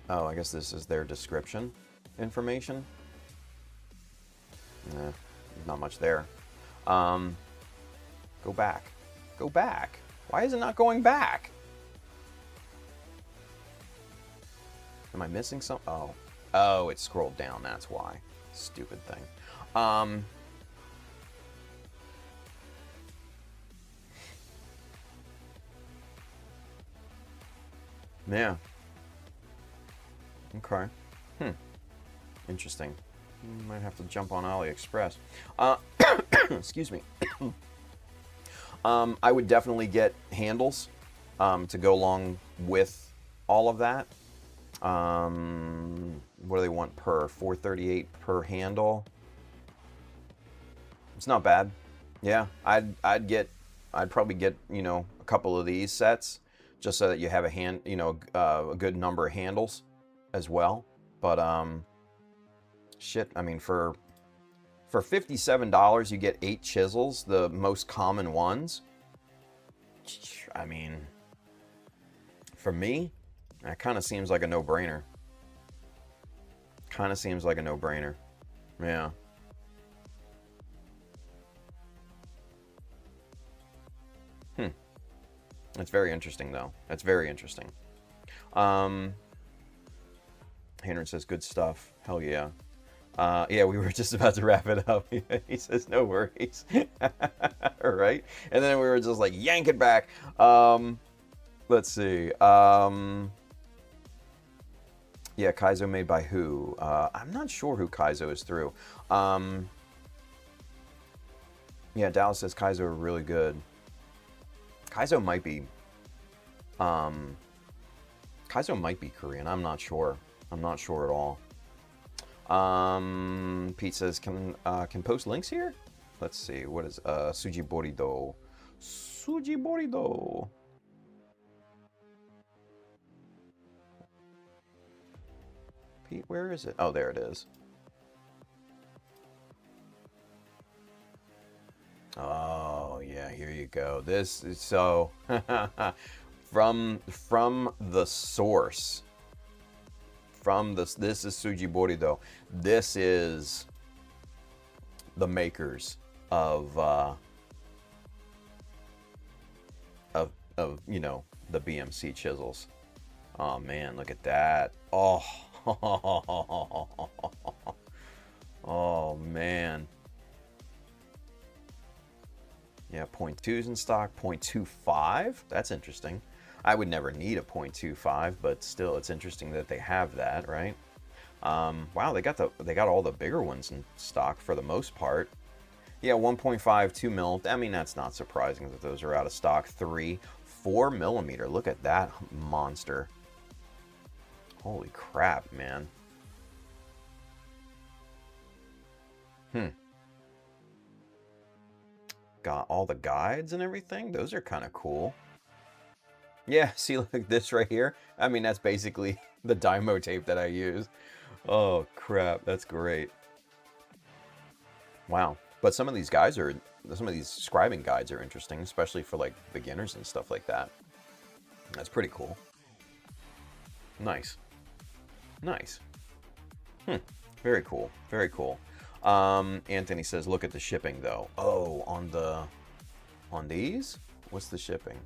oh, I guess this is their description information. Nah, not much there. Go back. Go back. Why is it not going back? Am I missing some? Oh. Oh, it scrolled down. That's why. Stupid thing. Yeah. Okay. Interesting. Might have to jump on AliExpress. Excuse me. I would definitely get handles to go along with all of that. What do they want per? $438 per handle. It's not bad. Yeah, I'd probably get, you know, a couple of these sets just so that you have a good number of handles as well. But shit, I mean, for $57 you get 8 chisels, the most common ones. I mean, for me, that kind of seems like a no-brainer. Kind of seems like a no-brainer. Yeah. That's very interesting, though. That's very interesting. Henry says, good stuff. Hell yeah. Yeah, we were just about to wrap it up. He says, no worries. All right. And then we were just like, yank it back. Let's see. Yeah, Kaizo made by who? I'm not sure who Kaizo is through. Yeah, Dallas says Kaizo are really good. Kaizo might be Korean. I'm not sure. I'm not sure at all. Pete says, can post links here? Let's see. What is Suji Borido? Suji Borido. Pete, where is it? Oh, there it is. Oh, yeah, here you go. This is so from the source. This is Suji Borido. This is the makers of you know, the BMC chisels. Oh man, look at that. Oh. Oh man. Yeah, 0.2s in stock, 0.25. That's interesting. I would never need a 0.25, but still, it's interesting that they have that, right? Wow, they got all the bigger ones in stock for the most part. Yeah, 1.5, 2 mil. I mean, that's not surprising that those are out of stock. 3, 4 millimeter. Look at that monster. Holy crap, man. Got all the guides and everything. Those are kind of cool. Yeah, see, like this right here. I mean, that's basically the Dymo tape that I use. Oh, crap. That's great. Wow. But some of these scribing guides are interesting, especially for, like, beginners and stuff like that. That's pretty cool. Nice. Nice. Very cool. Very cool. Anthony says, look at the shipping, though. Oh, on these? What's the shipping?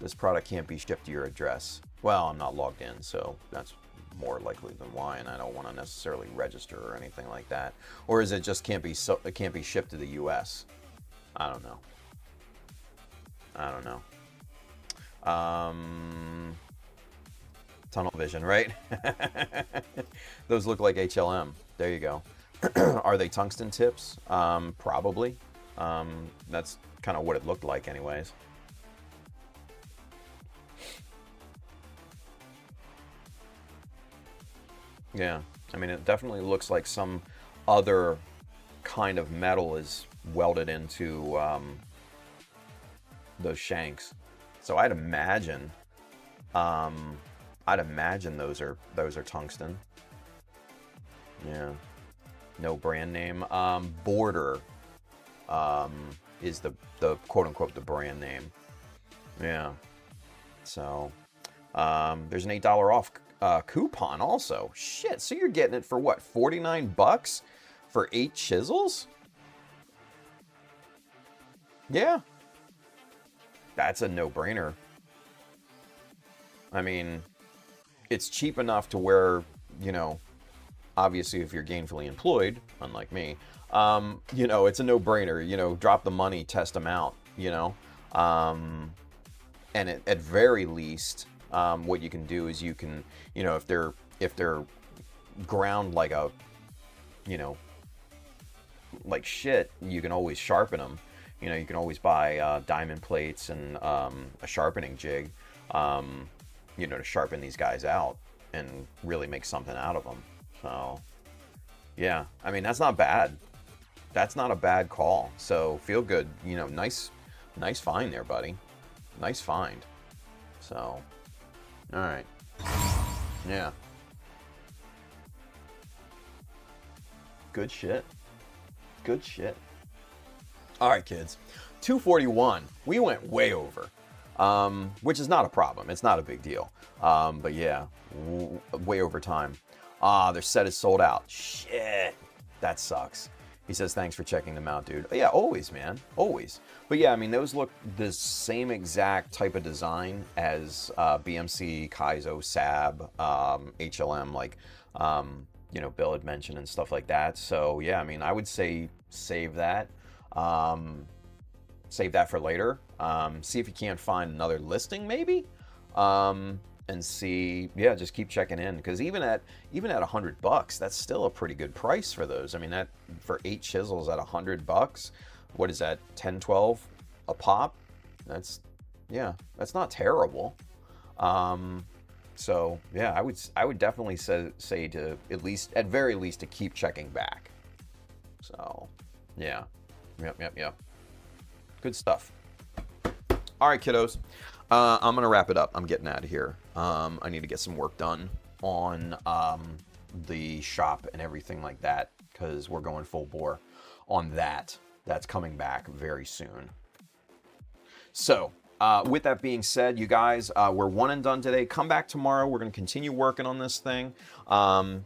This product can't be shipped to your address. Well, I'm not logged in, so that's more likely than why, and I don't want to necessarily register or anything like that. Or is it just it can't be shipped to the U.S.? I don't know. I don't know. Tunnel vision, right? Those look like HLM. There you go. Are they tungsten tips? Probably. That's kind of what it looked like anyways. Yeah, I mean, it definitely looks like some other kind of metal is welded into those shanks. So I'd imagine those are tungsten. Yeah. No brand name. Border is the quote unquote the brand name. Yeah. So there's an $8 off coupon also. Shit. So you're getting it for what? $49 for 8 chisels? Yeah. That's a no-brainer. I mean, it's cheap enough to where, you know, obviously if you're gainfully employed, unlike me, you know, it's a no-brainer. You know, drop the money, test them out, you know. And at very least, what you can do is you can, you know, if they're ground like a, you know, like shit, you can always sharpen them. You know, you can always buy diamond plates and a sharpening jig, you know, to sharpen these guys out and really make something out of them. So, yeah, I mean, that's not bad. That's not a bad call. So feel good. You know, nice find there, buddy. Nice find. So, all right. Yeah. Good shit. Good shit. All right, kids. 241. We went way over, which is not a problem. It's not a big deal. But yeah, way over time. Their set is sold out. Shit. That sucks. He says, thanks for checking them out, dude. Yeah, always, man. Always. But yeah, I mean, those look the same exact type of design as BMC, Kaizo, Sab, HLM, like, you know, Bill had mentioned and stuff like that. So yeah, I mean, I would say save that. Save that for later. See if you can't find another listing, maybe. And see, yeah, just keep checking in, because even at $100, that's still a pretty good price for those. I mean, that for 8 chisels at $100, what is that, 10, 12 a pop? That's, yeah, that's not terrible. So yeah, I would definitely say to at very least to keep checking back. So yeah, yep. Good stuff. All right, kiddos. I'm gonna wrap it up. I'm getting out of here. I need to get some work done on the shop and everything like that, because we're going full bore on that. That's coming back very soon. So with that being said, you guys, we're one and done today. Come back tomorrow. We're gonna continue working on this thing, and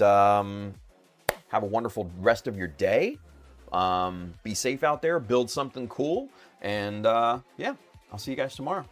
have a wonderful rest of your day. Be safe out there. Build something cool, and yeah. I'll see you guys tomorrow.